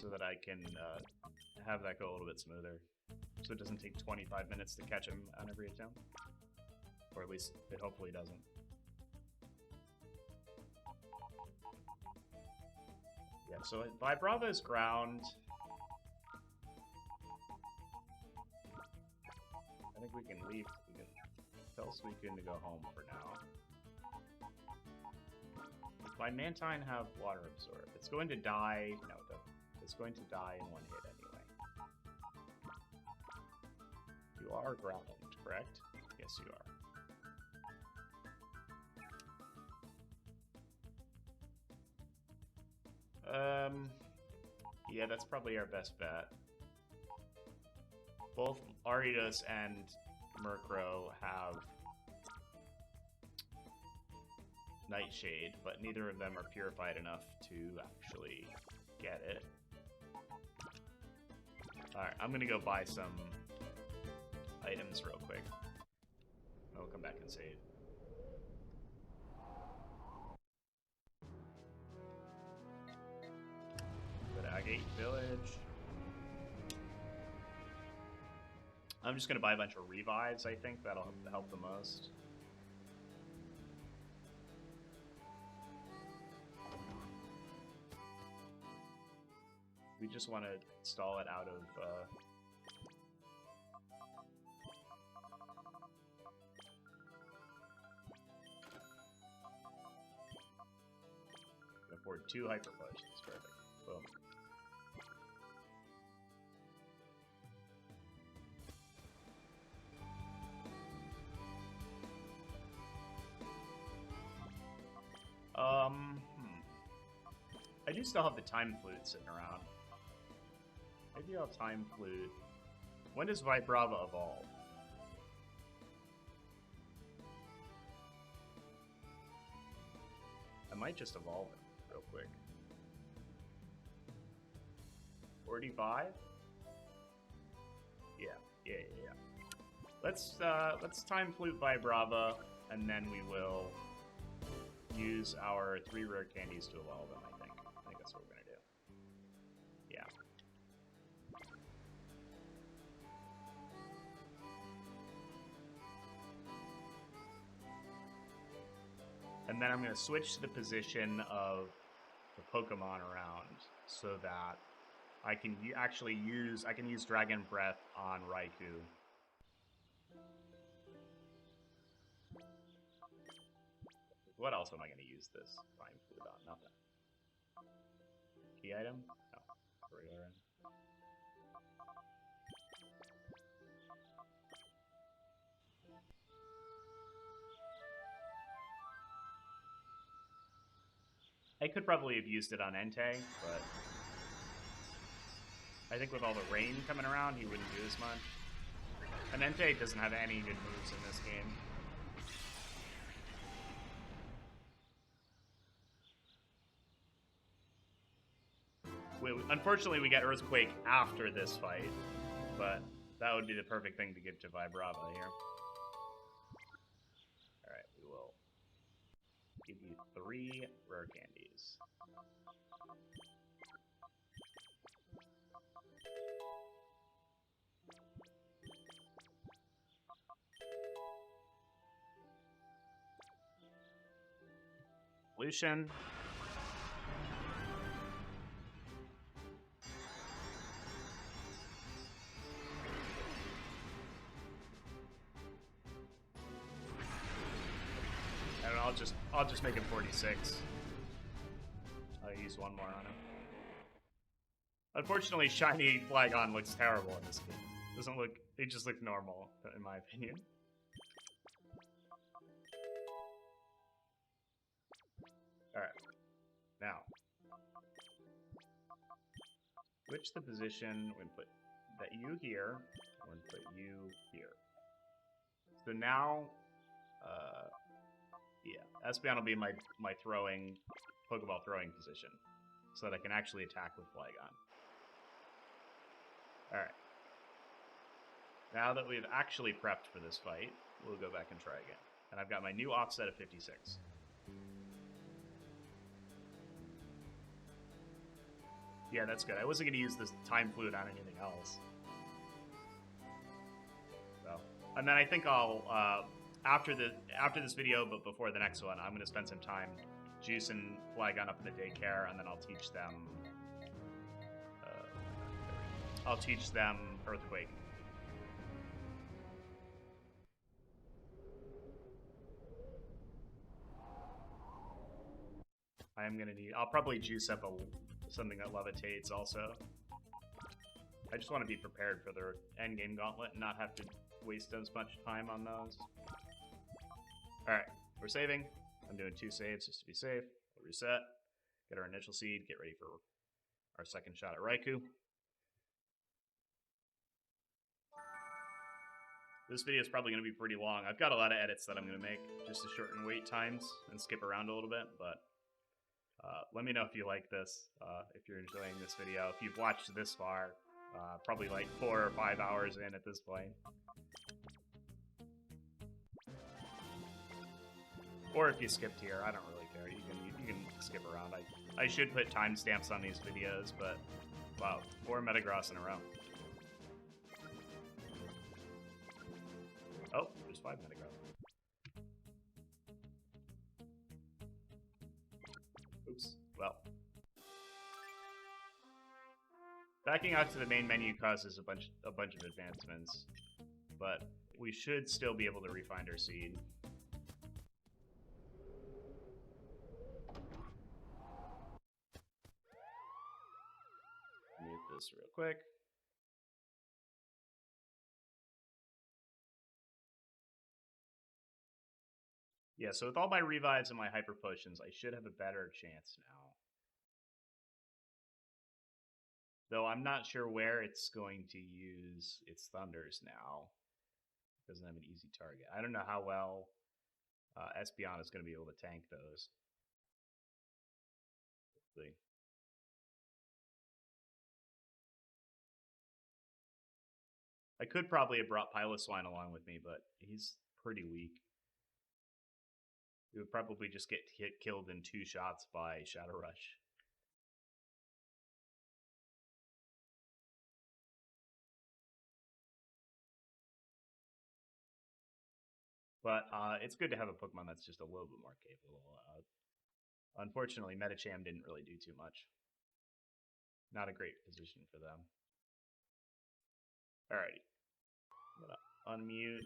so that I can have that go a little bit smoother. So it doesn't take 25 minutes to catch him on every attempt. Or at least it hopefully doesn't. Yeah, so Vibrava is ground. I think we can leave. We can tell Suicune to go home for now. Does my Mantine have water absorb? It's going to die. No, it doesn't. It's going to die in one hit anyway. You are ground, correct? Yes, you are. Yeah, that's probably our best bet. Both Ariados and Murkrow have Nightshade, but neither of them are purified enough to actually get it. Alright, I'm gonna go buy some items real quick. I'll come back and save. Go to Agate Village. I'm just gonna buy a bunch of revives, I think. That'll help the most. We just want to stall it out of... afford 2 hyper potions. Perfect. Boom. I do still have the Time Flute sitting around. Maybe I'll Time Flute. When does Vibrava evolve? I might just evolve it real quick. 45? Yeah. Let's Time Flute Vibrava, and then we will use our 3 rare candies to evolve them, I think. I think that's what we're gonna do. Yeah. And then I'm gonna switch the position of the Pokemon around so that I can actually use Dragon Breath on Raichu. What else am I going to use this Time Flute on? Nothing. Key item? No. Regular. I could probably have used it on Entei, but I think with all the rain coming around, he wouldn't do as much. And Entei doesn't have any good moves in this game. Unfortunately, we get Earthquake after this fight, but that would be the perfect thing to give to Vibrava here. Alright, we will give you 3 rare candies. Lucian. I'll just make him 46. I'll use 1 more on him. Unfortunately, Shiny Flygon looks terrible in this game. Doesn't look. It just looks normal, in my opinion. Alright. Now. Switch the position. We're going to put that you here. We're going to put you here. So now, yeah, Espeon will be my throwing, Pokeball throwing position, so that I can actually attack with Flygon. Alright. Now that we've actually prepped for this fight, we'll go back and try again. And I've got my new offset of 56. Yeah, that's good. I wasn't going to use this time fluid on anything else. So, and then I think I'll after this video, but before the next one, I'm going to spend some time juicing Flygon up in the daycare, and then I'll teach them. Earthquake. I am gonna need. I'll probably juice up something that levitates also. I just want to be prepared for the endgame gauntlet and not have to waste as much time on those. All right, we're saving. I'm doing 2 saves just to be safe. We'll reset. Get our initial seed. Get ready for our second shot at Raichu. This video is probably going to be pretty long. I've got a lot of edits that I'm going to make just to shorten wait times and skip around a little bit, but let me know if you like this, if you're enjoying this video. If you've watched this far, probably like 4 or 5 hours in at this point. Or if you skipped here, I don't really care. You can skip around. I should put timestamps on these videos, but wow, 4 Metagross in a row. Oh, there's 5 Metagross. Oops. Well. Backing out to the main menu causes a bunch of advancements, but we should still be able to refine our seed. Mute this real quick. Yeah, so with all my revives and my hyper potions, I should have a better chance now. Though I'm not sure where it's going to use its thunders now. It doesn't have an easy target. I don't know how well Espeon is going to be able to tank those. Let's see. I could probably have brought Piloswine along with me, but he's pretty weak. He would probably just get killed in 2 shots by Shadow Rush. But it's good to have a Pokemon that's just a little bit more capable. Unfortunately, Medicham didn't really do too much. Not a great position for them. Alrighty. I'm gonna unmute.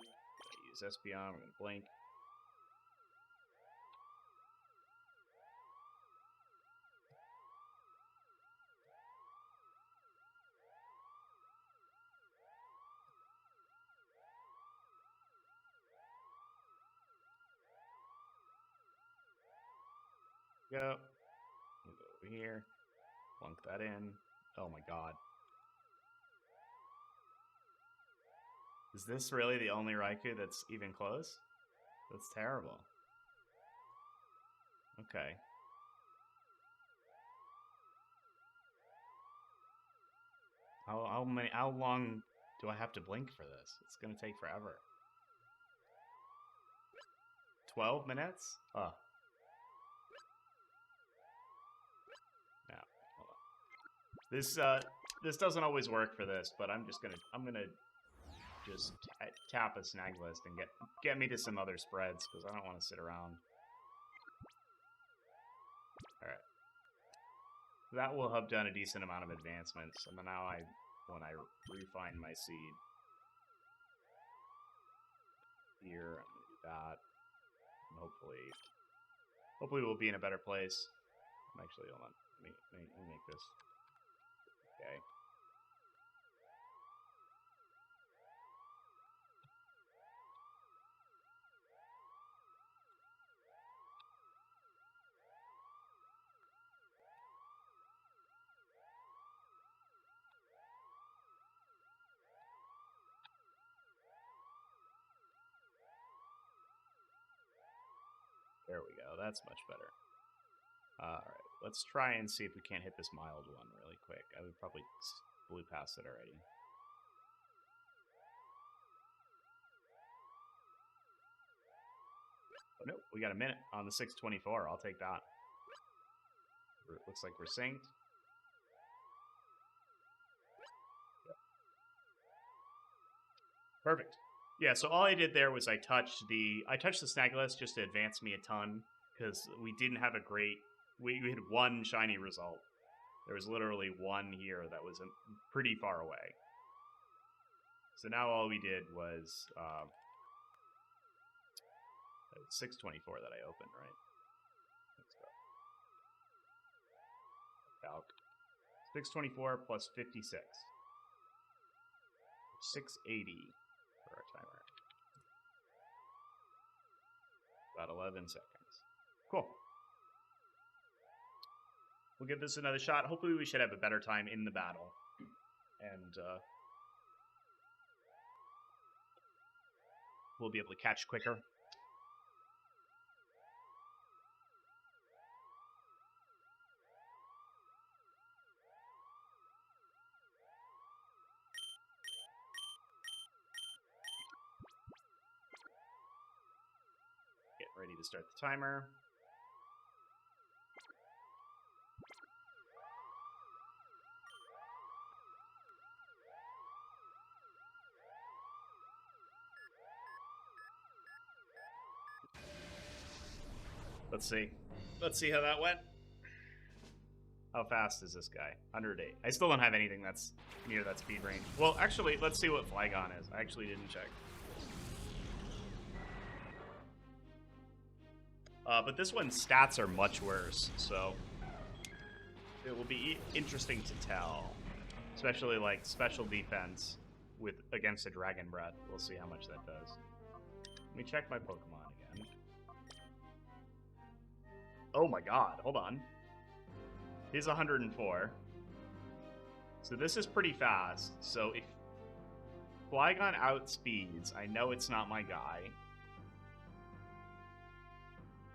Use Espeon. We're gonna blink. Go. We'll go over here. Plunk that in. Oh my god. Is this really the only Raikou that's even close? That's terrible. Okay. How long do I have to blink for this? It's gonna take forever. 12 minutes? Oh. No, hold on. This doesn't always work for this, but I'm gonna just tap a snag list and get me to some other spreads because I don't want to sit around. All right. That will have done a decent amount of advancements, and then now when I refine my seed here, I'm gonna do that, and hopefully we'll be in a better place. Actually, hold on, let me make this okay. There we go. That's much better. Alright, let's try and see if we can't hit this mild one really quick. I would probably blew past it already. Oh, nope, we got a minute on the 624. I'll take that. Looks like we're synced. Perfect. Yeah, so all I did there was I touched the Snagless just to advance me a ton, because we didn't have a great... We had one shiny result. There was literally one here that was pretty far away. So now all we did was... 624 that I opened, right? Let's go. Calc. 624 plus 56. 680 for our timer. About 11 seconds. Cool. We'll give this another shot. Hopefully we should have a better time in the battle. And we'll be able to catch quicker. Get ready to start the timer. Let's see. Let's see how that went. How fast is this guy? 108. I still don't have anything that's near that speed range. Well, actually, let's see what Flygon is. I actually didn't check. But this one's stats are much worse, so it will be interesting to tell. Especially like special defense against a Dragon Breath. We'll see how much that does. Let me check my Pokemon again. Oh my god, hold on. He's 104. So this is pretty fast. So if Flygon outspeeds, I know it's not my guy.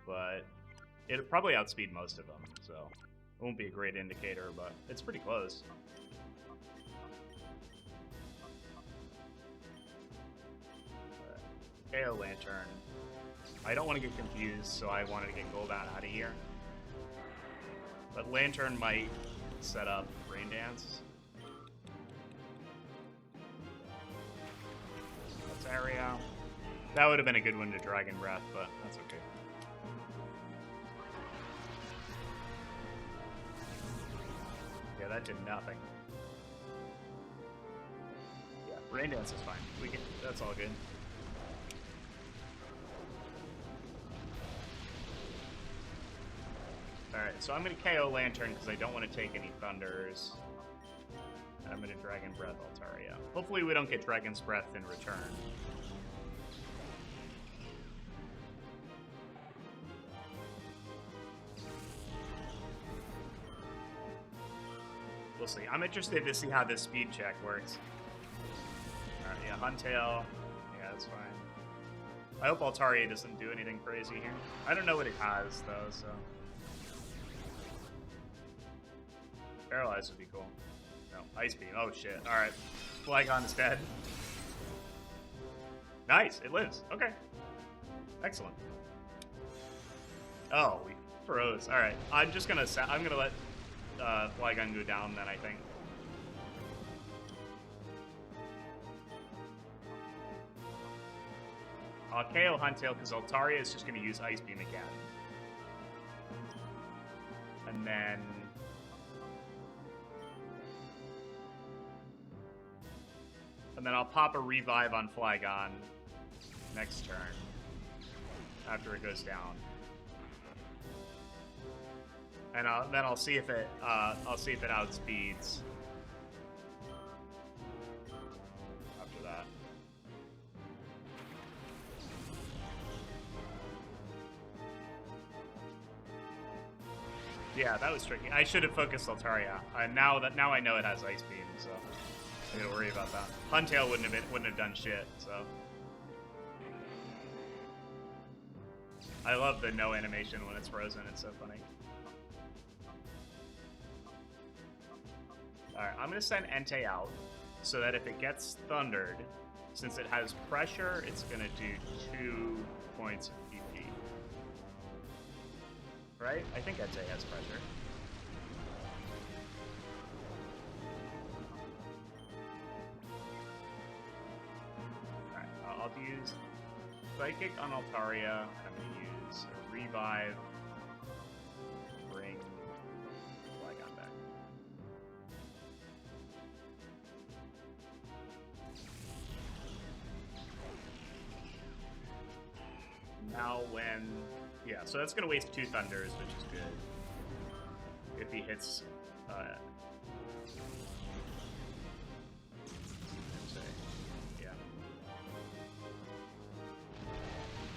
But it'll probably outspeed most of them, so it won't be a great indicator, but it's pretty close. KO Lantern. I don't want to get confused, so I wanted to get Golbat out of here. But Lantern might set up Rain Dance. That's Area. That would have been a good one to Dragon Breath, but that's okay. Yeah, that did nothing. Yeah, Rain Dance is fine. That's all good. Alright, so I'm going to KO Lantern because I don't want to take any Thunders. And I'm going to Dragon Breath Altaria. Hopefully we don't get Dragon's Breath in return. We'll see. I'm interested to see how this speed check works. Alright, yeah, Huntail. Yeah, that's fine. I hope Altaria doesn't do anything crazy here. I don't know what it has, though, so... Paralyze would be cool. No, Ice Beam. Oh, shit. Alright. Flygon is dead. Nice. It lives. Okay. Excellent. Oh, we froze. Alright. I'm gonna let Flygon go down then, I think. I'll KO Huntail because Altaria is just going to use Ice Beam again. And then... I'll pop a Revive on Flygon next turn after it goes down. And then I'll see if it outspeeds after that. Yeah, that was tricky. I should have focused Altaria. Now I know it has Ice Beam, so I gotta worry about that. Huntail wouldn't have done shit. So I love the no animation when it's frozen. It's so funny. Alright, I'm going to send Entei out so that if it gets thundered, since it has pressure, it's going to do 2 points of PP. Right? I think Entei has pressure. use Psychic on Altaria, and I'm going to use a Revive, bring Flygon back. Now when... Yeah, so that's going to waste 2 Thunders, which is good. If he hits...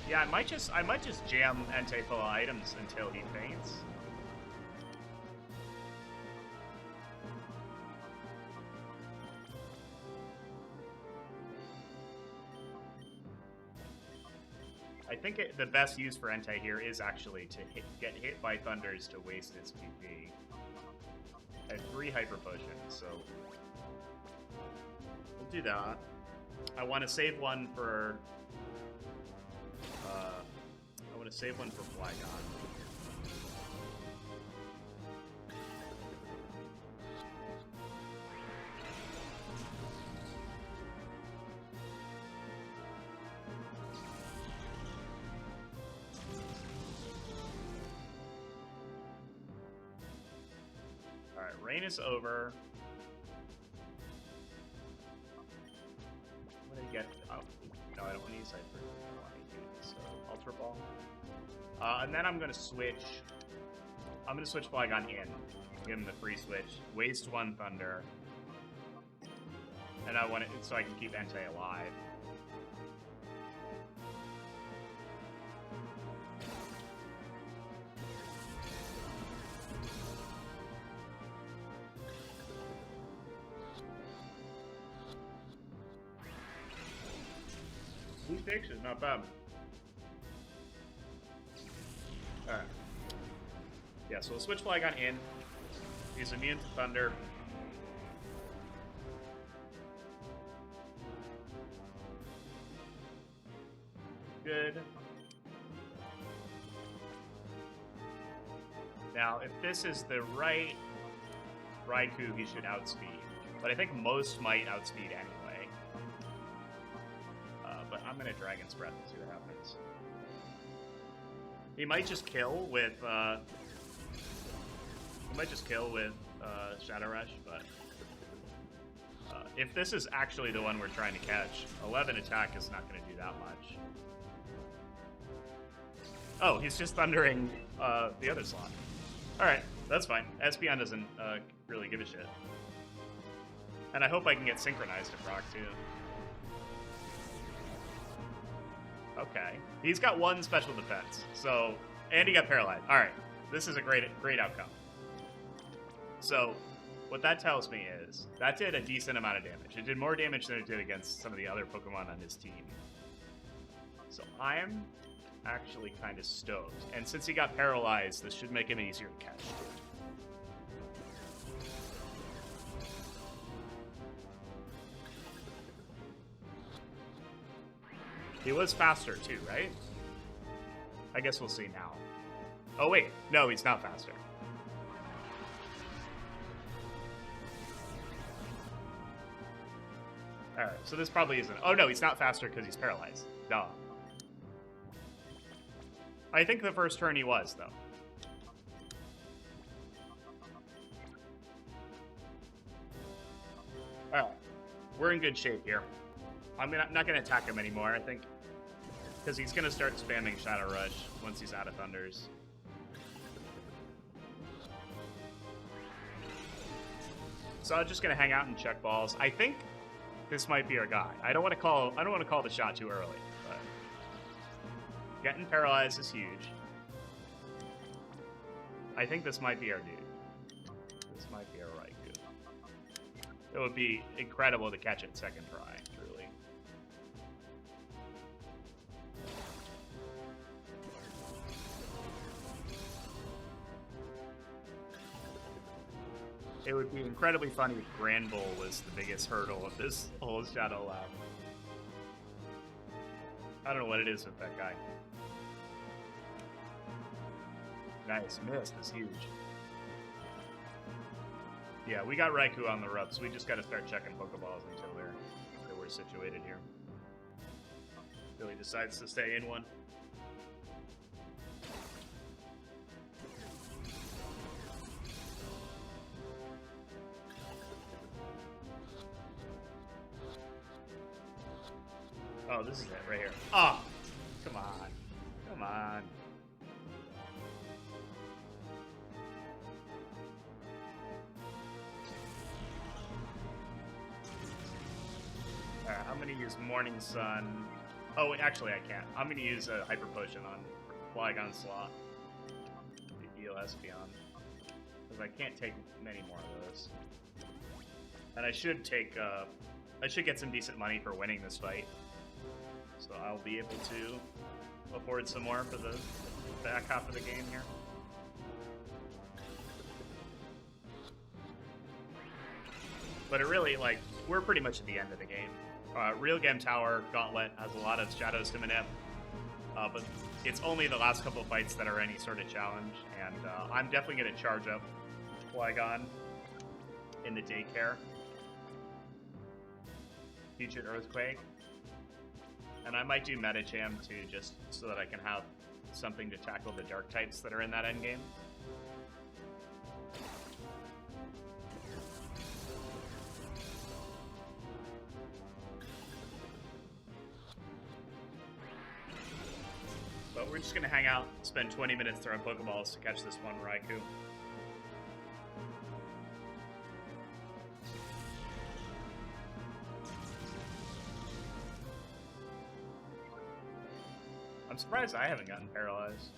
Yeah, I might just jam Entei full of items until he faints. I think the best use for Entei here is actually to get hit by Thunders to waste its PP. I have 3 Hyper Potions, so we'll do that. I want to save one for... I want to save one for Flygon. Alright, rain is over. What did I get? Oh, no, I don't want to use Hyper. So, Ultra Ball. And then I'm going to switch... I'm going to switch Flygon in. Give him the free switch. Waste 1 Thunder. And I want it so I can keep Entei alive. Blue Fiction, not bad. Alright. Yeah, so we'll switch Flygon in. He's immune to Thunder. Good. Now, if this is the right Raichu, he should outspeed. But I think most might outspeed anyway. But I'm going to Dragon's Breath and see what happens. He might just kill with Shadow Rush, but if this is actually the one we're trying to catch, 11 attack is not going to do that much. Oh, he's just thundering the other slot. Alright, that's fine. Espeon doesn't really give a shit. And I hope I can get synchronized to proc too. Okay. He's got 1 special defense. So, and he got paralyzed. Alright. This is a great outcome. So, what that tells me is, that did a decent amount of damage. It did more damage than it did against some of the other Pokemon on his team. So, I am actually kind of stoked. And since he got paralyzed, this should make him easier to catch. He was faster too, right? I guess we'll see now. Oh wait, no, he's not faster. Alright, so this probably isn't... Oh no, he's not faster because he's paralyzed. Duh. I think the first turn he was, though. Alright, we're in good shape here. I'm not going to attack him anymore, I think. Because he's going to start spamming Shadow Rush once he's out of Thunders. So I'm just going to hang out and check balls. I think this might be our guy. I don't want to call the shot too early, but getting paralyzed is huge. I think this might be our dude. This might be our Raichu. It would be incredible to catch it second try, truly. It would be incredibly funny if Granbull was the biggest hurdle of this whole Shadow Lab. I don't know what it is with that guy. Nice, missed is huge. Yeah, we got Raichu on the ropes. We just got to start checking Pokeballs until we're situated here. Really decides to stay in one. Oh, this is it right here. Oh, come on. Come on. Alright, I'm gonna use Morning Sun. Oh, actually I can't. I'm gonna use a Hyper Potion on Flygon Slot. The EOS Beyond. Because I can't take many more of those. And I should take, I should get some decent money for winning this fight. So I'll be able to afford some more for the back half of the game here. But it really, like, we're pretty much at the end of the game. Real Game Tower Gauntlet has a lot of shadows to manip, but it's only the last couple of fights that are any sort of challenge, and I'm definitely going to charge up Flygon in the daycare. Featured Earthquake. And I might do Medicham too, just so that I can have something to tackle the dark types that are in that endgame. But we're just going to hang out, spend 20 minutes throwing Pokeballs to catch this one Raichu. I'm surprised I haven't gotten paralyzed.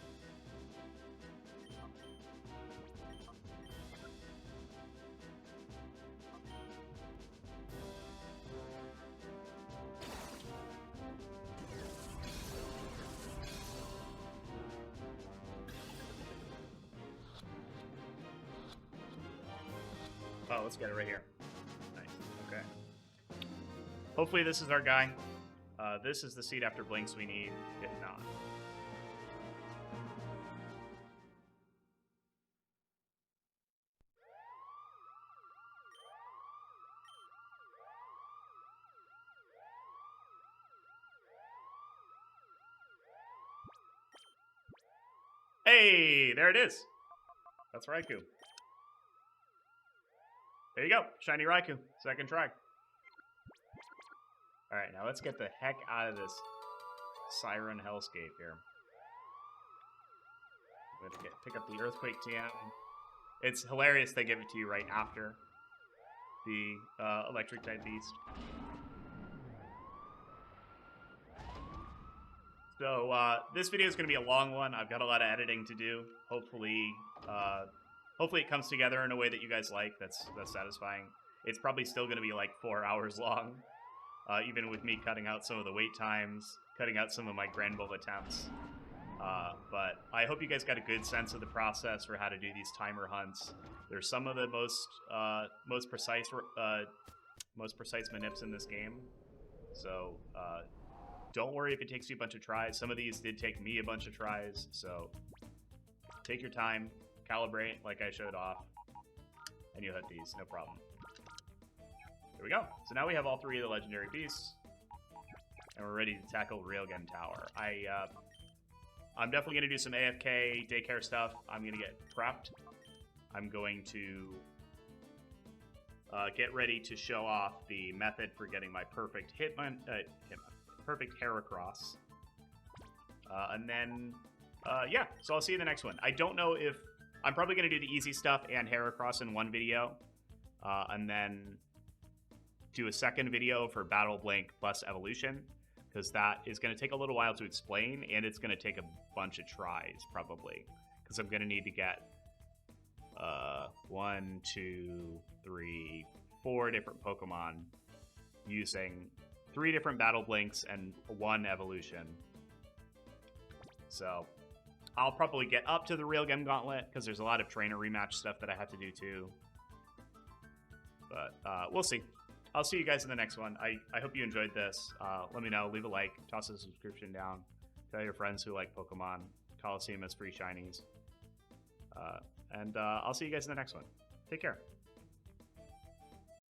Oh, let's get it right here. Nice. Okay. Hopefully this is our guy. This is the seed after Blinks we need, if not. Hey, there it is. That's Raichu. There you go. Shiny Raichu. Second try. Alright, now let's get the heck out of this Siren hellscape here. I'm going to pick up the Earthquake TM. It's hilarious they give it to you right after the Electric type Beast. So this video is going to be a long one. I've got a lot of editing to do. Hopefully it comes together in a way that you guys like. That's satisfying. It's probably still going to be like 4 hours long. Even with me cutting out some of the wait times, cutting out some of my Granbull attempts. But I hope you guys got a good sense of the process for how to do these timer hunts. They're some of the most precise manips in this game. So don't worry if it takes you a bunch of tries. Some of these did take me a bunch of tries. So take your time, calibrate like I showed off, and you'll hit these, no problem. There we go. So now we have all three of the legendary beasts, and we're ready to tackle Railgun Tower. I'm definitely going to do some AFK daycare stuff. I'm going to get prepped. I'm going to get ready to show off the method for getting my perfect perfect Heracross. And then, yeah, so I'll see you in the next one. I don't know if... I'm probably going to do the easy stuff and Heracross in one video, and then do a second video for Battle Blink plus Evolution, because that is going to take a little while to explain, and it's going to take a bunch of tries, probably, because I'm going to need to get 1, 2, 3, 4 different Pokemon using 3 different Battle Blinks and 1 Evolution. So I'll probably get up to the Railgun Gauntlet, because there's a lot of trainer rematch stuff that I have to do too. But we'll see. I'll see you guys in the next one. I hope you enjoyed this. Let me know. Leave a like. Toss a subscription down. Tell your friends who like Pokemon. Coliseum has free shinies. And I'll see you guys in the next one. Take care.